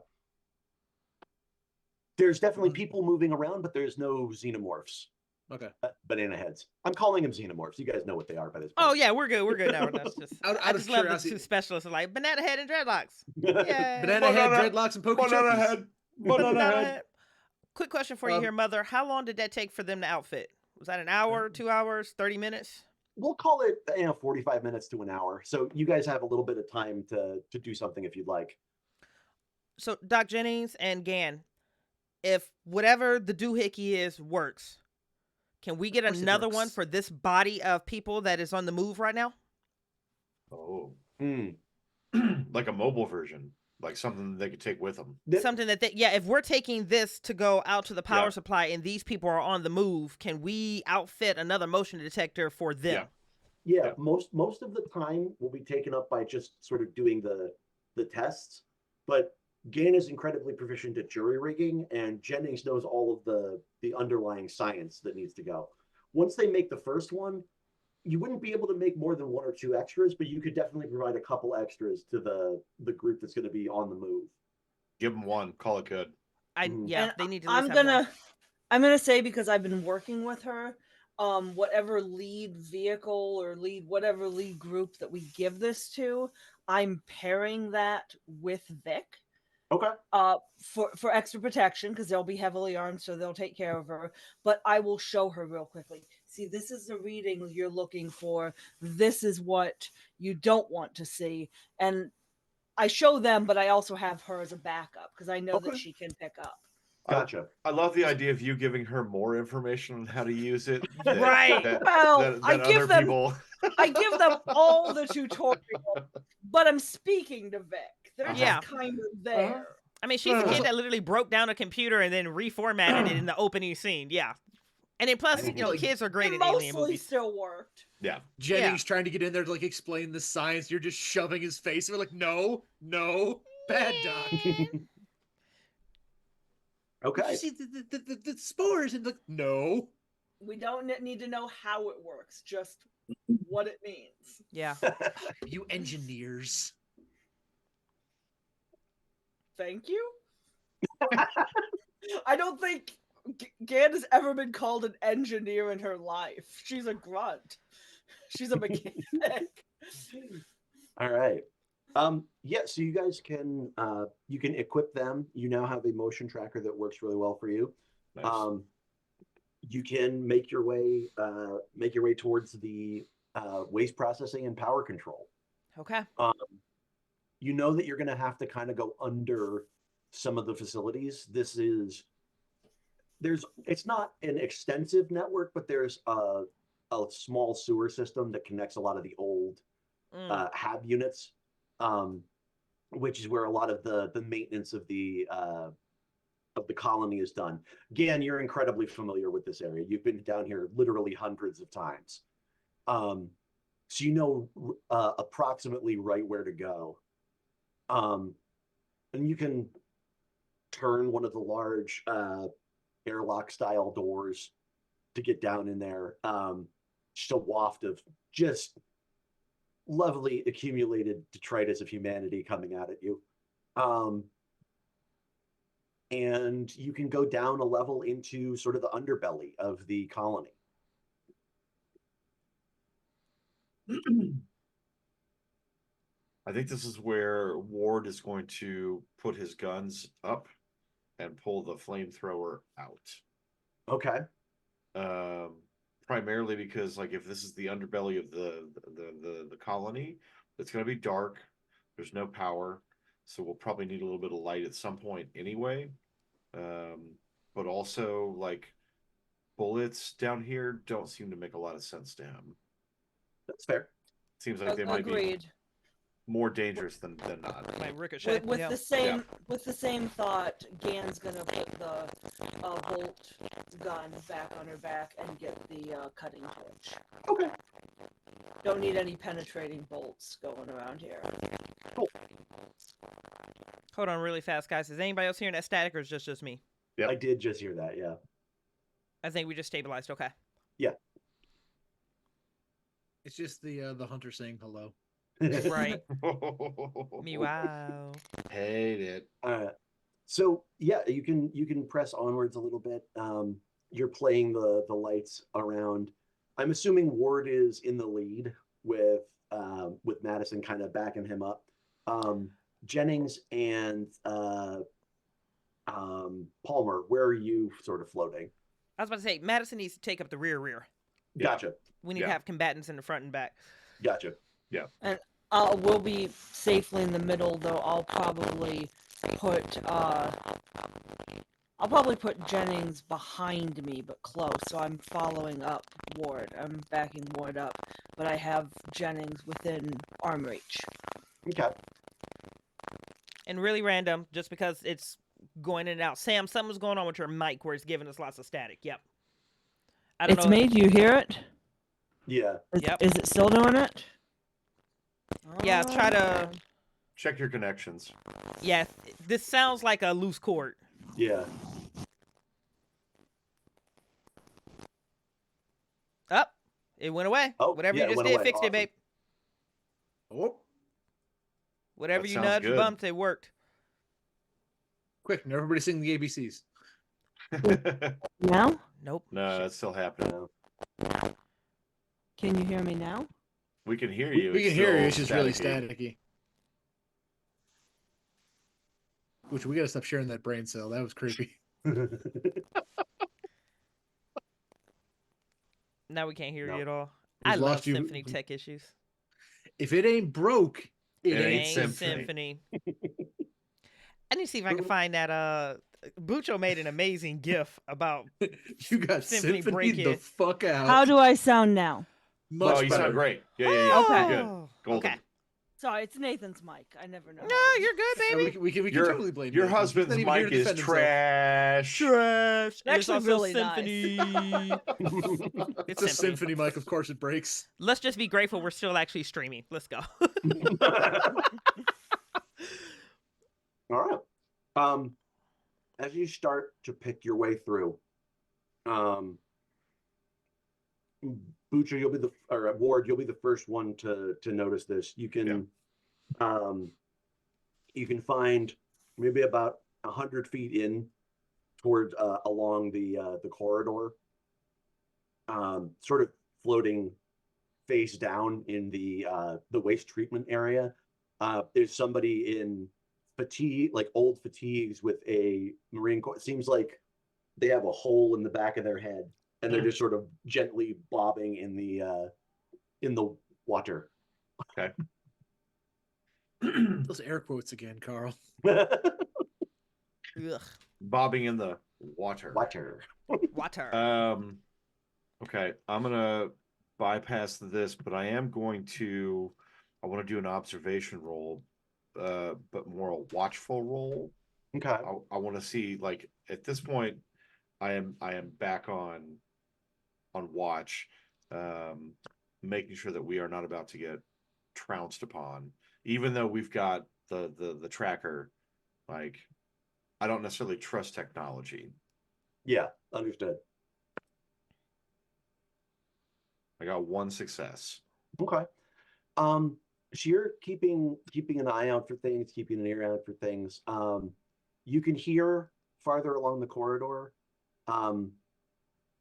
E: There's definitely people moving around, but there's no xenomorphs.
B: Okay.
E: Banana heads. I'm calling them xenomorphs. You guys know what they are by this point.
A: Oh yeah, we're good. We're good now. That's just
B: Out
A: I
B: of
A: just love the
B: curiosity-
A: 2 specialists like banana head and dreadlocks. Yeah.
B: Banana head, dreadlocks, and pokey
C: Banana
B: chokers.
C: head. Banana head.
A: Quick question for you here, Mother. How long did that take for them to outfit? Was that an hour, 2 hours, 30 minutes?
E: We'll call it 45 minutes to an hour. So you guys have a little bit of time to do something if you'd like.
A: So Doc Jennings and Gann, if whatever the doohickey is works, can we get
B: Of course it
A: another one
B: works.
A: for this body of people that is on the move right now?
C: Oh.
E: Hmm.
C: Like a mobile version. Like something they could take with them.
A: Something that if we're taking this to go out to the power
C: Yeah.
A: supply and these people are on the move, can we outfit another motion detector for them?
E: Yeah, most of the time will be taken up by just sort of doing the tests. But Gain is incredibly proficient at jury rigging, and Jennings knows all of the underlying science that needs to go. Once they make the first one, you wouldn't be able to make more than 1 or 2 extras, but you could definitely provide a couple extras to the group that's going to be on the move.
C: Give them 1. Call it good.
A: Yeah, they need to.
D: I'm gonna say, because I've been working with her, whatever lead vehicle or whatever lead group that we give this to, I'm pairing that with Vic.
E: Okay.
D: For extra protection, because they'll be heavily armed, so they'll take care of her. But I will show her real quickly. see, this is the reading you're looking for. This is what you don't want to see. And I show them, but I also have her as a backup because I know that
E: Okay.
D: she can pick up.
E: Gotcha.
C: I love the idea of you giving her more information on how to use it.
A: Right.
D: Well, I give them
C: People.
D: I give them all the tutorial, but I'm speaking to Vic. They're
A: Yeah.
D: just kind of there.
A: I mean, she's a kid that literally broke down a computer and then reformatted it in the opening scene. Yeah. And then plus, you know,
B: Like,
A: kids are great
D: It
A: in alien
D: mostly
A: movies.
D: still worked.
C: Yeah.
B: Jennings trying to get in there to like explain the science. You're just shoving his face. We're like, no, bad doc.
E: Okay.
B: You see the spores and like, no.
D: We don't need to know how it works, just what it means.
A: Yeah.
B: You engineers.
D: Thank you. I don't think Gan has ever been called an engineer in her life. She's a grunt. She's a mechanic.
E: All right. Yeah, so you guys can you can equip them. You now have a motion tracker that works really well for you.
C: Nice.
E: You can make your way towards the waste processing and power control.
A: Okay.
E: You know that you're going to have to kind of go under some of the facilities. It's not an extensive network, but there's a small sewer system that connects a lot of the old hab units, which is where a lot of the maintenance of the colony is done. Gan, you're incredibly familiar with this area. You've been down here literally hundreds of times. So you know approximately right where to go. And you can turn one of the large airlock style doors to get down in there. Just a waft of just lovely accumulated detritus of humanity coming out at you. And you can go down a level into sort of the underbelly of the colony.
C: I think this is where Ward is going to put his guns up and pull the flamethrower out.
E: Okay.
C: Primarily because, like, if this is the underbelly of the colony, it's going to be dark. There's no power, so we'll probably need a little bit of light at some point anyway. But also, like, bullets down here don't seem to make a lot of sense to him.
E: That's fair.
C: Seems like they might be more dangerous than not.
A: Like ricochet.
D: With the same thought, Gan's gonna put the bolt gun back on her back and get the cutting torch.
E: Okay.
D: Don't need any penetrating bolts going around here.
E: Cool.
A: Hold on really fast, guys. Is anybody else hearing that static or is it just me?
C: Yep.
E: I did just hear that, yeah.
A: I think we just stabilized. Okay.
E: Yeah.
B: It's just the hunter saying hello.
A: Right. Meow.
C: Hate it.
E: So yeah, you can press onwards a little bit. You're playing the lights around. I'm assuming Ward is in the lead with Madison kind of backing him up. Jennings and Palmer, where are you sort of floating?
A: I was about to say, Madison needs to take up the rear.
E: Gotcha.
A: We need to have combatants in the front and back.
E: Gotcha.
C: Yeah.
D: And we'll be safely in the middle, though. I'll probably put Jennings behind me, but close. So I'm following up Ward. I'm backing Ward up, but I have Jennings within arm reach.
E: Okay.
A: And really random, just because it's going in and out. Sam, something's going on with your mic where it's giving us lots of static. Yep. I don't know.
D: Me. Do you hear it?
E: Yeah.
D: Is it still doing it?
A: Yeah, try to...
C: Check your connections.
A: Yeah, this sounds like a loose cord.
E: Yeah.
A: Up. It went away.
E: Oh,
A: Whatever
E: yeah,
A: you
E: it
A: just
E: went
A: did,
E: away.
A: fixed it,
E: Awesome.
A: babe.
B: Oh,
A: Whatever
C: That
A: you
C: sounds
A: nudged,
C: good.
A: bumped, it worked.
B: quick! Now everybody sing the ABCs.
D: Now?
A: Nope.
C: No, it's still happening.
D: Can you hear me now?
C: We can hear you.
B: We can hear you. It's
C: still
B: just really
C: staticky.
B: staticky. Which we gotta stop sharing that brain cell. That was creepy.
A: Now we can't hear
E: No.
A: you at all.
B: We've
A: I love
B: lost you.
A: Symphony tech issues.
B: If it ain't broke, it
C: It
B: ain't
C: ain't
B: Symphony.
A: I need to see if I can find that. Bucho made an amazing GIF about
B: You got
A: Symphony
B: Symphony
A: break
B: the
A: it.
B: fuck out.
D: How do I sound now?
B: Much
C: Oh, you
B: better.
C: sound great. Yeah.
D: Okay.
C: You're good.
A: Oh,
C: Golden.
A: okay.
D: Sorry, it's Nathan's mic. I never know.
A: No, you're good,
B: Yeah,
A: baby.
B: we can
C: Your
B: totally blame
C: your
B: Nathan. He's
C: husband's
B: not even here
C: mic
B: to
C: is
B: defend himself.
C: trash.
A: Trash. And it's
D: Actually
A: also
D: really nice.
A: Symphony.
B: It's a Symphony mic, of course it breaks.
A: Let's just be grateful we're still actually streaming. Let's go.
E: All right. As you start to pick your way through, Bucho, Ward, you'll be the first one to notice this. You can find maybe about 100 feet in toward along the corridor, sort of floating face down in the waste treatment area. There's somebody in fatigue, like old fatigues, with a Marine Corps. It seems like they have a hole in the back of their head, and they're just sort of gently bobbing in the water.
C: Okay.
B: Those air quotes again, Carl.
A: Ugh.
C: Bobbing in the water.
E: Water.
C: Okay, I'm gonna bypass this, but I am going to. I want to do an observation roll, but more a watchful roll.
E: Okay.
C: I want to see, like, at this point, I am back on watch, making sure that we are not about to get trounced upon, even though we've got the tracker. Like, I don't necessarily trust technology.
E: Yeah, understood.
C: I got one success.
E: Okay. So you're keeping an eye out for things, keeping an ear out for things. You can hear farther along the corridor.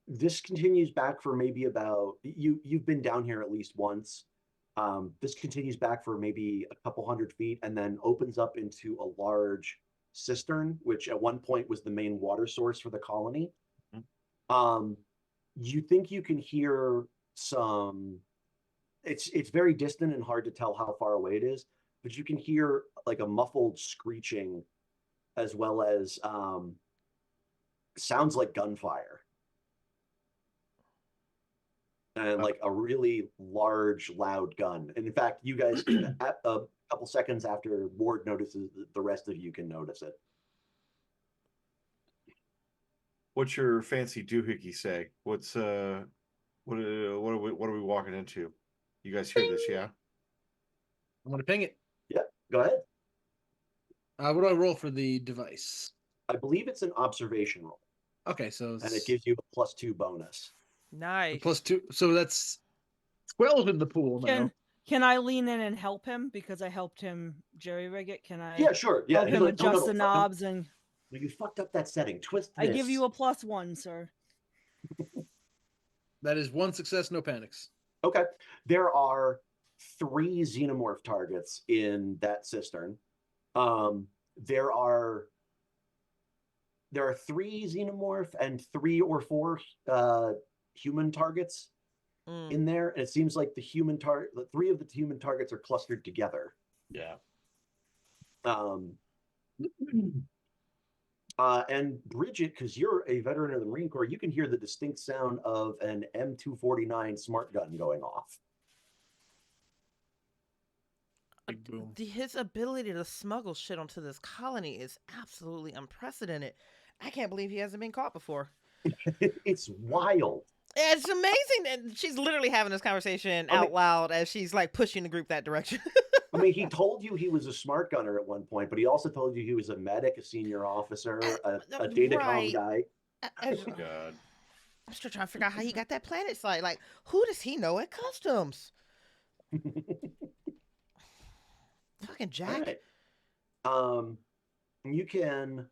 E: This continues back for maybe about you've been down here at least once. This continues back for maybe a couple 100 feet and then opens up into a large cistern, which at one point was the main water source for the colony. You think you can hear some. It's very distant and hard to tell how far away it is, but you can hear like a muffled screeching, as well as sounds like gunfire. And like a really large, loud gun. And in fact, you guys, at a couple seconds after Ward notices, the rest of you can notice it.
C: What's your fancy doohickey say? What's what are we walking into? You guys hear this, yeah?
B: I'm gonna ping it.
E: Yeah, go ahead.
B: What do I roll for the device?
E: I believe it's an observation roll.
B: Okay, so
E: and it gives you a +2 bonus.
A: Nice.
B: +2, so that's 12 in the pool now.
D: Can I lean in and help him because I helped him jerry rig it? Can I?
E: Yeah, sure. Yeah,
D: help him adjust the knobs and.
E: You fucked up that setting. Twist this.
D: I give you a +1, sir.
B: That is one success, no panics.
E: Okay. There are 3 xenomorph targets in that cistern. There are 3 xenomorph and 3 or 4 human targets in there, and it seems like the 3 of the human targets are clustered together.
C: Yeah.
E: And Bridgett, because you're a veteran of the Marine Corps, you can hear the distinct sound of an M249 smart gun going off.
B: Big boom.
A: His ability to smuggle shit onto this colony is absolutely unprecedented. I can't believe he hasn't been caught before.
E: It's wild.
A: It's amazing. And she's literally having this conversation out loud as she's like pushing the group that direction.
E: I mean, he told you he was a smart gunner at one point, but he also told you he was a medic, a senior officer, a datacom guy.
C: Oh, God.
A: I'm still trying to figure out how he got that planet site. Like, who does he know at customs? Fucking Jack.
E: Right. You can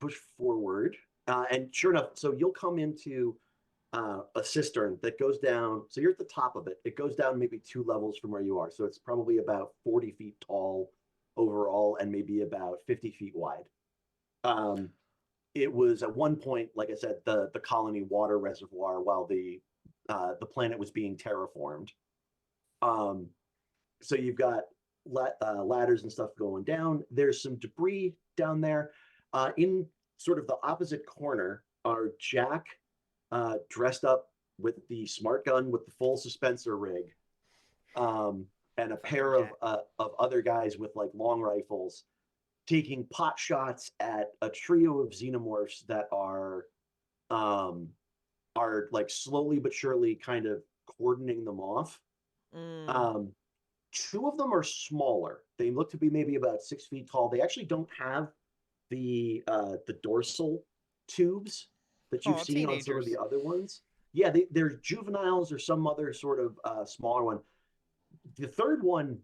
E: push forward, and sure enough, so you'll come into a cistern that goes down. So you're at the top of it. It goes down maybe 2 levels from where you are. So it's probably about 40 feet tall overall and maybe about 50 feet wide. it was at one point, like I said, the colony water reservoir while the planet was being terraformed. So you've got ladders and stuff going down. There's some debris down there. In sort of the opposite corner are Jack, dressed up with the smart gun with the full suspensor rig, and a pair of other guys with like long rifles, taking pot shots at a trio of xenomorphs that are like slowly but surely kind of cordoning them off. Two of them are smaller. They look to be maybe about 6 feet tall. They actually don't have the dorsal tubes that you've seen on some of the other ones. Yeah, they're juveniles or some other sort of smaller one. The third one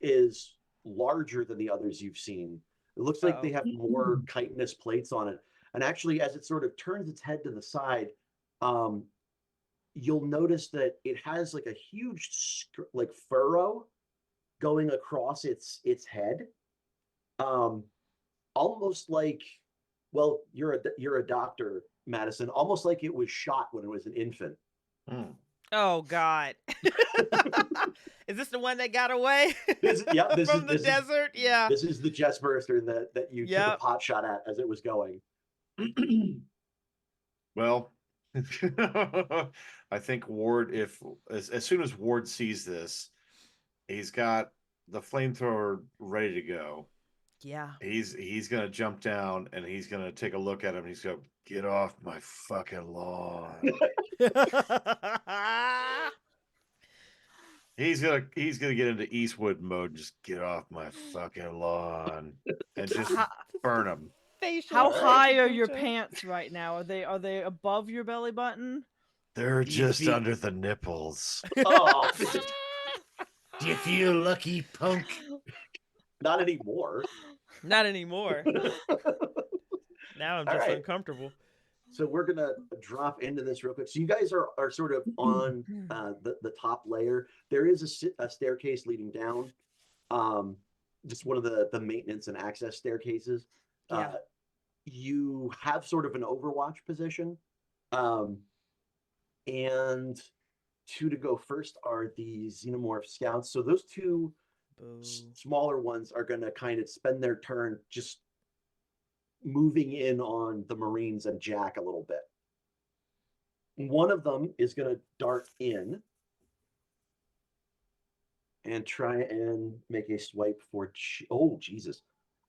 E: is larger than the others you've seen. It looks like they have more chitinous plates on it. And actually, as it sort of turns its head to the side, you'll notice that it has like a huge like furrow going across its head, almost like, well, you're a doctor, Madison, almost like it was shot when it was an infant.
A: Oh God. Is this the one that got away?
E: This
A: from the desert? Yeah.
E: This is the chest burster that you took a pot shot at as it was going.
C: Well, I think Ward, as soon as Ward sees this, he's got the flamethrower ready to go.
A: Yeah.
C: He's gonna jump down and he's gonna take a look at him. And he's gonna get off my fucking lawn. He's gonna get into Eastwood mode. And just get off my fucking lawn and just burn him.
D: How high are your pants right now? Are they above your belly button?
C: They're just under the nipples.
E: Oh,
F: do you feel lucky, punk?
E: Not anymore.
A: Not anymore. Now I'm just uncomfortable.
E: So we're gonna drop into this real quick. So you guys are sort of on the top layer. There is a staircase leading down. Just one of the maintenance and access staircases.
A: Yeah.
E: You have sort of an overwatch position. And two to go first are the xenomorph scouts. So those two smaller ones are going to kind of spend their turn just moving in on the Marines and Jack a little bit. One of them is going to dart in and try and make a swipe for oh Jesus.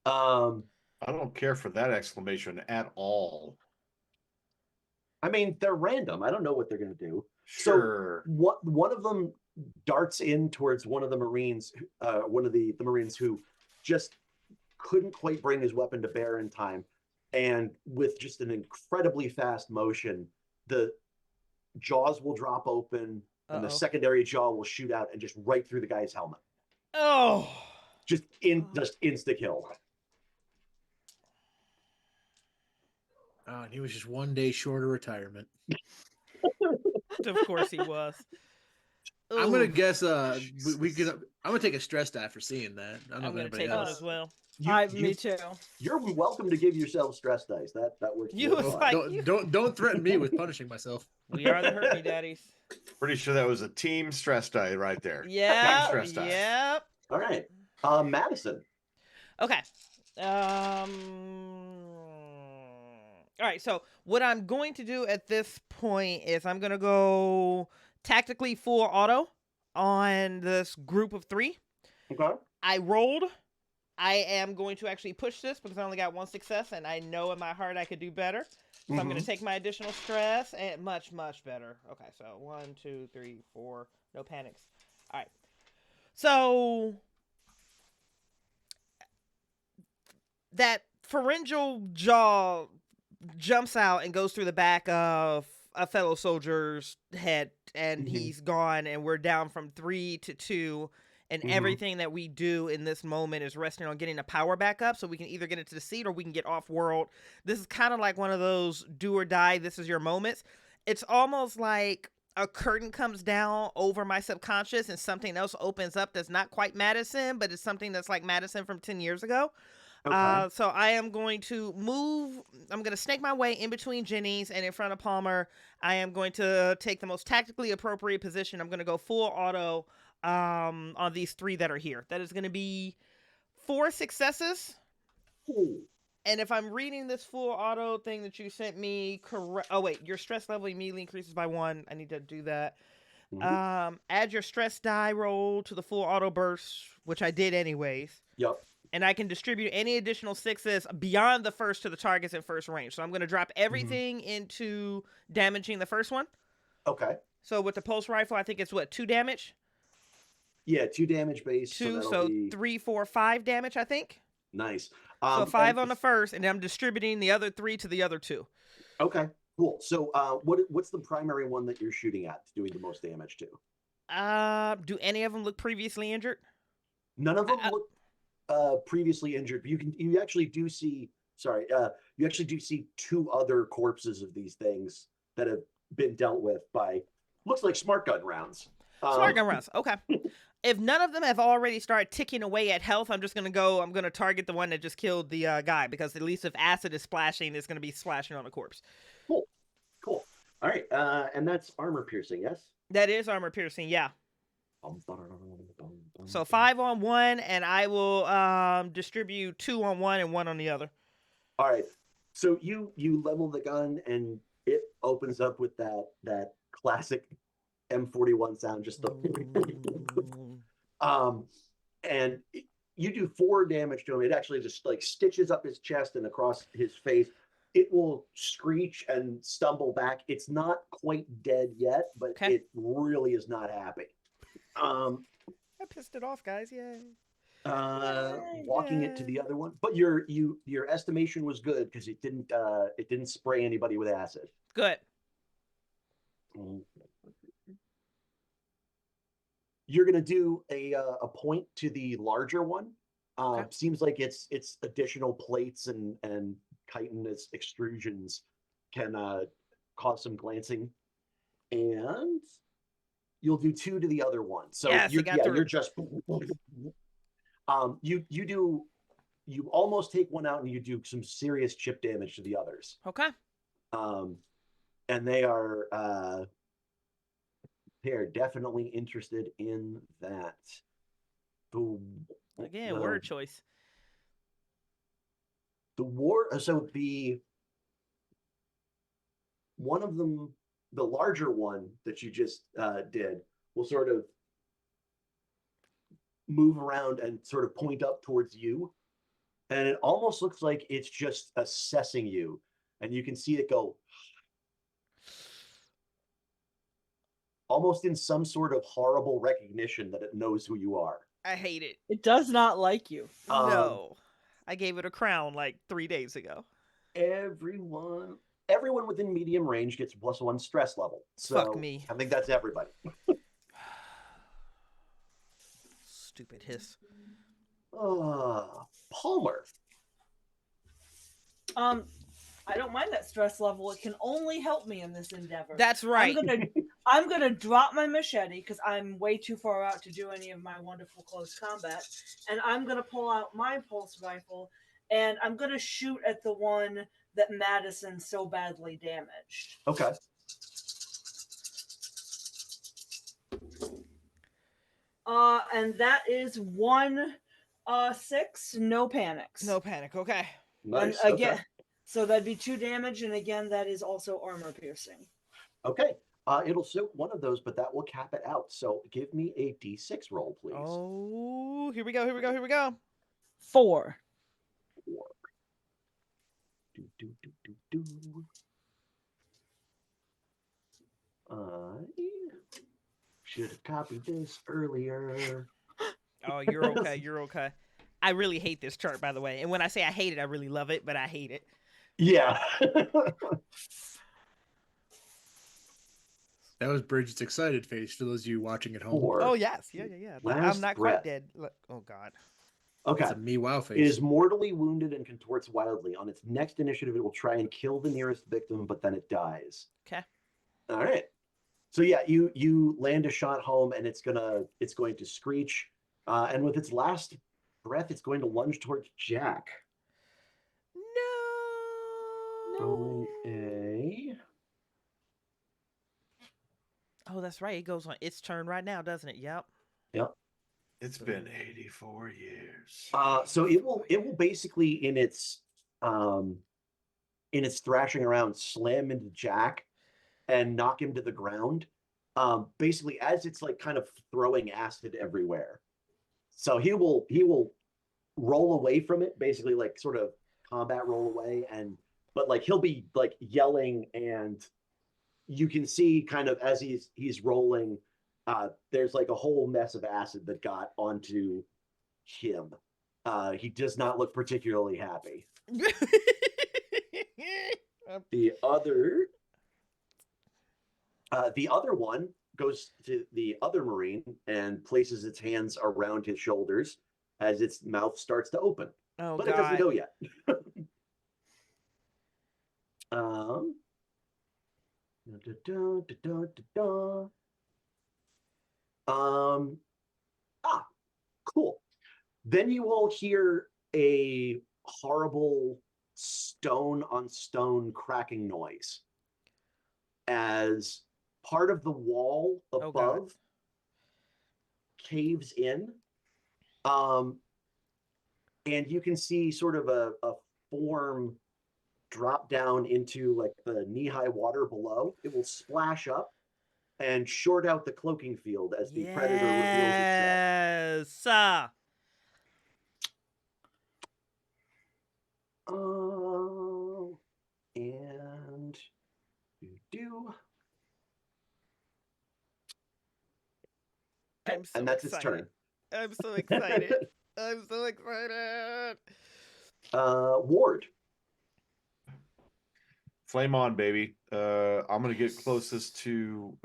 C: I don't care for that exclamation at all.
E: I mean, they're random. I don't know what they're going to do.
C: Sure.
E: So one of them darts in towards one of the Marines, one of the Marines who just couldn't quite bring his weapon to bear in time. And with just an incredibly fast motion, the jaws will drop open and the secondary jaw will shoot out and just right through the guy's helmet.
A: Oh.
E: Just insta kill.
F: Oh, and he was just 1 day short of retirement.
A: Of course he was.
F: I'm gonna guess. We could. I'm gonna take a stress die for seeing that. I don't know
A: I'm
F: if
A: gonna
F: anybody
A: take
F: else.
A: one as well.
D: Me too.
E: You're welcome to give yourself stress dice. That works.
A: You was like,
F: Don't threaten me with punishing myself.
A: We are the hurt me daddies.
C: Pretty sure that was a team stress die right there.
A: Yeah.
C: Team stress die.
A: Yep.
E: All right. Madison.
A: Okay. All right, so what I'm going to do at this point is I'm going to go tactically full auto on this group of 3.
E: Okay.
A: I rolled. I am going to actually push this because I only got 1 success, and I know in my heart I could do better. So I'm going to take my additional stress, and much, much better. Okay, so 1, 2, 3, 4. No panics. All right. So that pharyngeal jaw jumps out and goes through the back of a fellow soldier's head, and he's gone, and we're down from 3 to 2, and everything that we do in this moment is resting on getting the power back up so we can either get into the seat or we can get off world. This is kind of like one of those do or die, this is your moments. It's almost like a curtain comes down over my subconscious and something else opens up that's not quite Madison, but it's something that's like Madison from 10 years ago.
E: Okay.
A: So I am going to move. I'm going to snake my way in between Jennings and in front of Palmer. I am going to take the most tactically appropriate position. I'm going to go full auto on these 3 that are here. That is going to be 4 successes.
E: Ooh.
A: And if I'm reading this full auto thing that you sent me correct, oh wait, your stress level immediately increases by 1. I need to do that. Add your stress die roll to the full auto burst, which I did anyways.
E: Yep.
A: And I can distribute any additional 6s beyond the first to the targets in first range. So I'm going to drop everything into damaging the first one.
E: Okay.
A: So with the pulse rifle, I think it's what, 2 damage?
E: Yeah, 2 damage base.
A: 2,
E: so
A: so
E: be...
A: 3, 4, 5 damage, I think.
E: Nice.
A: So 5 on the first, and I'm distributing the other 3 to the other 2.
E: Okay, cool. So what's the primary one that you're shooting at, doing the most damage to?
A: Do any of them look previously injured?
E: None of them look previously injured. But you actually do see 2 other corpses of these things that have been dealt with by looks like smart gun rounds.
A: Smart gun rounds. Okay. If none of them have already started ticking away at health, I'm going to target the one that just killed the guy, because at least if acid is splashing, it's going to be splashing on the corpse.
E: Cool. All right. And that's armor piercing, yes?
A: That is armor piercing, yeah. So 5 on one, and I will distribute 2 on one and 1 on the other.
E: All right. So you level the gun, and it opens up with that classic M41 sound, just the and you do 4 damage to him. It actually just like stitches up his chest and across his face. It will screech and stumble back. It's not quite dead yet, but it really is not happy. I
A: pissed it off, guys. Yay.
E: Walking it to the other one, but your estimation was good because it didn't spray anybody with acid.
A: Good.
E: You're gonna do a point to the larger one. Seems like it's additional plates and chitinous extrusions can cause some glancing, and you'll do 2 to the other one. So
A: yes,
E: you're just you almost take one out, and you do some serious chip damage to the others.
A: Okay.
E: And they are definitely interested in that.
A: Again, word choice.
E: One of them, the larger one that you just did, will sort of move around and sort of point up towards you, and it almost looks like it's just assessing you, and you can see it go almost in some sort of horrible recognition that it knows who you are.
A: I hate it.
D: It does not like you.
A: No. I gave it a crown like 3 days ago.
E: Everyone within medium range gets +1 stress level. So
A: fuck me.
E: I think that's everybody.
A: Stupid hiss.
E: Palmer.
D: I don't mind that stress level. It can only help me in this endeavor.
A: That's right.
D: I'm gonna drop my machete because I'm way too far out to do any of my wonderful close combat, and I'm gonna pull out my pulse rifle, and I'm gonna shoot at the one that Madison so badly damaged.
E: Okay.
D: And that is 1 6, no panics.
A: No panic. Okay.
E: Nice.
D: And again,
E: okay.
D: So that'd be 2 damage, and again, that is also armor piercing.
E: Okay. It'll suit one of those, but that will cap it out. So give me a D6 roll, please.
A: Oh, here we go.
D: 4.
E: I should have copied this earlier.
A: Oh, you're okay. I really hate this chart, by the way. And when I say I hate it, I really love it, but I hate it.
E: Yeah.
F: That was Bridget's excited face for those of you watching at home.
E: 4.
A: Oh, yes. Yeah. I'm not
E: breath.
A: quite dead. Look. Oh, God.
E: Okay.
F: It's a me wow face.
E: It is mortally wounded and contorts wildly. On its next initiative, it will try and kill the nearest victim, but then it dies.
A: Okay.
E: All right. So yeah, you land a shot home, and it's going to screech, and with its last breath, it's going to lunge towards Jack. Rolling a.
A: Oh, that's right. It goes on its turn right now, doesn't it? Yep.
E: Yep.
C: It's been 84 years.
E: So it will basically in its thrashing around slam into Jack and knock him to the ground. Basically as it's like kind of throwing acid everywhere. So he will roll away from it, basically like sort of combat roll away, but like he'll be like yelling, and you can see kind of as he's rolling, there's like a whole mess of acid that got onto him. He does not look particularly happy. The other one goes to the other Marine and places its hands around his shoulders as its mouth starts to open.
A: Oh,
E: But
A: God.
E: it doesn't go yet. Cool. Then you all hear a horrible stone on stone cracking noise as part of the wall above caves in. And you can see sort of a form drop down into like the knee-high water below. It will splash up and short out the cloaking field as the predator reveals itself.
A: Yes.
E: And
A: And
E: that's its turn.
A: I'm so excited. I'm so excited.
E: Ward.
C: Flame on, baby. I'm gonna get closest to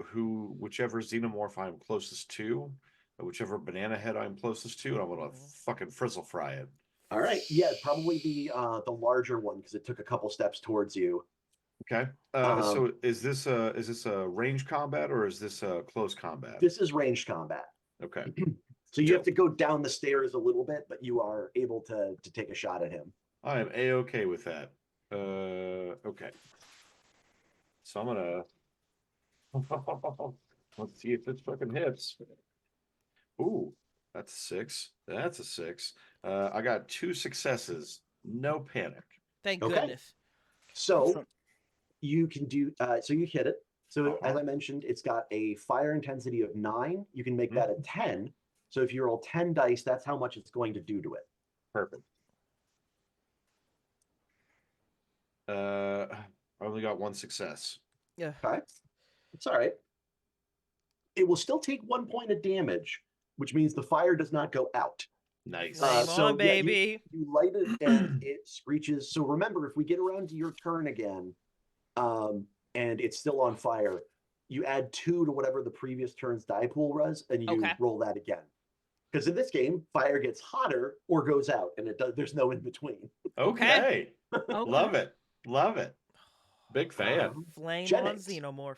C: whichever xenomorph I'm closest to, whichever banana head I'm closest to, and I'm gonna fucking frizzle fry it.
E: All right, yeah, probably the larger one because it took a couple steps towards you.
C: Okay. So is this a range combat or is this a close combat?
E: This is ranged combat.
C: Okay.
E: So you have to go down the stairs a little bit, but you are able to take a shot at him.
C: I am A-okay with that. Okay. So I'm gonna let's see if this fucking hits. Ooh, that's a 6. That's a 6. I got 2 successes. No panic.
A: Thank
E: Okay.
A: goodness.
E: So you can do so you hit it. So as I mentioned, it's got a fire intensity of 9. You can make that a 10. So if you roll 10 dice, that's how much it's going to do to it.
C: Perfect. I only got 1 success.
A: Yeah.
E: Okay. It's all right. It will still take 1 point of damage, which means the fire does not go out.
C: Nice.
A: Flame on, baby.
E: You light it and it screeches. So remember, if we get around to your turn again, and it's still on fire, you add 2 to whatever the previous turn's die pool was, and you roll that again. Because in this game, fire gets hotter or goes out, and there's no in between.
C: Okay. Love it. Love it. Big fan.
A: Flame
E: Jennings.
A: on xenomorph.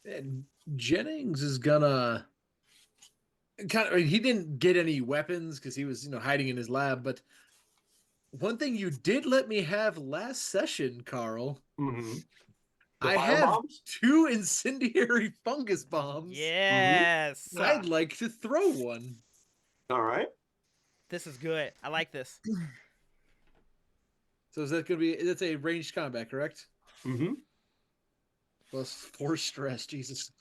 F: And Jennings is gonna he didn't get any weapons because he was hiding in his lab, but one thing you did let me have last session, Carl, I have
E: bombs?
F: 2 incendiary fungus bombs.
A: Yes.
F: I'd like to throw one.
E: All right.
A: This is good. I like this.
F: So is that going to be, that's a ranged combat, correct?
E: Mm-hmm.
F: Plus 4 stress, Jesus.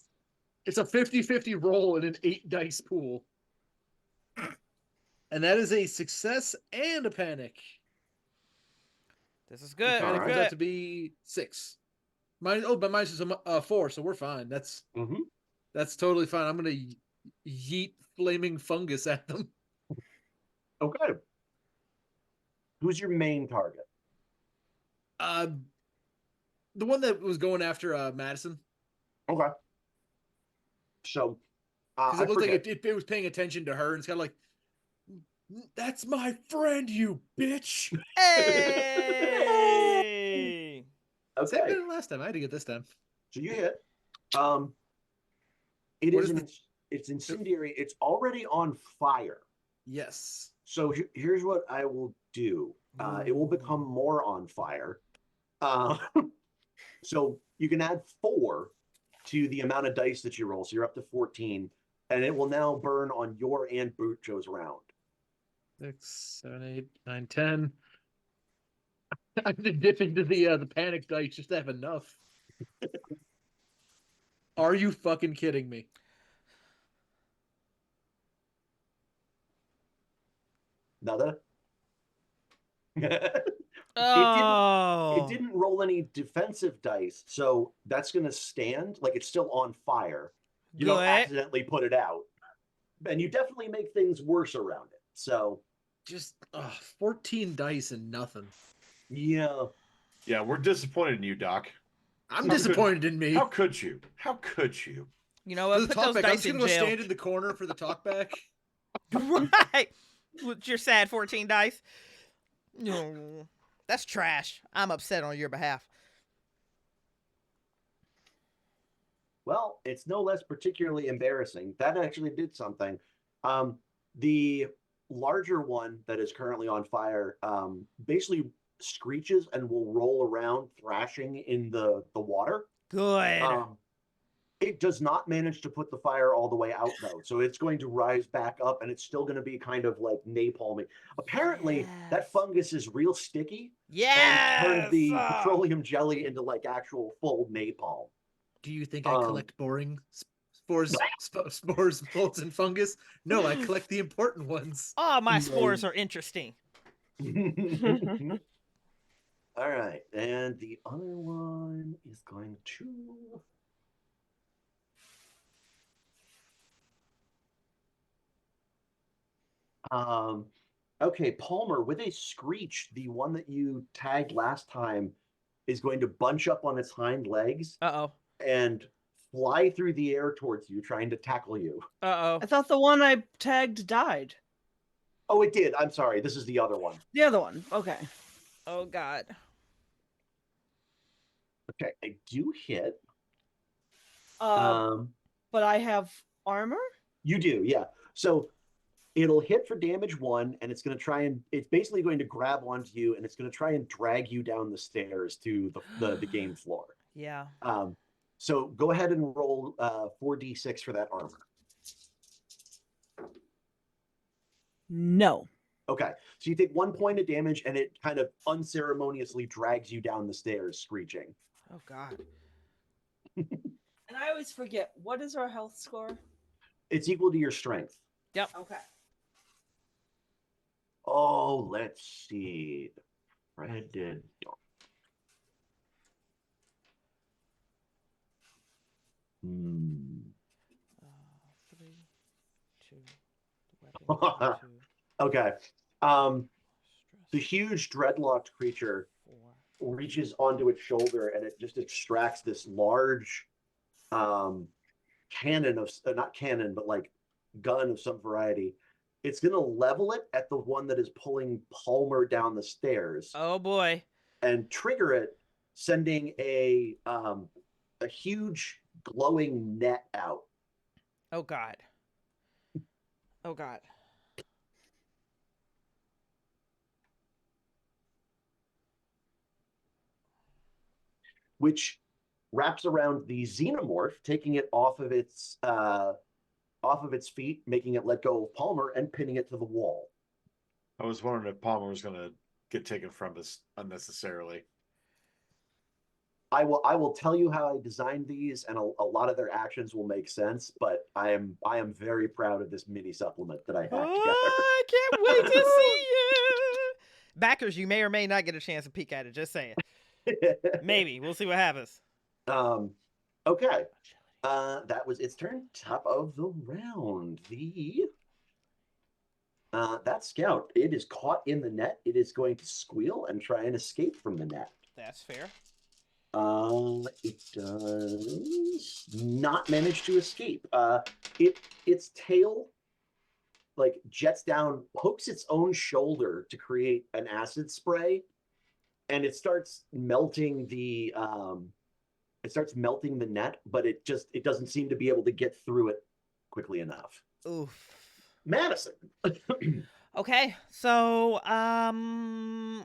F: It's a 50-50 roll in an 8 dice pool. And that is a success and a panic.
A: This is good.
F: Panic
A: We're
F: comes
A: good.
F: out to be 6. But mine is a 4, so we're fine. That's totally fine. I'm going to yeet flaming fungus at them.
E: Okay. Who's your main target?
F: The one that was going after Madison.
E: Okay. So,
F: because it looked like it was paying attention to her, and it's kind of like, "That's my friend, you bitch."
A: Hey.
E: Okay.
F: Same thing last time. I had to get this time.
E: So you hit. It's incendiary. It's already on fire.
F: Yes.
E: So here's what I will do. It will become more on fire. So you can add 4 to the amount of dice that you roll. So you're up to 14, and it will now burn on your and Bucho's round.
F: 6, 7, 8, 9, 10. I'm gonna dip into the panic dice just to have enough. Are you fucking kidding me?
E: Nada.
A: Oh.
E: It didn't roll any defensive dice, so that's going to stand. Like, it's still on fire. You don't
A: Good.
E: accidentally put it out, and you definitely make things worse around it. So
F: Just 14 dice and nothing.
E: yeah,
C: Yeah, we're disappointed in you, Doc.
F: I'm
C: How
F: disappointed in me.
C: How could you? How could you?
A: You know
F: For
A: what?
F: the
A: Put those
F: talkback, I'm
A: dice
F: just
A: in
F: gonna go
A: jail.
F: stand in the corner for the talkback.
A: Right. With your sad 14 dice. No. That's trash. I'm upset on your behalf.
E: well, it's no less particularly embarrassing. That actually did something. The larger one that is currently on fire basically screeches and will roll around, thrashing in the water.
A: Good.
E: It does not manage to put the fire all the way out, though. So it's going to rise back up, and it's still going to be kind of like napalmy. Apparently, that
A: Yes.
E: fungus is real sticky and
A: Yes.
E: turned the petroleum jelly into like actual full napalm.
F: Do you think I collect boring spores, molds, and fungus? No, I collect the important ones.
A: Oh, my spores are interesting.
E: All right, and the other one is going to... Okay, Palmer, with a screech, the one that you tagged last time is going to bunch up on its hind legs
A: Uh-oh.
E: and fly through the air towards you, trying to tackle you.
A: Uh-oh.
D: I thought the one I tagged died.
E: Oh, it did. I'm sorry. This is the other one.
D: The other one. Okay.
A: Oh, God.
E: Okay, I do hit.
D: But I have armor?
E: You do, yeah. So it'll hit for damage 1, and it's going to try and... It's basically going to grab onto you, and it's going to try and drag you down the stairs to the game floor.
A: Yeah.
E: So go ahead and roll 4d6 for that armor.
D: No.
E: Okay, so you take 1 point of damage, and it kind of unceremoniously drags you down the stairs, screeching.
A: Oh, God.
D: And I always forget, what is our health score?
E: It's equal to your strength.
A: Yep.
D: Okay.
E: Oh, let's see. Predator.
A: 3, 2, weapon, 2,
E: Okay.
A: stress,
E: The huge dreadlocked creature
A: 4.
E: reaches onto its shoulder, and it just extracts this large cannon of... not cannon, but like gun of some variety. It's going to level it at the one that is pulling Palmer down the stairs
A: Oh, boy.
E: and trigger it, sending a huge glowing net out.
A: Oh, God. Oh, God.
E: Which wraps around the xenomorph, taking it off of its feet, making it let go of Palmer and pinning it to the wall.
C: I was wondering if Palmer was going to get taken from us unnecessarily.
E: I will tell you how I designed these, and a lot of their actions will make sense. But I am very proud of this mini supplement that I hacked together.
A: I can't wait to see you. Backers, you may or may not get a chance to peek at it. Just saying. Maybe. We'll see what happens.
E: Okay. That was its turn. Top of the round. That scout, it is caught in the net. It is going to squeal and try and escape from the net.
A: That's fair.
E: It does not manage to escape. Its tail like jets down, pokes its own shoulder to create an acid spray, and it starts melting the net, but it doesn't seem to be able to get through it quickly enough.
A: Oof.
E: Madison.
A: Okay, so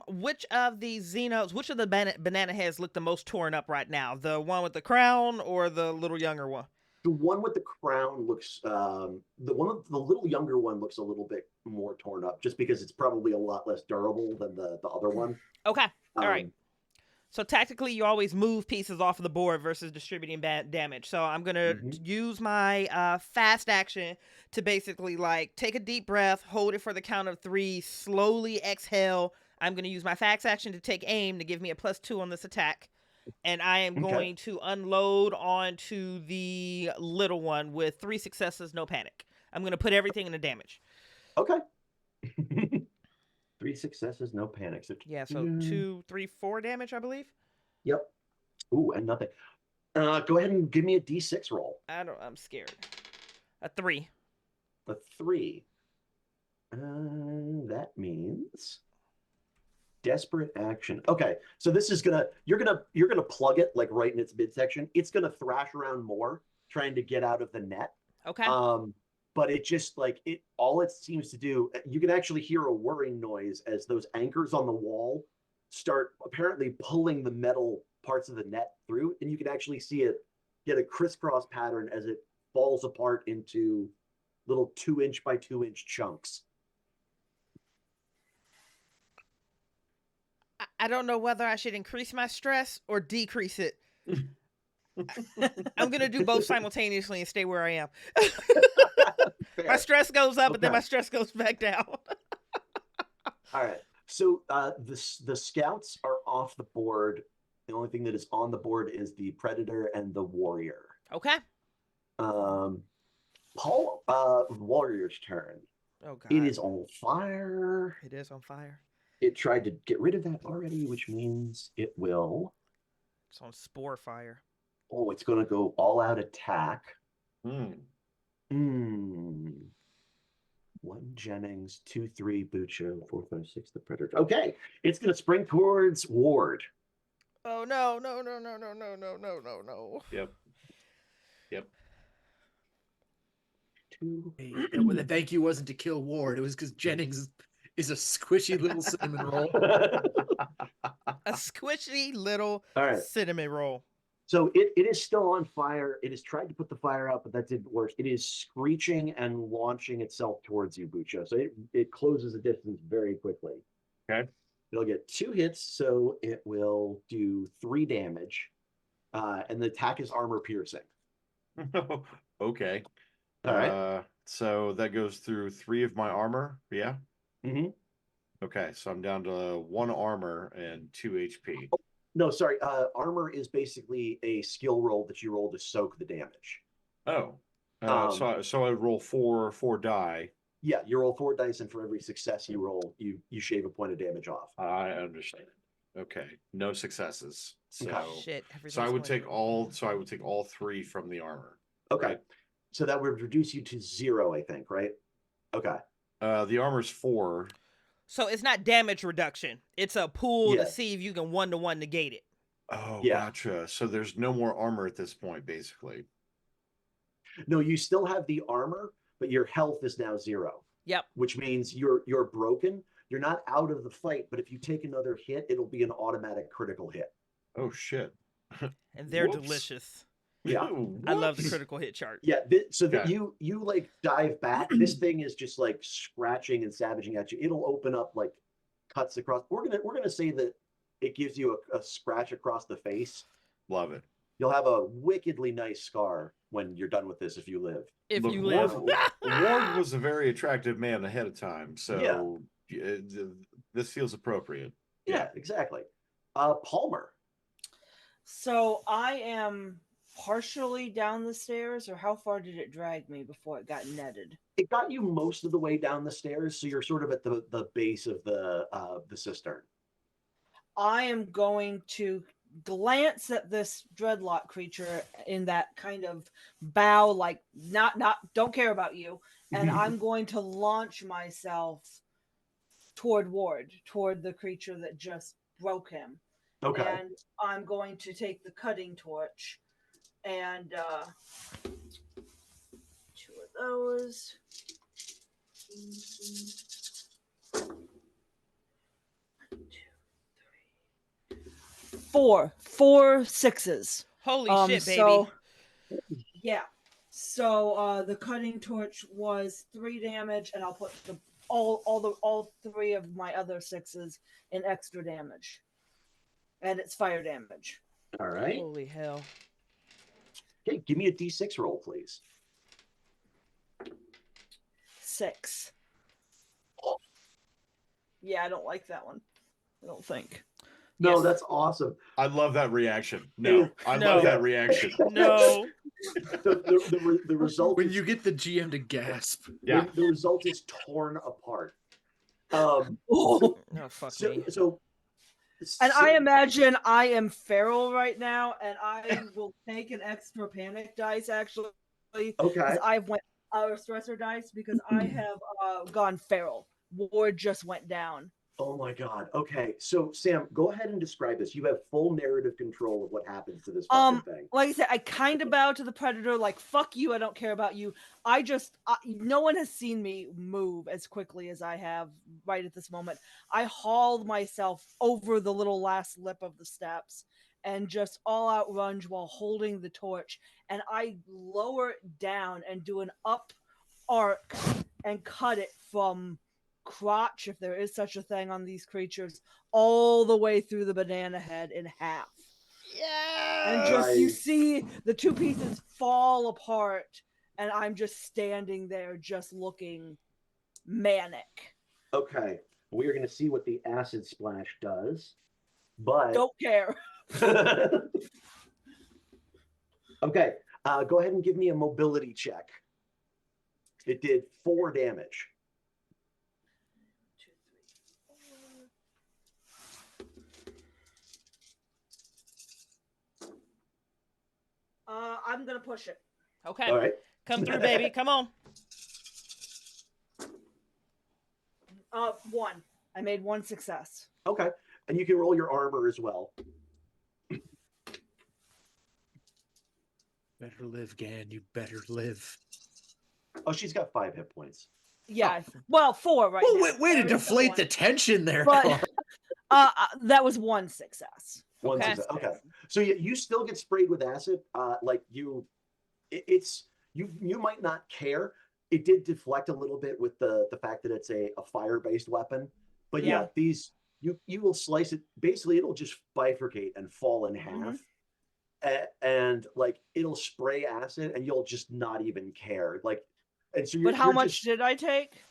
A: which of the banana heads look the most torn up right now? The one with the crown or the little younger one?
E: The one with the crown looks, the little younger one looks a little bit more torn up, just because it's probably a lot less durable than the other one.
A: Okay, all right.
E: Um,
A: So tactically, you always move pieces off of the board versus distributing damage. So I'm gonna
E: Mhm.
A: use my fast action to basically like take a deep breath, hold it for the count of 3, slowly exhale. I'm gonna use my fast action to take aim to give me a +2 on this attack, and I am
E: Okay.
A: going to unload onto the little one with 3 successes, no panic. I'm gonna put everything into damage.
E: Okay. 3 successes, no panic. So
A: Yeah, so 2, 3, 4 damage, I believe.
E: Yep. Ooh, and nothing. Go ahead and give me a D6 roll.
A: I'm scared. A 3.
E: A 3. That means desperate action. Okay, so this is you're gonna plug it like right in its midsection. It's gonna thrash around more, trying to get out of the net.
A: Okay.
E: But it just like all it seems to do, you can actually hear a whirring noise as those anchors on the wall start apparently pulling the metal parts of the net through, and you can actually see it get a crisscross pattern as it falls apart into little 2-inch by 2-inch chunks.
A: I don't know whether I should increase my stress or decrease it. I'm gonna do both simultaneously and stay where I am. My stress goes up, and then my stress goes back down.
E: All right. So the scouts are off the board. The only thing that is on the board is the predator and the warrior.
A: Okay.
E: Paul, warrior's turn.
A: Oh God.
E: It is on fire.
A: It is on fire.
E: It tried to get rid of that already, which means it will.
A: It's on spore fire.
E: Oh, it's going to go all out attack.
C: Hmm.
E: 1 Jennings, 2, 3 Bucho, 4, 5, 6 the predator. Okay, it's going to spring towards Ward.
A: Oh no! No! No! No! No! No! No! No! No! No!
C: Yep.
E: 2.
F: Hey, the thank you wasn't to kill Ward. It was because Jennings is a squishy little cinnamon roll.
A: A squishy little
E: All right.
A: cinnamon roll.
E: So it is still on fire. It has tried to put the fire out, but that didn't work. It is screeching and launching itself towards you, Bucho. So it closes the distance very quickly.
C: Okay.
E: It'll get 2 hits, so it will do 3 damage. And the attack is armor piercing.
C: Okay.
E: All right.
C: So that goes through 3 of my armor. Yeah.
E: Mm-hmm.
C: Okay. So I'm down to 1 armor and 2 HP.
E: No, sorry. Armor is basically a skill roll that you roll to soak the damage.
C: Oh. So I roll 4 die.
E: Yeah, you roll 4 dice, and for every success you roll, you shave a point of damage off.
C: I understand. Okay. No successes. So
A: Shit.
C: so I would take all 3 from the armor.
E: Okay.
C: Right?
E: So that would reduce you to 0, I think, right? Okay.
C: The armor's 4.
A: So it's not damage reduction. It's a pool
E: Yeah.
A: to see if you can 1-to-1 negate it.
C: Oh,
E: Yeah.
C: gotcha. So there's no more armor at this point, basically.
E: No, you still have the armor, but your health is now 0.
A: Yep.
E: Which means you're broken. You're not out of the fight, but if you take another hit, it'll be an automatic critical hit.
C: Oh shit.
A: And they're
C: Whoops.
A: delicious.
E: Yeah.
A: I love the
C: Whoops.
A: critical hit chart.
E: Yeah, so that
C: Okay.
E: you like dive back. This thing is just like scratching and savaging at you. It'll open up like cuts across. We're gonna say that it gives you a scratch across the face.
C: Love it.
E: You'll have a wickedly nice scar when you're done with this if you live.
A: If
C: Look,
A: you live.
C: Ward was a very attractive man ahead of time, so this feels appropriate.
E: Yeah, exactly. Palmer.
D: So I am partially down the stairs, or how far did it drag me before it got netted?
E: It got you most of the way down the stairs, so you're sort of at the base of the cistern.
D: I am going to glance at this dreadlock creature in that kind of bow, like not don't care about you, and I'm going to launch myself toward Ward, toward the creature that just broke him.
E: Okay.
D: And I'm going to take the cutting torch and 2 of those. 4 sixes.
A: Holy shit, baby.
D: So, yeah. So the cutting torch was 3 damage, and I'll put all 3 of my other 6s in extra damage, and it's fire damage.
E: All right.
A: Holy hell.
E: Okay, give me a D6 roll, please.
D: 6. Yeah, I don't like that one. I don't think.
E: No,
A: Yes.
E: that's awesome.
C: I love that reaction. No, I
A: No.
C: love that reaction.
A: No.
E: The result
F: When
E: is,
F: you get the GM to gasp.
C: Yeah.
E: the result is torn apart.
D: Oh.
A: No, fuck
E: So,
A: me.
D: And I imagine I am feral right now, and I will take an extra panic dice actually.
E: Okay.
D: Because I went our stressor dice because I have gone feral. Ward just went down.
E: Oh my God. Okay. So Sam, go ahead and describe this. You have full narrative control of what happens to this fucking thing.
D: Like I said, I kind of bow to the predator, like, fuck you, I don't care about you. No one has seen me move as quickly as I have right at this moment. I hauled myself over the little last lip of the steps and just all out lunge while holding the torch. And I lower it down and do an up arc and cut it from crotch, if there is such a thing on these creatures, all the way through the banana head in half.
A: Yeah.
D: And just you see the 2 pieces fall apart, and I'm just standing there just looking manic.
E: Okay. We're going to see what the acid splash does, but
D: Don't care.
E: Okay. Go ahead and give me a mobility check. It did 4 damage.
D: 2, 3, 4. I'm gonna push it.
A: Okay.
E: All right.
A: Come through, baby. Come on.
D: 1. I made 1 success.
E: Okay. And you can roll your armor as well.
F: Better live, Gan. You better live.
E: Oh, she's got 5 hit points.
D: Yeah. Well, 4 right now.
F: Way to
D: There is
F: deflate
D: one.
F: the tension there.
D: But that was 1 success.
E: One
A: Okay.
E: success. Okay. So you still get sprayed with acid. Like you might not care. It did deflect a little bit with the fact that it's a fire-based weapon. But yeah, these you will slice it. Basically, it'll just bifurcate and fall in half. And like it'll spray acid, and you'll just not even care. Like, and so you're.
D: But how much did I take?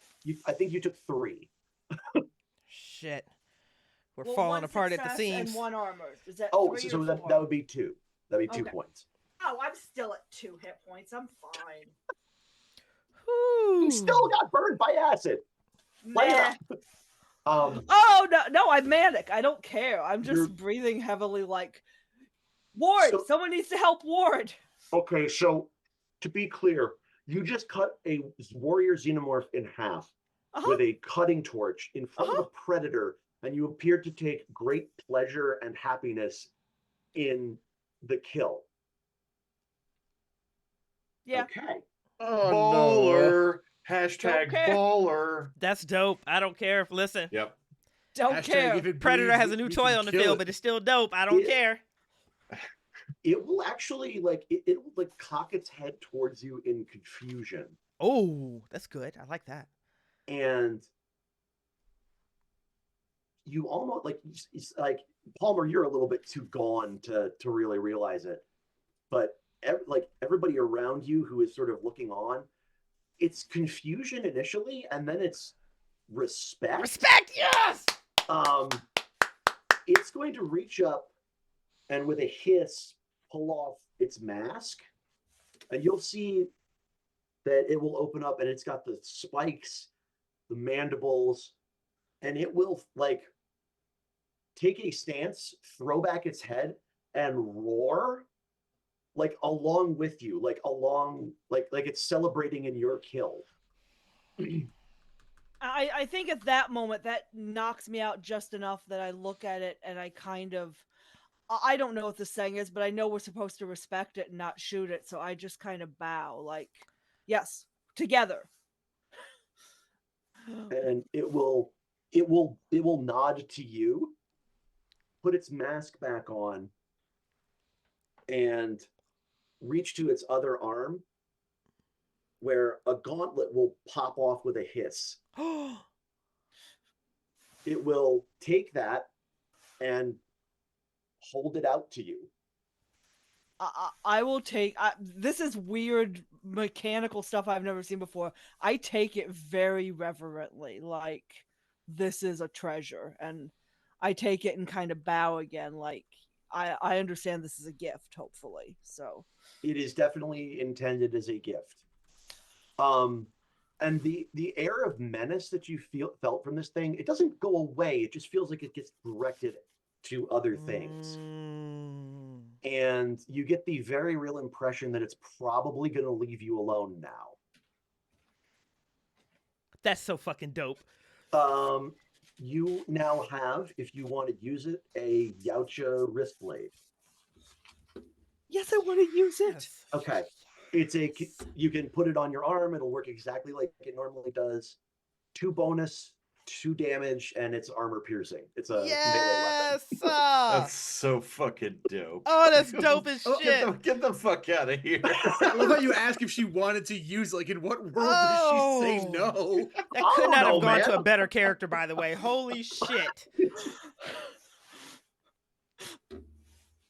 E: I think you took 3.
A: Shit. We're
D: Well,
A: falling
D: 1
A: apart at the
D: success
A: seams.
D: and 1 armor. Is that
E: Oh,
D: 3
E: so
D: or
E: that
D: 4?
E: would be 2. That'd be 2
D: Okay.
E: points.
D: Oh, I'm still at 2 hit points. I'm fine.
A: Whew.
E: You still got burned by acid. Light it up.
D: Oh no, I'm manic. I don't care. I'm just breathing heavily like Ward, someone needs to help Ward.
E: Okay, so to be clear, you just cut a warrior xenomorph in half with a cutting torch in front of a predator, and you appear to take great pleasure and happiness in the kill.
D: Yeah.
E: Okay.
C: Oh, baller. Hashtag
D: care.
C: baller.
A: That's dope. I don't care. Listen,
C: Yep.
D: Don't
F: Hashtag
D: care.
F: if it
A: Predator
F: breathes,
A: has a new
F: we
A: toy
F: can
A: on the
F: kill
A: field,
F: it.
A: but it's still dope. I don't care.
E: It will actually it will like cock its head towards you in confusion.
A: Oh, that's good. I like that.
E: And you almost like it's like Palmer, you're a little bit too gone to really realize it, but everybody around you who is sort of looking on, it's confusion initially, and then it's respect.
A: Respect, yes.
E: It's going to reach up and with a hiss pull off its mask, and you'll see that it will open up, and it's got the spikes, the mandibles, and it will like take a stance, throw back its head, and roar like along with you, like it's celebrating in your kill.
D: I think at that moment that knocks me out just enough that I look at it and I kind of, I don't know what the saying is, but I know we're supposed to respect it and not shoot it, so I just kind of bow, like, yes, together.
E: And it will nod to you, put its mask back on and reach to its other arm, where a gauntlet will pop off with a hiss. It will take that and hold it out to you.
D: I will take. This is weird mechanical stuff I've never seen before. I take it very reverently, like this is a treasure, and I take it and kind of bow again, like I understand this is a gift, hopefully. So
E: it is definitely intended as a gift. And the air of menace that you felt from this thing, it doesn't go away. It just feels like it gets directed to other things. And you get the very real impression that it's probably going to leave you alone now.
A: That's so fucking dope.
E: You now have, if you want to use it, a Yautja wrist blade.
D: yes, I want to use it.
A: Yes.
E: Okay. It's you can put it on your arm. It'll work exactly like it normally does. 2 bonus, 2 damage, and it's armor piercing. It's a melee weapon.
A: Yes.
C: That's so fucking dope.
A: Oh, that's dope as shit.
C: Get the fuck out of here.
F: I love how you ask if she wanted to use, like, in what world does she say no?
A: That could not have gone to a better character, by the way. Holy shit.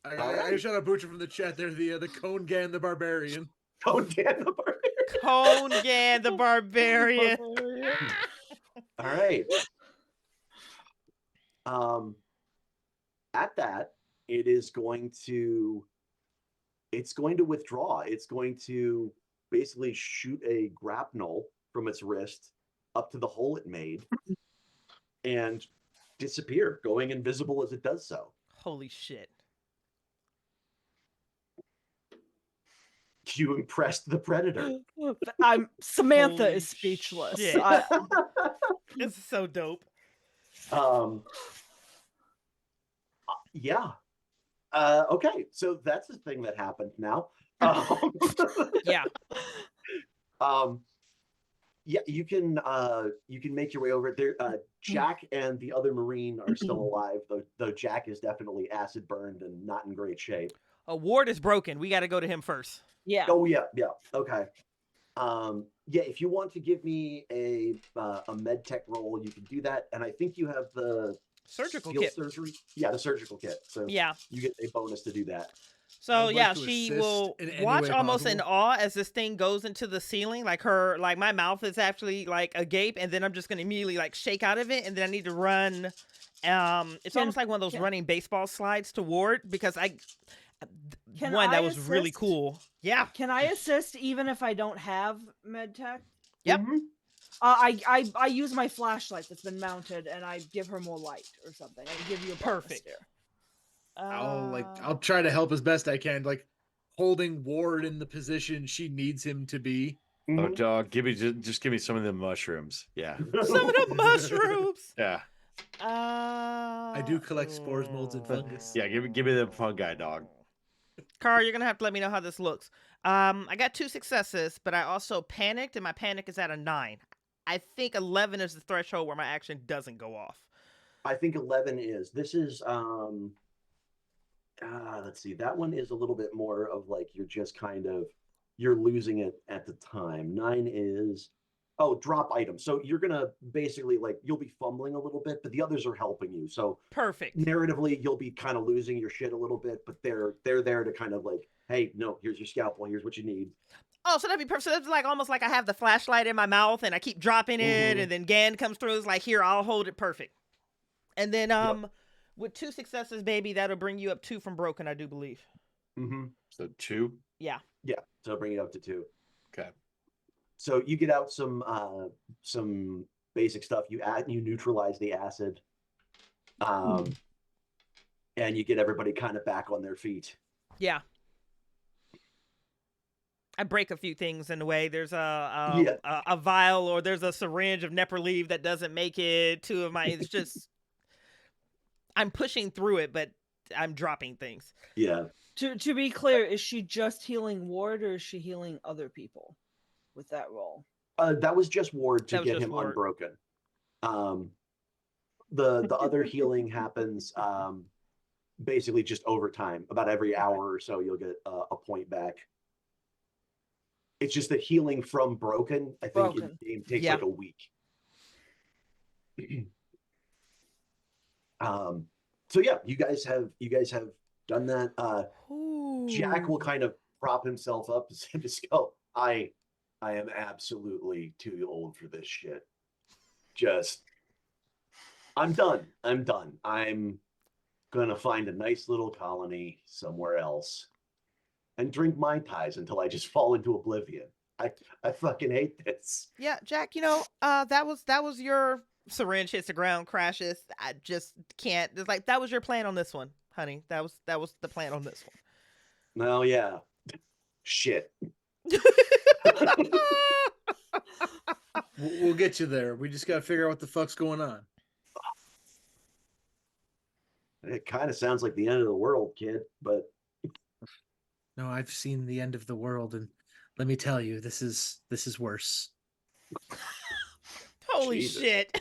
F: I shot a Bucho from the chat there, the Kongan the Barbarian.
E: Kongan the Barbarian.
A: Kongan the Barbarian.
E: All right. At that, it's going to withdraw. It's going to basically shoot a grapnel from its wrist up to the hole it made and disappear, going invisible as it does so.
A: Holy shit.
E: You impressed the predator.
D: Samantha
A: Holy
D: is speechless.
A: shit. This is so dope.
E: Yeah. Okay, so that's the thing that happened now.
A: Yeah.
E: Yeah, you can make your way over there. Jack and the other Marine are still alive, though Jack is definitely acid burned and not in great shape.
A: Ward is broken. We got to go to him first.
D: Yeah.
E: Oh yeah. Okay. Yeah, if you want to give me a med tech roll, you can do that, and I think you have the
A: Surgical
E: steel
A: kit.
E: surgery. Yeah, the surgical kit. So
A: Yeah.
E: you get a bonus to do that.
A: So
F: I'd
A: yeah,
F: like to
A: she
F: assist
A: will
F: in any
A: watch
F: way
A: almost in
F: possible.
A: awe as this thing goes into the ceiling. Like my mouth is actually like agape, and then I'm just gonna immediately like shake out of it, and then I need to run. It's almost like one of those running baseball slides to Ward because that was really
D: assist?
A: cool. Yeah.
D: Can I assist even if I don't have med tech?
A: Yep.
E: Mm-hmm.
D: I use my flashlight that's been mounted, and I give her more light or something. I give you a bonus
A: Perfect.
D: here.
F: I'll try to help as best I can, like holding Ward in the position she needs him to be.
C: Oh, dog, just give me some of the mushrooms. Yeah.
A: Some of the mushrooms.
C: Yeah.
F: I do collect spores, molds, and fungus.
C: Yeah, give me the fungi, dog.
A: Carl, you're gonna have to let me know how this looks. I got 2 successes, but I also panicked, and my panic is at a 9. I think 11 is the threshold where my action doesn't go off.
E: I think 11 is. This is let's see. That one is a little bit more of like you're losing it at the time. 9 is drop item. So you're gonna basically you'll be fumbling a little bit, but the others are helping you. So
A: Perfect.
E: narratively, you'll be kind of losing your shit a little bit, but they're there to kind of like, hey, no, here's your scalpel, here's what you need.
A: Oh, so that'd be perfect. So that's like almost like I have the flashlight in my mouth and I keep dropping it, and then Gan comes through. It's like, here, I'll hold it. Perfect. And then with 2 successes, baby, that'll bring you up 2 from broken, I do believe.
E: Mm-hmm.
C: So 2.
A: Yeah.
E: Yeah. So bring it up to 2.
C: Okay.
E: So you get out some basic stuff. You neutralize the acid, and you get everybody kind of back on their feet.
A: Yeah. I break a few things in the way. There's a vial, or there's a syringe of Neperleave that doesn't make it. 2 of my. It's just I'm pushing through it, but I'm dropping things.
E: Yeah.
D: To be clear, is she just healing Ward, or is she healing other people with that roll?
E: That was just Ward to get him
A: Ward.
E: unbroken. The other healing happens basically just overtime. About every hour or so, you'll get a point back. It's just that healing from broken, I think, in the game takes
A: Yeah.
E: like a week. So yeah, you guys have done that. Jack will kind of prop himself up and just go, I am absolutely too old for this shit. Just, I'm done. I'm gonna find a nice little colony somewhere else and drink Mai Tais until I just fall into oblivion. I fucking hate this.
A: Yeah, Jack, you know, that was your syringe hits the ground, crashes. I just can't. It's like that was your plan on this one, honey. That was the plan on this one.
E: Well, yeah. Shit.
F: We'll get you there. We just got to figure out what the fuck's going on.
E: It kind of sounds like the end of the world, kid, but
F: No, I've seen the end of the world, and let me tell you, this is worse.
A: Holy
E: Jesus.
A: shit.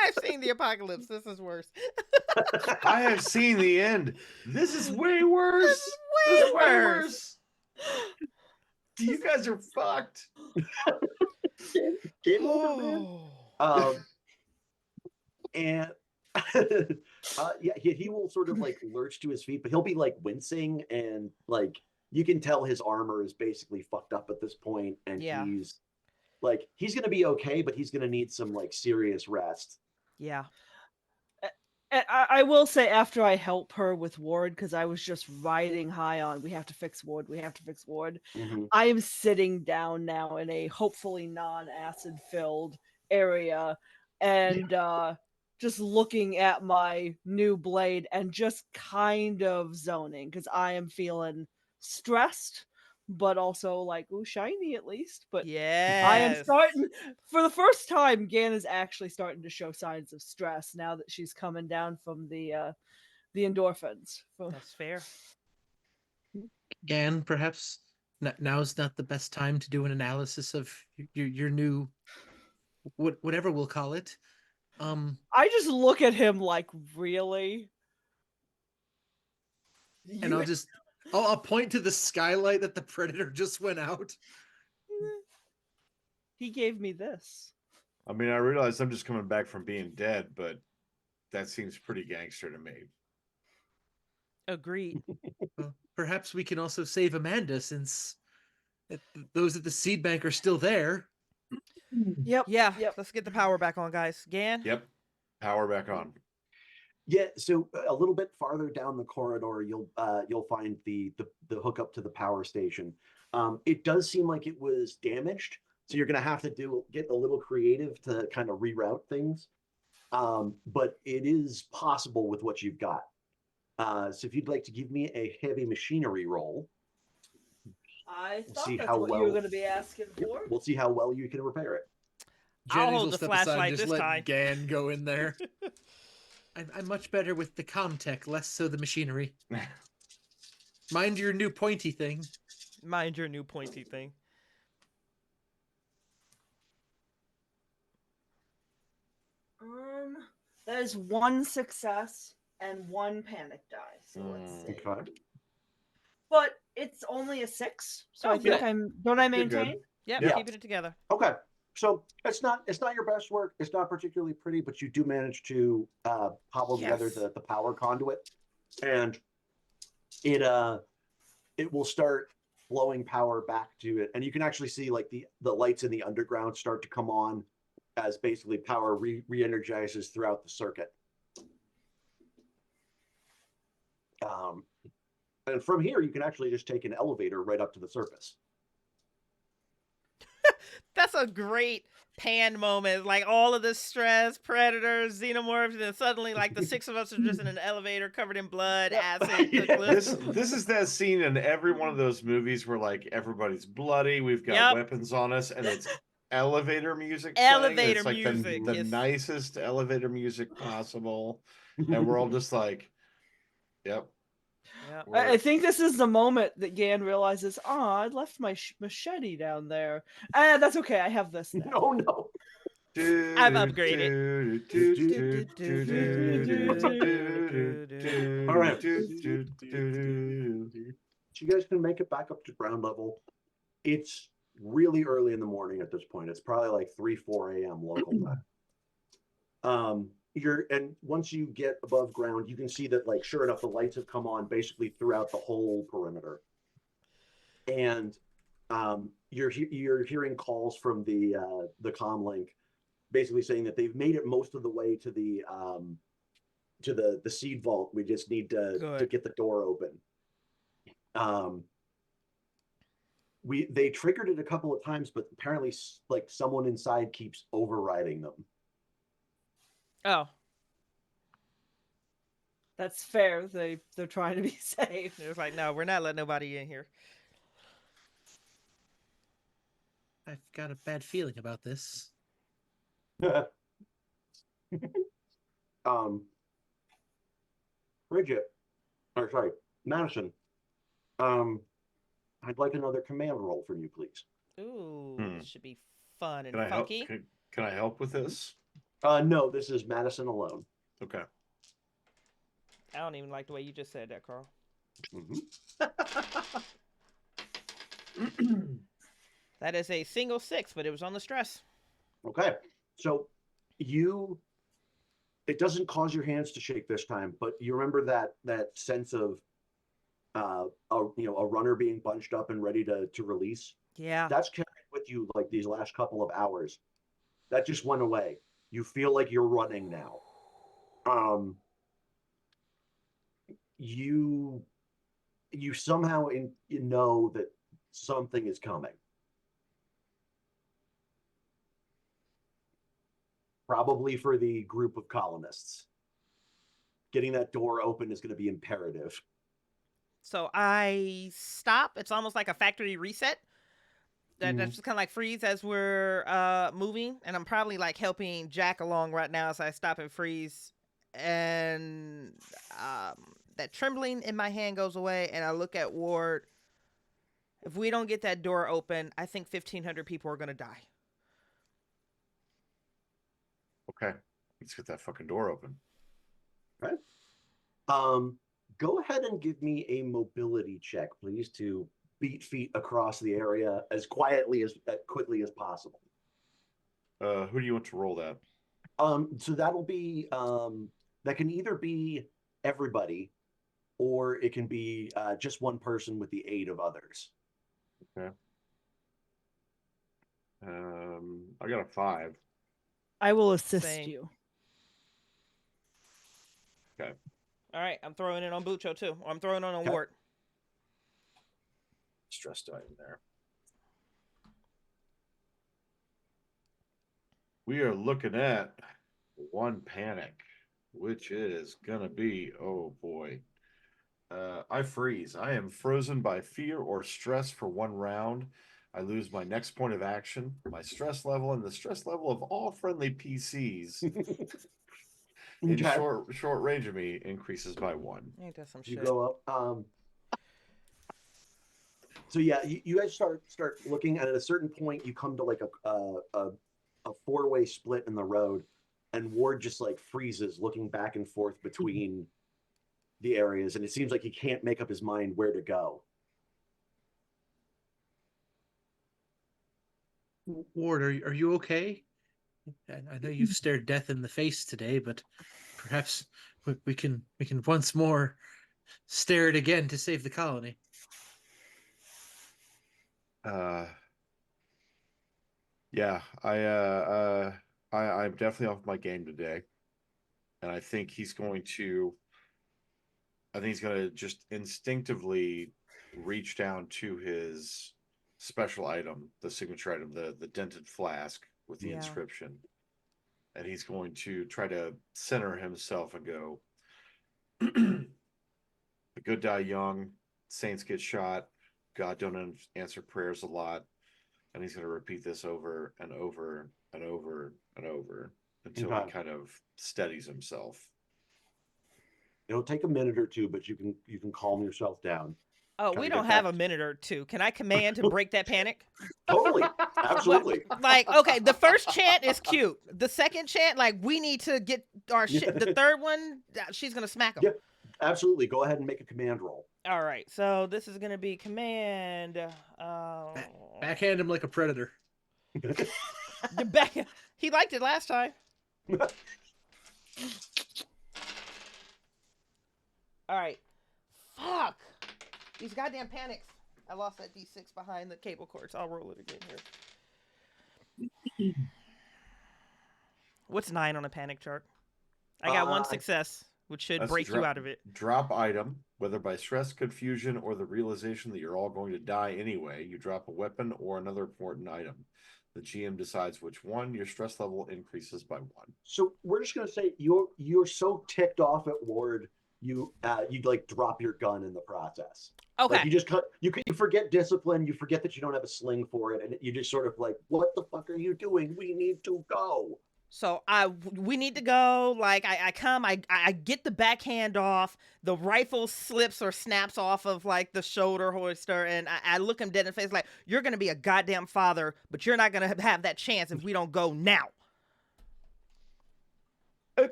A: I've seen the apocalypse. This is worse.
C: I have seen the end. This is way worse.
A: This is way worse.
C: You guys are fucked.
E: Game over, man. And yeah, he will sort of like lurch to his feet, but he'll be like wincing, and like you can tell his armor is basically fucked up at this point, and
A: Yeah.
E: he's gonna be okay, but he's gonna need some like serious rest.
A: Yeah.
D: And I will say, after I help her with Ward, because I was just riding high on, we have to fix Ward,
E: Mhm.
D: I am sitting down now in a hopefully non-acid filled area, and just looking at my new blade and just kind of zoning, because I am feeling stressed, but also like, ooh, shiny at least. But
A: Yes.
D: I am starting, for the first time, Gan is actually starting to show signs of stress now that she's coming down from the endorphins.
A: That's fair.
F: Gan, perhaps now's not the best time to do an analysis of your new, whatever we'll call it.
D: I just look at him like, really?
F: And I'll point to the skylight that the predator just went out.
D: He gave me this.
C: I mean, I realize I'm just coming back from being dead, but that seems pretty gangster to me.
A: Agreed.
F: Well, perhaps we can also save Amanda, since those at the seed bank are still there.
D: Yep.
A: Yeah.
D: Yep.
A: Let's get the power back on, guys. Gan?
C: Yep. Power back on.
E: Yeah, so a little bit farther down the corridor, you'll find the hookup to the power station. It does seem like it was damaged, so you're gonna have to get a little creative to kind of reroute things. But it is possible with what you've got. So if you'd like to give me a heavy machinery roll,
D: I thought
E: see
D: that's
E: how
D: what you
E: well-
D: were going to be asking for.
E: we'll see how well you can repair it.
A: I'll
F: Jennings
A: hold
F: will
A: the
F: step aside and
A: flashlight
F: just
A: this
F: let
A: time.
F: Gan go in there. I'm much better with the comtech, less so the machinery. Mind your new pointy thing.
A: Mind your new pointy thing.
D: That is one success and one panic die. So let's see.
E: Okay.
D: But it's only a 6, so
A: Oh,
D: I think
A: good.
D: don't I
C: You're good.
D: maintain?
A: Yep,
E: Yeah.
A: keeping it together.
E: Okay. So it's not your best work. It's not particularly pretty, but you do manage to cobble together
A: Yes.
E: the power conduit, and it will start flowing power back to it, and you can actually see like the lights in the underground start to come on as basically power re-energizes throughout the circuit. And from here, you can actually just take an elevator right up to the surface.
A: That's a great pan moment. Like all of this stress, predators, xenomorphs, and then suddenly like the 6 of us are just in an elevator covered in blood, acid,
E: Yeah.
C: This is that scene in every one of those movies where like everybody's bloody, we've got
A: Yep.
C: weapons on us, and it's elevator music.
A: Elevator
C: it's like
A: music,
C: the
A: yes.
C: nicest elevator music possible, and we're all just like, "Yep."
A: Yeah.
D: I think this is the moment that Gan realizes, I left my machete down there. That's okay. I have this now.
E: No.
A: I've upgraded.
E: All right. So you guys can make it back up to ground level. It's really early in the morning at this point. It's probably like 3-4 a.m. local time. And once you get above ground, you can see that, like, sure enough, the lights have come on basically throughout the whole perimeter. And you're hearing calls from the comm link, basically saying that they've made it most of the way to the seed vault. We just need to get the door open. They triggered it a couple of times, but apparently, like, someone inside keeps overriding them.
A: Oh,
D: That's fair. They're trying to be safe.
A: it was like, no, we're not letting nobody in here.
F: I've got a bad feeling about this.
E: Bridgett, or sorry, Madison. I'd like another command roll from you, please.
A: Ooh, this should be fun and
C: Can I help?
A: funky.
C: Can I help with this?
E: No, this is Madison alone.
C: Okay.
A: I don't even like the way you just said that, Carl. That is a single 6, but it was on the stress.
E: Okay, so it doesn't cause your hands to shake this time, but you remember that sense of a runner being bunched up and ready to release.
A: Yeah.
E: That's carried with you like these last couple of hours. That just went away. You feel like you're running now. You somehow you know that something is coming. Probably for the group of colonists. Getting that door open is going to be imperative.
A: So I stop. It's almost like a factory reset. That's just kind of like freeze as we're moving. And I'm probably like helping Jack along right now as I stop and freeze. And that trembling in my hand goes away. And I look at Ward. If we don't get that door open, I think 1,500 people are going to die.
C: Okay. Let's get that fucking door open.
E: Okay. Go ahead and give me a mobility check, please, to beat feet across the area as quickly as possible.
C: Who do you want to roll that?
E: So that'll be that can either be everybody, or it can be just one person with the aid of others.
C: Okay. I got a 5.
D: I will assist
A: Same.
D: you.
C: Okay.
A: All right. I'm throwing it on Bucho too. Or I'm throwing it on Ward.
C: Stress die in there. We are looking at one panic, which is gonna be, oh boy. I freeze. I am frozen by fear or stress for 1 round. I lose my next point of action, my stress level, and the stress level of all friendly PCs in short range of me increases by 1.
A: Ain't that some
E: You
A: shit?
E: go up. So yeah, you guys start looking, and at a certain point, you come to like a 4-way split in the road, and Ward just like freezes, looking back and forth between the areas, and it seems like he can't make up his mind where to go.
F: Ward, are you okay? I know you've stared death in the face today, but perhaps we can once more stare it again to save the colony.
C: Yeah, I'm definitely off my game today, and I think he's going to just instinctively reach down to his special item, the signature item, the dented flask with the inscription, and he's going to try to center himself and go, "The good die young, saints get shot, God don't answer prayers a lot." And he's going to repeat this over and over and over and over until he kind of steadies himself.
E: It'll take a minute or two, but you can calm yourself down.
A: Oh,
E: Trying
A: we
E: to
A: don't
E: get
A: have
E: back-
A: a minute or two. Can I command to break that panic?
E: Totally, absolutely.
A: Like, okay, the first chant is cute. The second chant, like, we need to get our shit. The third one, she's gonna smack him.
E: Yeah, absolutely. Go ahead and make a command roll.
A: All right, so this is gonna be command.
F: Backhand him like a predator.
A: The back. He liked it last time. All right. Fuck. These goddamn panics. I lost that D6 behind the cable cords. I'll roll it again here. What's 9 on a panic chart? I got one success, which should
C: That's
A: break you out of it.
C: Drop item, whether by stress, confusion, or the realization that you're all going to die anyway. You drop a weapon or another important item. The GM decides which one. Your stress level increases by 1.
E: So we're just gonna say you're so ticked off at Ward, you like drop your gun in the process.
A: Okay.
E: Like you forget discipline, you forget that you don't have a sling for it, and you just sort of like, what the fuck are you doing? We need to go.
A: So we need to go. Like I get the backhand off. The rifle slips or snaps off of like the shoulder holster, and I look him dead in the face like, you're gonna be a goddamn father, but you're not gonna have that chance if we don't go now.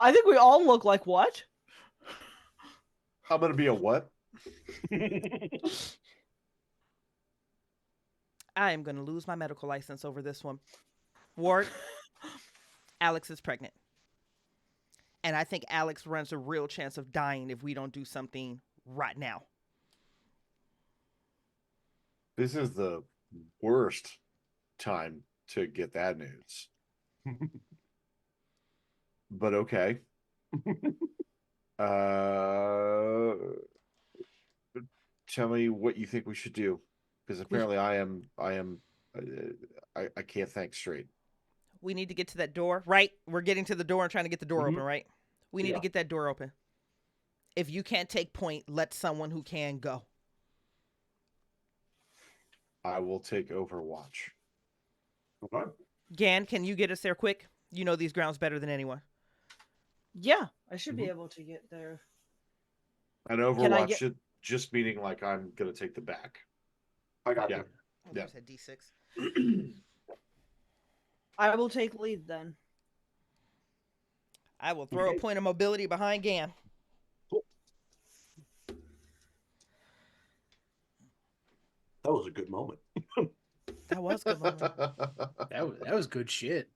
D: I think we all look like what?
C: I'm gonna be a what?
A: I am gonna lose my medical license over this one. Ward, Alex is pregnant. And I think Alex runs a real chance of dying if we don't do something right now.
C: This is the worst time to get that news. But okay. Tell me what you think we should do, because apparently I can't think straight.
A: We need to get to that door, right? We're getting to the door and trying to get the door
E: Mhm.
A: open, right? We need to get that door open. If you can't take point, let someone who can go.
C: I will take Overwatch.
E: Okay.
A: Gan, can you get us there quick? You know these grounds better than anyone.
D: Yeah, I should be able to get there.
C: And Overwatch should just meaning like I'm gonna take the back.
E: I got
C: Yeah.
E: you.
A: Oh,
C: Yeah.
A: there's a D6.
D: I will take lead then.
A: I will throw a point of mobility behind Gan.
E: That was a good moment.
A: That was a good moment.
F: That was good shit.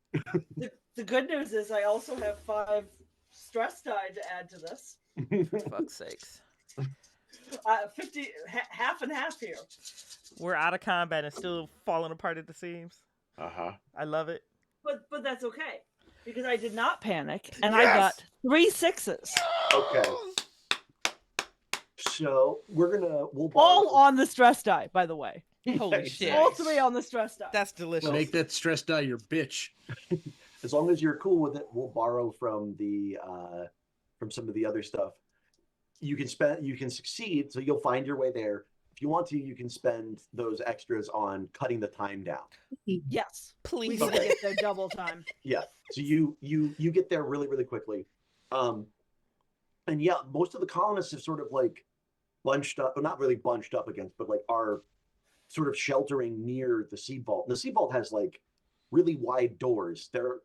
D: The good news is I also have 5 stress die to add to this.
A: For fuck's sakes.
D: 50, half and half here.
A: We're out of combat and still falling apart at the seams.
C: Uh-huh.
A: I love it.
D: But that's okay because I did not panic and I got 3 6s.
E: Okay. So we'll
D: All
E: borrow-
D: on the stress die, by the way.
A: Holy shit.
D: All 3 on the stress die.
A: That's delicious.
F: Make that stress die your bitch.
E: As long as you're cool with it, we'll borrow from the from some of the other stuff. You can succeed, so you'll find your way there. If you want to, you can spend those extras on cutting the time down.
D: Yes.
A: Please.
D: We need to get there double time.
E: Yeah. So you get there really, really quickly. And yeah, most of the colonists have sort of like bunched up, well, not really bunched up against, but like are sort of sheltering near the seed vault. And the seed vault has like really wide doors. They're,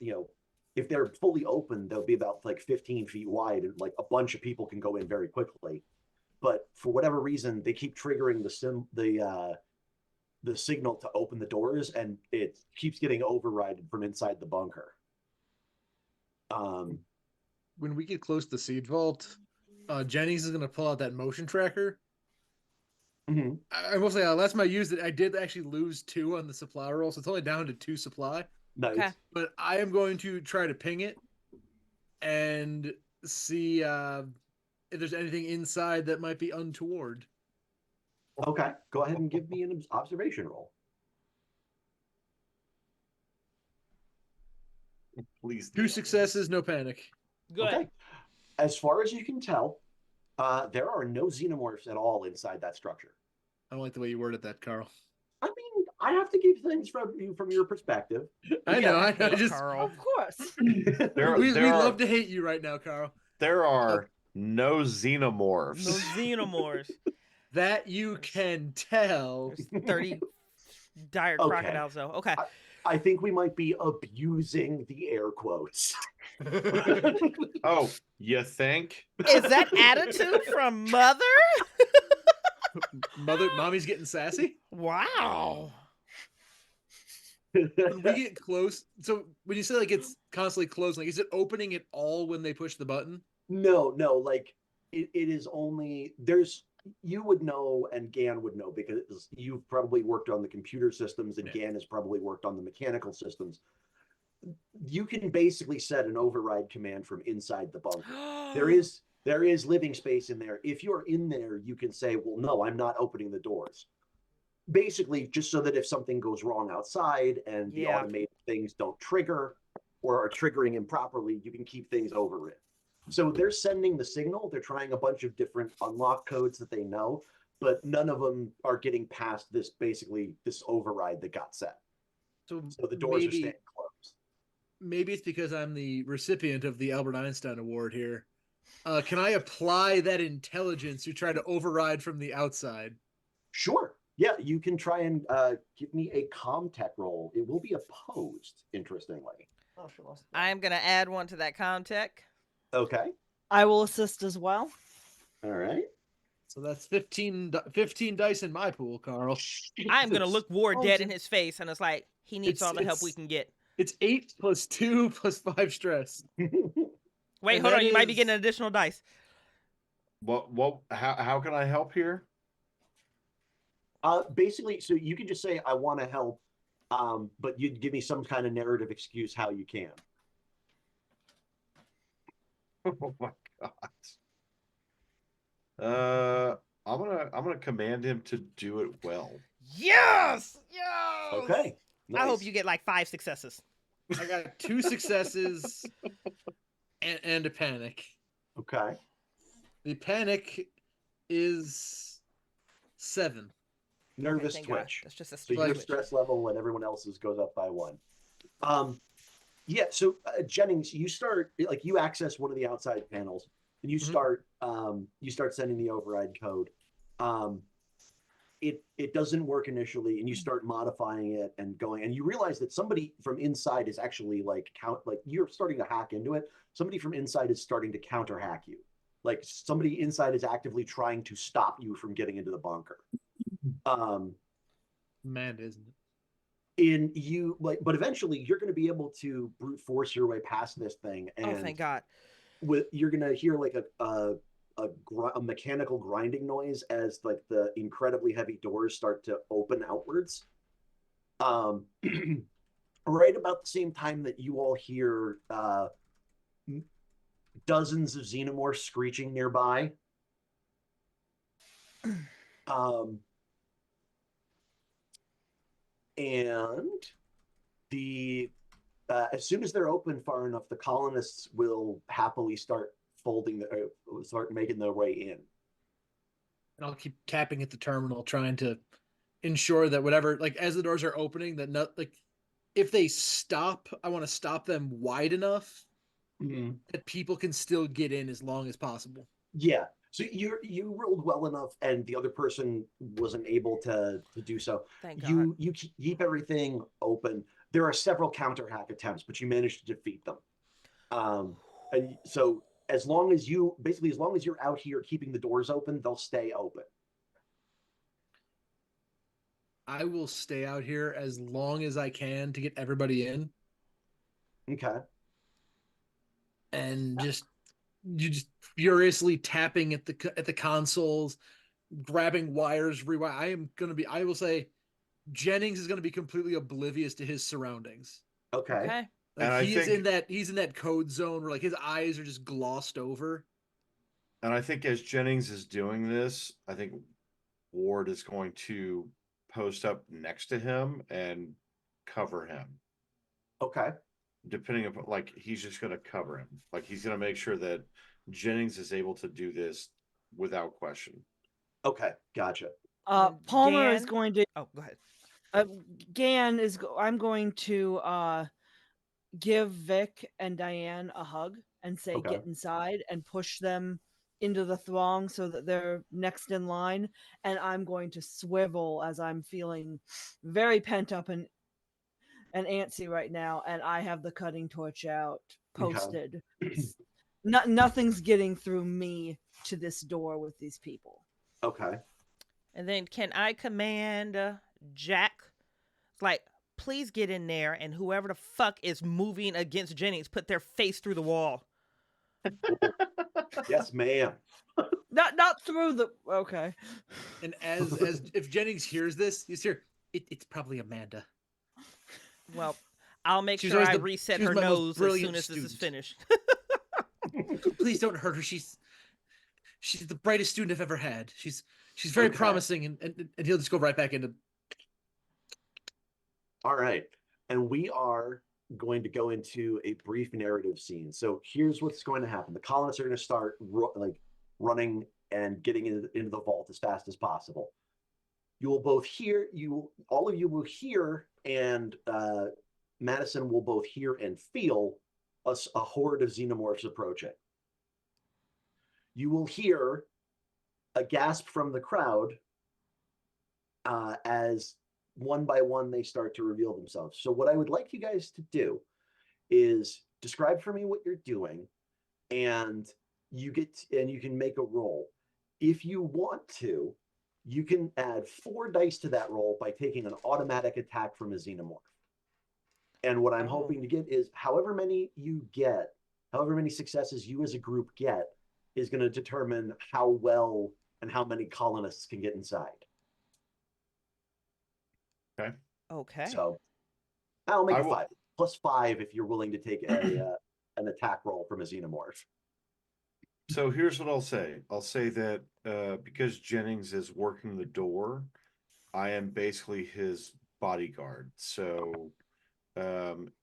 E: if they're fully open, they'll be about like 15 feet wide, and like a bunch of people can go in very quickly. But for whatever reason, they keep triggering the signal to open the doors, and it keeps getting overridden from inside the bunker.
F: When we get close to the seed vault, Jennings is gonna pull out that motion tracker.
E: Mhm.
F: I will say, last time I used it, I did actually lose 2 on the supply roll, so it's only down to 2 supply.
E: Nice.
A: Okay.
F: But I am going to try to ping it and see if there's anything inside that might be untoward.
E: Okay. Go ahead and give me an observation roll.
C: Please.
F: 2 successes, no panic.
A: Good.
E: Okay. As far as you can tell, there are no xenomorphs at all inside that structure.
F: I don't like the way you worded that, Carl.
E: I mean, I have to give things from your perspective.
F: I know. I just
A: Carl.
D: Of course.
F: we love to hate you right now, Carl.
C: There are no xenomorphs.
A: No xenomorphs.
F: That you can tell.
A: There's 30 dire
E: Okay.
A: crocodiles, though. Okay.
E: I think we might be abusing the air quotes.
C: Oh, you think?
A: Is that attitude from Mother?
F: Mommy's getting sassy.
A: Wow.
F: When we get close, so when you say like it's constantly closing, like is it opening at all when they push the button?
E: No, like it is only you would know and Gan would know because you've probably worked on the computer systems and Gan has probably worked on the mechanical systems. You can basically set an override command from inside the bunker. There is living space in there. If you're in there, you can say, well, no, I'm not opening the doors. Basically, just so that if something goes wrong outside and the automated things don't trigger or are triggering improperly, you can keep things overridden. So they're sending the signal. They're trying a bunch of different unlock codes that they know, but none of them are getting past this override that got set. So the doors are staying closed.
F: Maybe it's because I'm the recipient of the Albert Einstein Award here. Can I apply that intelligence to try to override from the outside?
E: Sure. Yeah, you can try and give me a Comtech roll. It will be opposed, interestingly.
D: Oh, she lost.
A: I'm going to add one to that Comtech.
E: Okay.
D: I will assist as well.
E: All right.
F: So that's 15 dice in my pool, Carl.
A: I'm going to look Ward dead in his face, and it's like, he needs all the help we can get.
F: It's 8 + 2 + 5 stress.
A: Wait, hold on. You might be getting an additional dice.
C: How can I help here?
E: Basically, so you can just say, I want to help, but you'd give me some kind of narrative excuse how you can.
C: Oh my god. I'm gonna command him to do it well.
A: Yes!
E: Okay. Nice.
A: I hope you get like 5 successes.
F: I got 2 successes and a panic.
E: Okay.
F: The panic is 7.
E: Nervous
A: thank God.
E: twitch.
A: That's just a
E: So
A: straight
E: your
A: twitch.
E: stress level and everyone else's goes up by 1. Yeah. So Jennings, you start you access one of the outside panels and you start sending the override code. It doesn't work initially, and you start modifying it and going, and you realize that somebody from inside is actually you're starting to hack into it. Somebody from inside is starting to counter hack you. Like somebody inside is actively trying to stop you from getting into the bunker.
F: Man, isn't it?
E: But eventually you're going to be able to brute force your way past this thing. And
A: Oh, thank God.
E: you're going to hear like a mechanical grinding noise as like the incredibly heavy doors start to open outwards. Right about the same time that you all hear dozens of xenomorphs screeching nearby. And as soon as they're open far enough, the colonists will happily start making their way in.
F: And I'll keep tapping at the terminal, trying to ensure that whatever, like as the doors are opening, that if they stop, I want to stop them wide enough that people can still get in as long as possible.
E: Yeah. So you rolled well enough, and the other person wasn't able to do so.
A: Thank God.
E: You keep everything open. There are several counter hack attempts, but you managed to defeat them. And so as long as you're out here keeping the doors open, they'll stay open.
F: I will stay out here as long as I can to get everybody in.
E: Okay.
F: And just furiously tapping at the consoles, grabbing wires, I will say Jennings is going to be completely oblivious to his surroundings.
E: Okay.
F: Like he's in that code zone where like his eyes are just glossed over.
C: And I think as Jennings is doing this, I think Ward is going to post up next to him and cover him.
E: Okay.
C: Depending upon, like, he's just going to cover him. Like, he's going to make sure that Jennings is able to do this without question.
E: Okay. Gotcha.
D: Palmer
A: Gan?
D: is going to.
A: Oh, go ahead.
D: Gan is. I'm going to give Vic and Diane a hug and say,
E: Okay.
D: "Get inside," and push them into the throng so that they're next in line, and I'm going to swivel as I'm feeling very pent up and antsy right now, and I have the cutting torch out, posted. Nothing's getting through me to this door with these people.
E: Okay.
A: And then can I command Jack, like, please get in there, and whoever the fuck is moving against Jennings, put their face through the wall.
E: Yes, ma'am.
D: Not through the. Okay.
F: And as if Jennings hears this, you hear it's probably Amanda.
A: Well, I'll make
F: She's
A: sure
F: always
A: I
F: the-
A: reset
F: she's
A: her
F: my most
A: nose as
F: brilliant
A: soon as this is
F: student.
A: finished.
F: Please don't hurt her. She's the brightest student I've ever had. She's very
E: Okay.
F: promising, and he'll just go right back into.
E: All right. And we are going to go into a brief narrative scene. So here's what's going to happen. The colonists are going to start running and getting into the vault as fast as possible. You will both hear, all of you will hear, and Madison will both hear and feel a horde of xenomorphs approaching. You will hear a gasp from the crowd as one by one they start to reveal themselves. So what I would like you guys to do is describe for me what you're doing, and you can make a roll. If you want to, you can add 4 dice to that roll by taking an automatic attack from a xenomorph. And what I'm hoping to get is however many successes you as a group get is going to determine how well and how many colonists can get inside.
A: Okay.
E: So I'll make
C: I
E: it
C: will-
E: 5 plus 5 if you're willing to take an attack roll from a xenomorph.
C: So here's what I'll say. I'll say that because Jennings is working the door, I am basically his bodyguard. So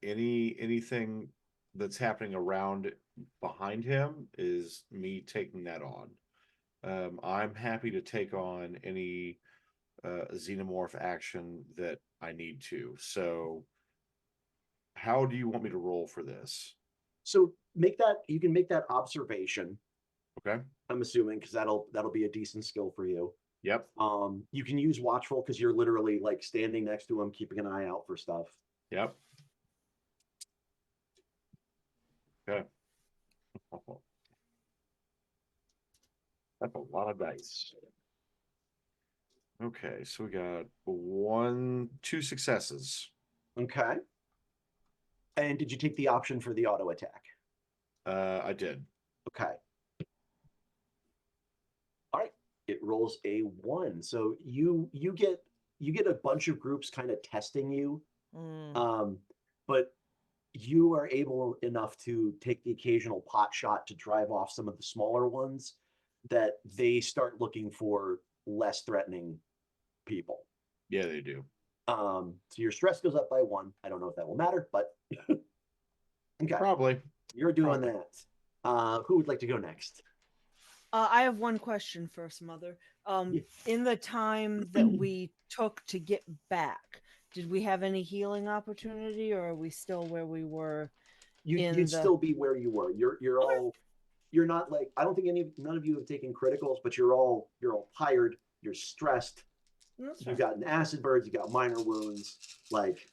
C: anything that's happening around behind him is me taking that on. I'm happy to take on any xenomorph action that I need to. So how do you want me to roll for this?
E: So you can make that observation.
C: Okay.
E: I'm assuming because that'll be a decent skill for you.
C: Yep.
E: You can use watchful because you're literally like standing next to him, keeping an eye out for stuff.
C: Yep. Okay. That's a lot of dice. Okay, so we got 2 successes.
E: Okay. And did you take the option for the auto attack?
C: I did.
E: Okay. All right. It rolls a 1. So you get a bunch of groups kind of testing you. But you are able enough to take the occasional pot shot to drive off some of the smaller ones that they start looking for less threatening people.
C: Yeah, they do.
E: So your stress goes up by 1. I don't know if that will matter, but okay.
C: Probably.
E: You're doing that. Who would like to go next?
D: I have one question first, Mother. In the time that we took to get back, did we have any healing opportunity, or are we still where we were?
E: You'd still be where you were. You're not like, I don't think none of you have taken criticals, but you're all tired. You're stressed. You've gotten acid burns. You got minor wounds, like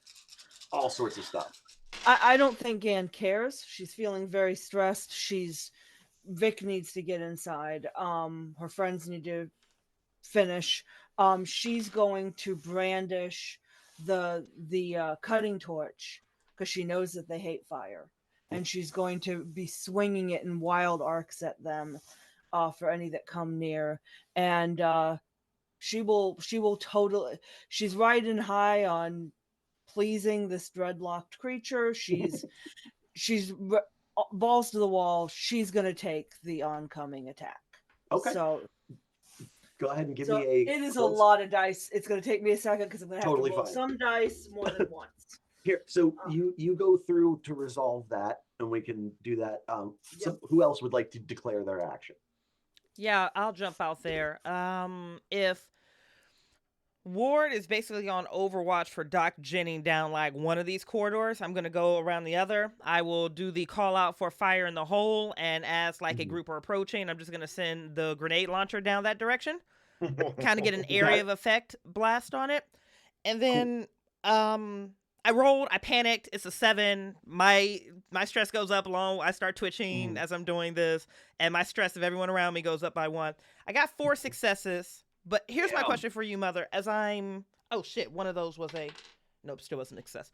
E: all sorts of stuff.
D: I don't think Anne cares. She's feeling very stressed. Vic needs to get inside. Her friends need to finish. She's going to brandish the cutting torch because she knows that they hate fire, and she's going to be swinging it in wild arcs at them for any that come near. And she will totally. She's riding high on pleasing this dreadlocked creature. She's balls to the wall. She's gonna take the oncoming attack.
E: Okay.
D: So
E: go ahead and give me a.
D: It is a lot of dice. It's gonna take me a second because I'm gonna have
E: Totally
D: to roll
E: fine.
D: some dice more than once.
E: Here, so you go through to resolve that, and we can do that. Who else would like to declare their action?
A: Yeah, I'll jump out there. If Ward is basically on overwatch for Doc Jennings down like one of these corridors. I'm going to go around the other. I will do the call out for fire in the hole, and as like a group are approaching, I'm just going to send the grenade launcher down that direction. Kind of get an area of effect blast on it. And then I rolled, I panicked. It's a 7. My stress goes up along. I start twitching as I'm doing this, and my stress of everyone around me goes up by 1. I got 4 successes. But here's my question for you, Mother. As I'm... Oh, shit. One of those was a... Nope, still wasn't a success.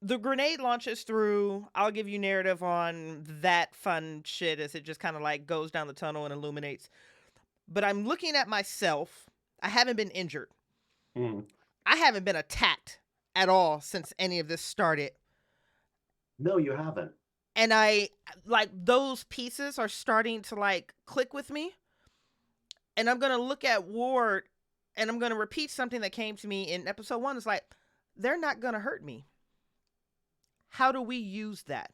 A: The grenade launches through. I'll give you narrative on that fun shit as it just kind of like goes down the tunnel and illuminates. But I'm looking at myself. I haven't been injured. I haven't been attacked at all since any of this started.
E: No, you haven't.
A: And I, like, those pieces are starting to, like, click with me. And I'm going to look at Ward, and I'm going to repeat something that came to me in episode 1. It's like, they're not going to hurt me. How do we use that?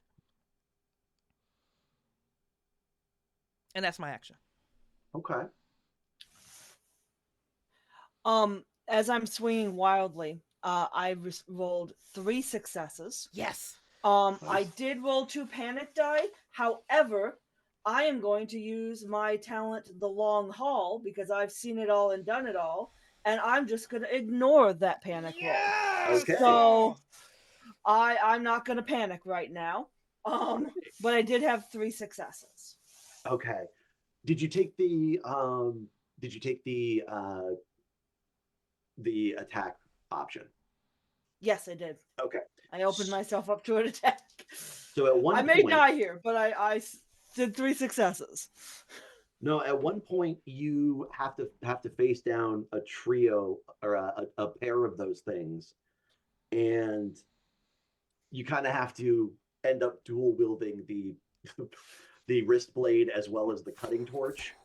A: And that's my action.
E: Okay.
D: As I'm swinging wildly, I rolled 3 successes.
A: Yes.
D: I did roll 2 panic die. However, I am going to use my talent, the long haul, because I've seen it all and done it all, and I'm just going to ignore that panic roll.
E: Okay.
D: So I'm not going to panic right now. But I did have 3 successes.
E: Okay. Did you take the attack option?
D: Yes, I did.
E: Okay.
D: I opened myself up to an attack.
E: So at one
D: I
E: point,
D: may die here, but I did 3 successes.
E: No, at one point you have to face down a trio or a pair of those things, and you kind of have to end up dual wielding the wrist blade as well as the cutting torch.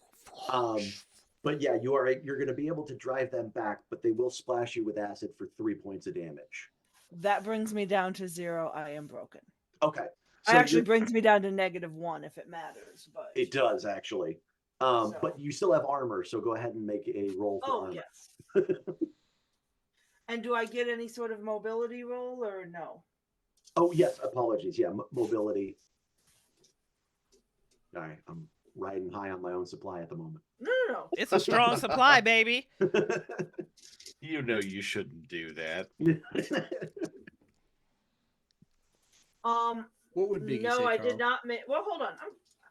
E: But yeah, you're going to be able to drive them back, but they will splash you with acid for 3 points of damage.
D: That brings me down to 0. I am broken.
E: Okay.
D: So it actually brings me down to -1 if it matters. But
E: it does actually. But you still have armor, so go ahead and make a roll for armor.
D: Yes. And do I get any sort of mobility roll or no?
E: Oh yes, apologies. Yeah, mobility. All right, I'm riding high on my own supply at the moment.
D: No.
A: It's a strong supply, baby.
C: You know you shouldn't do that.
F: What would Biggie
D: No,
F: say,
D: I
F: Carl?
D: did not make. Well, hold on.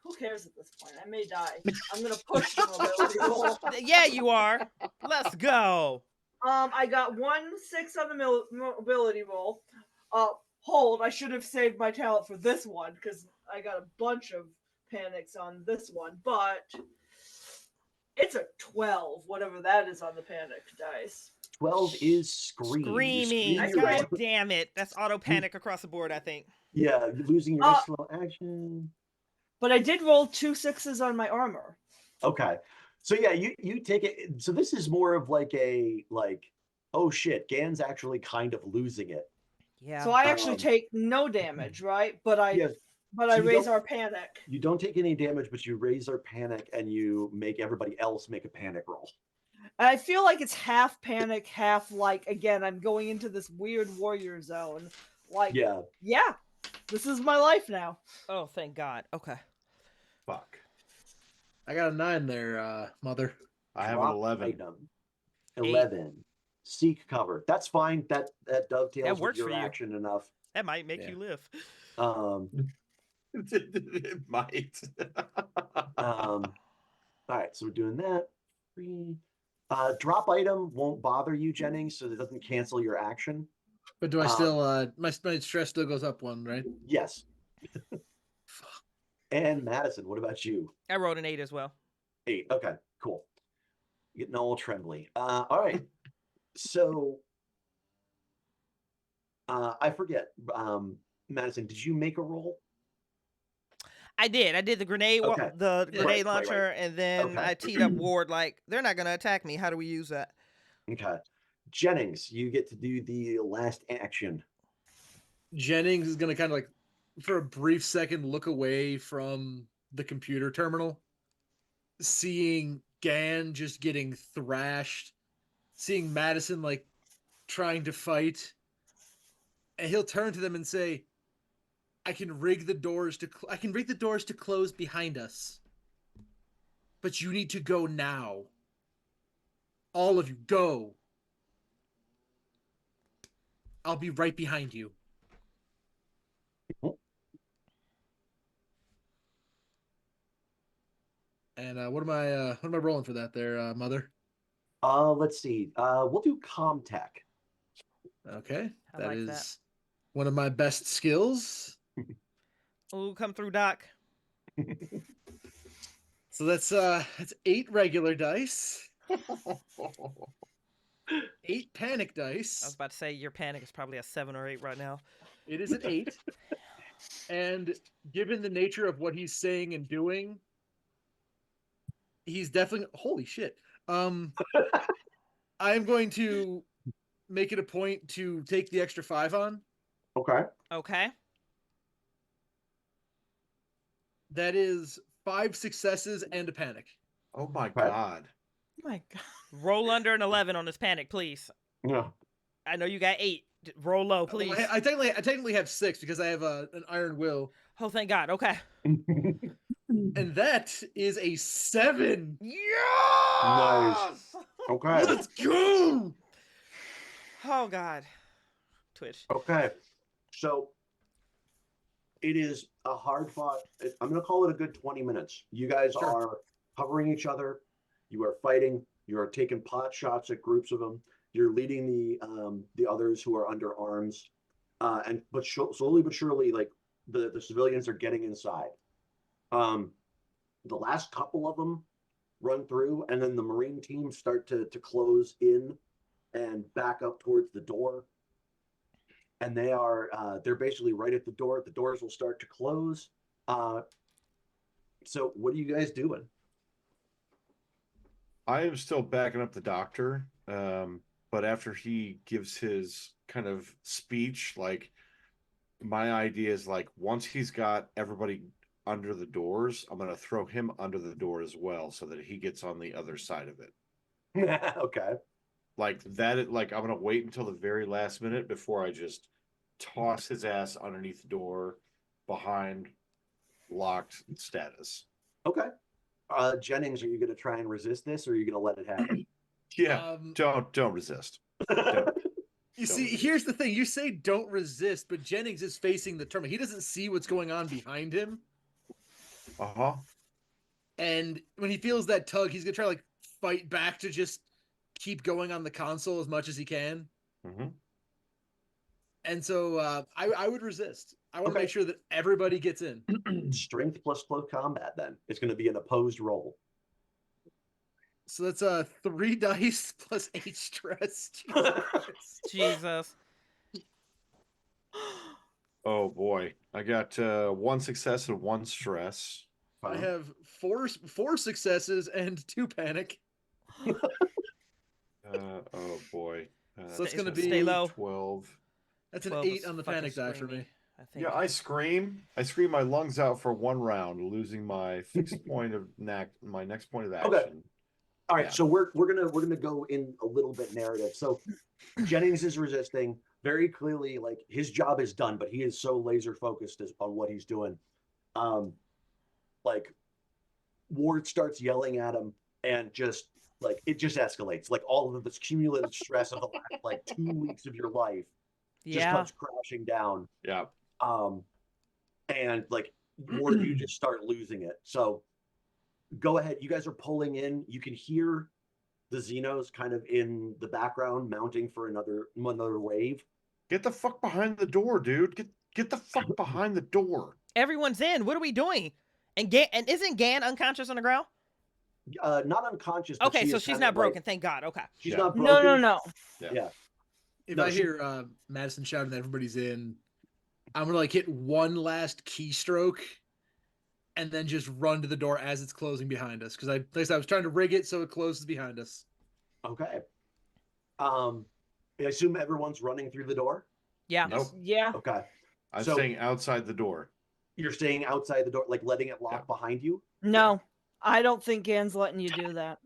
D: Who cares at this point? I may die. I'm gonna push the mobility roll.
A: Yeah, you are. Let's go.
D: I got 1 6 on the mobility roll. Hold. I should have saved my talent for this one because I got a bunch of panics on this one, but it's a 12, whatever that is on the panic dice.
E: 12 is scream.
A: Screaming.
D: That's
A: God
D: right.
A: damn it. That's auto panic across the board, I think.
E: Yeah, losing your slow action.
D: But I did roll 2 6s on my armor.
E: Okay. So yeah, you take it. So this is more of like oh shit, Gan's actually kind of losing it.
A: Yeah.
D: So I actually take no damage, right? But I raise our panic.
E: You don't take any damage, but you raise our panic and you make everybody else make a panic roll.
D: And I feel like it's half panic, half like, again, I'm going into this weird warrior zone. Like, yeah, this is my life now.
A: Oh, thank God. Okay.
C: Fuck.
F: I got a 9 there, Mother.
C: I have an 11.
E: Item. 11. Seek cover. That's fine. That dovetails
A: works
E: with your
A: for you.
E: action enough.
A: That might make you live.
C: It might.
E: All right, so we're doing that. 3. Drop item won't bother you, Jennings, so it doesn't cancel your action.
F: But do I still, my stress still goes up 1, right?
E: Yes. And Madison, what about you?
A: I rolled an 8 as well.
E: 8. Okay, cool. Getting all trembly. All right. So I forget. Madison, did you make a roll?
A: I did. I did the grenade,
E: Okay.
A: the grenade
E: Right.
A: launcher, and then
E: Okay.
A: I teed up Ward like, they're not going to attack me. How do we use that?
E: Okay. Jennings, you get to do the last action.
F: Jennings is going to kind of like, for a brief second, look away from the computer terminal, seeing Gan just getting thrashed, seeing Madison like trying to fight, and he'll turn to them and say, I can rig the doors to close behind us. But you need to go now. All of you, go. I'll be right behind you. And what am I rolling for that there, Mother?
E: Let's see. We'll do Comtech.
F: Okay,
A: I
F: that
A: like
F: is
A: that.
F: one of my best skills.
A: Ooh, come through, Doc.
F: So that's 8 regular dice, 8 panic
A: I was
F: dice.
A: about to say your panic is probably a 7 or 8 right now.
F: It is an 8, and given the nature of what he's saying and doing, he's definitely holy shit. I'm going to make it a point to take the extra 5 on.
E: Okay.
A: Okay.
F: That is 5 successes and a panic.
C: Oh my
E: Okay.
C: God.
D: Oh my God.
A: Roll under an 11 on this panic, please.
E: Yeah.
A: I know you got 8. Roll low,
F: Well,
A: please.
F: I technically have 6 because I have an iron will,
A: Oh, thank God. Okay.
F: and that is a 7.
A: Yes!
E: Okay.
F: Let's go.
A: Oh, God. Twitch.
E: Okay. So it is a hard fought. I'm going to call it a good 20 minutes. You guys
F: Sure.
E: are covering each other. You are fighting. You are taking pot shots at groups of them. You're leading the others who are under arms. But slowly but surely, like the civilians are getting inside. The last couple of them run through, and then the Marine teams start to close in and back up towards the door. And they're basically right at the door. The doors will start to close. So what are you guys doing?
C: I am still backing up the doctor, but after he gives his kind of speech, like my idea is like once he's got everybody under the doors, I'm gonna throw him under the door as well, so that he gets on the other side of it.
E: Okay.
C: Like that, like I'm gonna wait until the very last minute before I just toss his ass underneath the door, behind locked status.
E: Okay. Jennings, are you going to try and resist this, or are you going to let it happen?
C: Yeah, don't resist. Don't.
F: You see, here's the thing. You say don't resist, but Jennings is facing the terminal. He doesn't see what's going on behind him.
C: Uh-huh.
F: And when he feels that tug, he's going to try to like fight back to just keep going on the console as much as he can.
C: Mm-hmm.
F: And so I would resist. I want to
E: Okay.
F: make sure that everybody gets in.
E: Strength plus close combat, then. It's going to be an opposed roll.
F: So that's 3 dice plus 8 stress.
A: Jesus.
C: Oh boy, I got 1 success and 1 stress.
F: I have 4 successes and 2 panic.
C: Oh boy.
F: So it's gonna be
A: Stay low.
C: 12.
F: That's an
A: 12
F: 8
A: was
F: on the
A: fucking
F: panic die for
A: screaming,
F: me.
A: I think.
C: Yeah, I scream my lungs out for 1 round, losing my fixed point of my next point of action.
E: Okay. All right,
C: Yeah.
E: so we're gonna go in a little bit narrative. So Jennings is resisting very clearly. Like his job is done, but he is so laser focused on what he's doing. Like Ward starts yelling at him, and just like it just escalates. Like all of this cumulative stress of the last like 2 weeks of your life just
A: Yeah.
E: comes crashing down.
C: Yeah.
E: And like Ward, you just start losing it. So go ahead. You guys are pulling in. You can hear the Xenos kind of in the background mounting for another wave.
C: Get the fuck behind the door, dude. Get the fuck behind the door.
A: Everyone's in. What are we doing? And isn't Gan unconscious on the ground?
E: Not unconscious. But
A: Okay,
E: she
A: so
E: is
A: she's
E: kind
A: not
E: of
A: broken.
E: Like,
A: Thank God. Okay.
E: she's
C: Yeah.
E: not broken.
D: No.
E: Yeah.
F: If
E: No,
F: I
E: she-
F: hear Madison shouting that everybody's in, I'm gonna like hit one last keystroke and then just run to the door as it's closing behind us. Because I was trying to rig it so it closes behind us.
E: Okay. I assume everyone's running through the door.
A: Yeah.
C: Nope.
D: Yeah.
E: Okay.
C: I'm
E: So-
C: staying outside the door.
E: You're staying outside the door, like letting it lock
C: Yeah.
E: behind you.
D: No. I don't think Gan's letting you do that.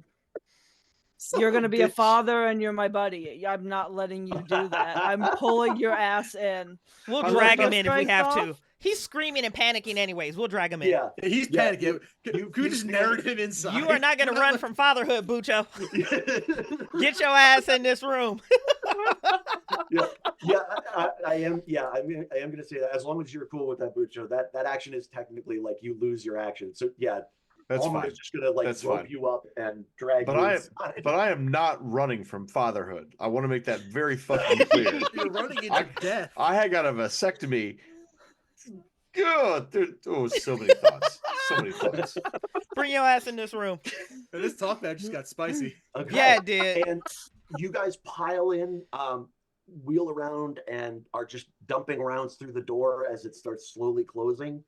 F: Son
D: You're
F: of
D: going to be a
F: bitch.
D: father and you're my buddy. I'm not letting you do that. I'm pulling your ass in.
A: We'll
C: I
A: drag
C: love
A: him in if we
D: Strength
A: have
D: off?
A: to. He's screaming and panicking anyways. We'll drag him in.
E: Yeah.
F: He's
E: Yeah,
F: panicking. Could we just narrate him inside?
A: You are not going to
F: We're
A: run
F: let-
A: from fatherhood, Bucho. Get your ass in this room.
E: yeah, I am. Yeah, I am going to say that as long as you're cool with that, Bucho, that action is technically like you lose your action. So yeah,
C: That's
E: Almer
C: fine.
E: is just going to like
C: That's
E: rope
C: fine.
E: you up and drag
C: But
E: you
C: I
E: inside.
C: but I am not running from fatherhood. I want to make that very fucking clear.
F: You're running into death.
C: I had got a vasectomy. Good. So many thoughts. So many thoughts.
A: Bring your ass in this room.
F: And this talk back just got spicy.
E: Okay.
A: Yeah, it did.
E: And you guys pile in, wheel around, and are just dumping rounds through the door as it starts slowly closing.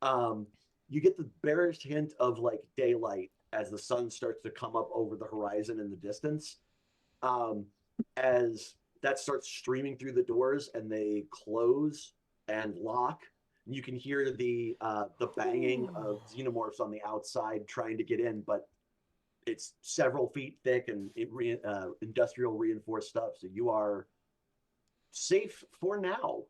E: You get the barest hint of like daylight as the sun starts to come up over the horizon in the distance. As that starts streaming through the doors and they close and lock, you can hear the banging of xenomorphs on the outside trying to get in, but it's several feet thick and industrial reinforced stuff. So you are safe for now.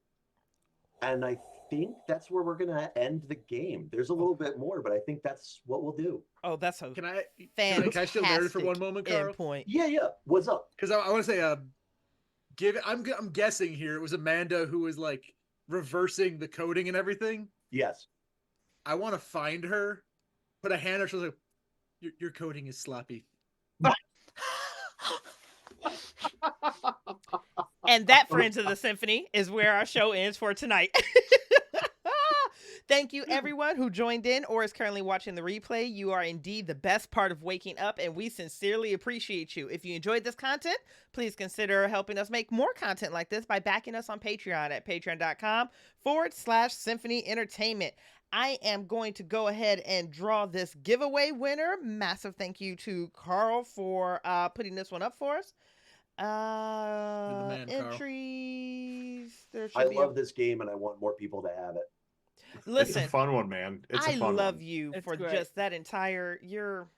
E: And I think that's where we're going to end the game. There's a little bit more, but I think that's what we'll do.
A: Oh, that's a
F: Can I
A: fantastic
F: still narrate for one moment, Carl?
A: endpoint.
E: Yeah. What's up?
F: Because I want to say, I'm guessing here it was Amanda who was like reversing the coding and everything.
E: Yes.
F: I want to find her, put a hand on her shoulder. Your coding is sloppy.
A: And that, friends of the Symphony, is where our show ends for tonight. Thank you, everyone who joined in or is currently watching the replay. You are indeed the best part of waking up, and we sincerely appreciate you. If you enjoyed this content, please consider helping us make more content like this by backing us on Patreon at patreon.com/Symphony Entertainment. I am going to go ahead and draw this giveaway winner. Massive thank you to Carl for putting this one up for us.
F: man, Carl.
A: Entries.
E: I love this game and I want more people to have it.
A: Listen,
C: It's a fun one, man. It's a
A: I
C: fun
A: love
C: one.
A: you
D: It's
A: for
D: great.
A: just that entire. You're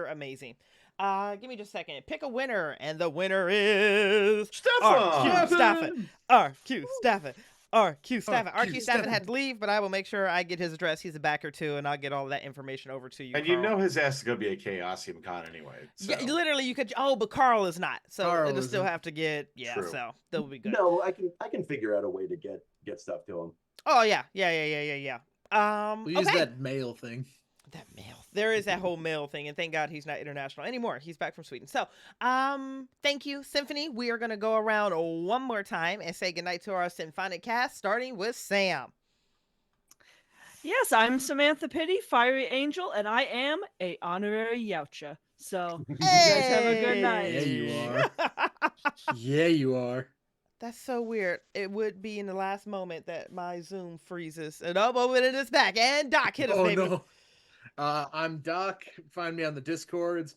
A: amazing. Give me just a second. Pick a winner, and the winner is RQ Stafford. RQ Stafford. RQ Stafford. RQ Stafford had to leave, but I will make sure I get his address. He's a backer too, and I'll get all that information over to you.
C: And
A: Carl.
C: you know his ass is gonna be a Chaosium Con anyway. So.
A: Yeah, literally, you could. Oh, but Carl is not, so
F: Carl
A: it'll still
F: isn't.
A: have to get. Yeah,
C: True.
A: so that would be good.
E: No, I can figure out a way to get stuff to him.
A: Oh yeah.
F: We'll use
A: Okay.
F: that mail thing.
A: That mail. There is that whole mail thing, and thank God he's not international anymore. He's back from Sweden. So, thank you, Symphony. We are gonna go around one more time and say goodnight to our symphonic cast, starting with Sam.
D: Yes, I'm Samantha Pidde, Fiery Angel, and I am a honorary Yautja. So you guys have a good night.
F: Yeah, you are. Yeah, you are.
A: That's so weird. It would be in the last moment that my Zoom freezes. And oh, moment it is back. And Doc, hit us,
F: Oh
A: baby.
F: no. I'm Doc. Find me on the Discords.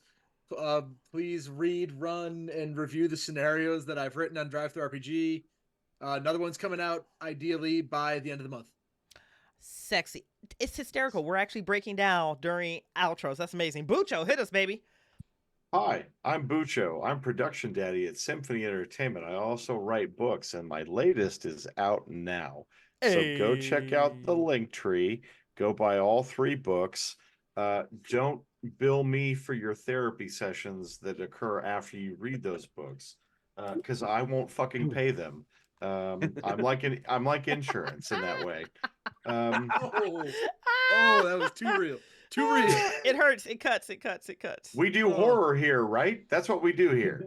F: Please read, run, and review the scenarios that I've written on Drive Thru RPG. Another one's coming out ideally by the end of the month.
A: Sexy. It's hysterical. We're actually breaking down during outros. That's amazing. Bucho, hit us, baby.
C: Hi, I'm Bucho. I'm production daddy at Symphony Entertainment. I also write books, and my latest is out now. So go check out the
A: Hey.
C: link tree. Go buy all 3 books. Don't bill me for your therapy sessions that occur after you read those books, because I won't fucking pay them. I'm like insurance in that way.
F: Oh, that was too real. Too real.
A: It hurts. It cuts.
C: We do
F: Oh.
C: horror here, right? That's what we do here.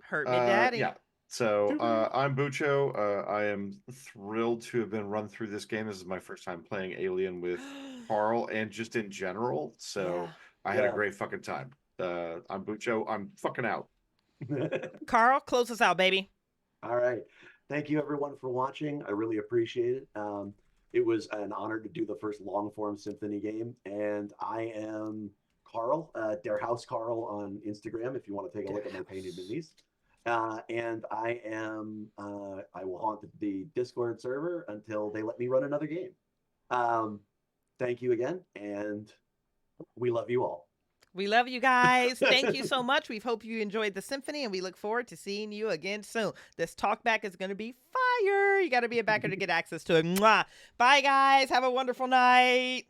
A: Hurt me, daddy.
C: Yeah. So I'm Bucho. I am thrilled to have been run through this game. This is my first time playing Alien with Carl and just in general. So
A: Yeah.
C: I had a
E: Yeah.
C: great fucking time. I'm Bucho. I'm fucking out.
A: Carl, close us out, baby.
E: All right. Thank you, everyone, for watching. I really appreciate it. It was an honor to do the first long-form Symphony game. And I am Carl, Der House Carl on Instagram, if you want to take a look at my painted minis. And I will haunt the Discord server until they let me run another game. Thank you again, and We love you all.
A: We love you guys. Thank you so much. We hope you enjoyed the symphony, and we look forward to seeing you again soon. This talkback is going to be fire. You got to be a backer to get access to it. Mwah. Bye, guys. Have a wonderful night.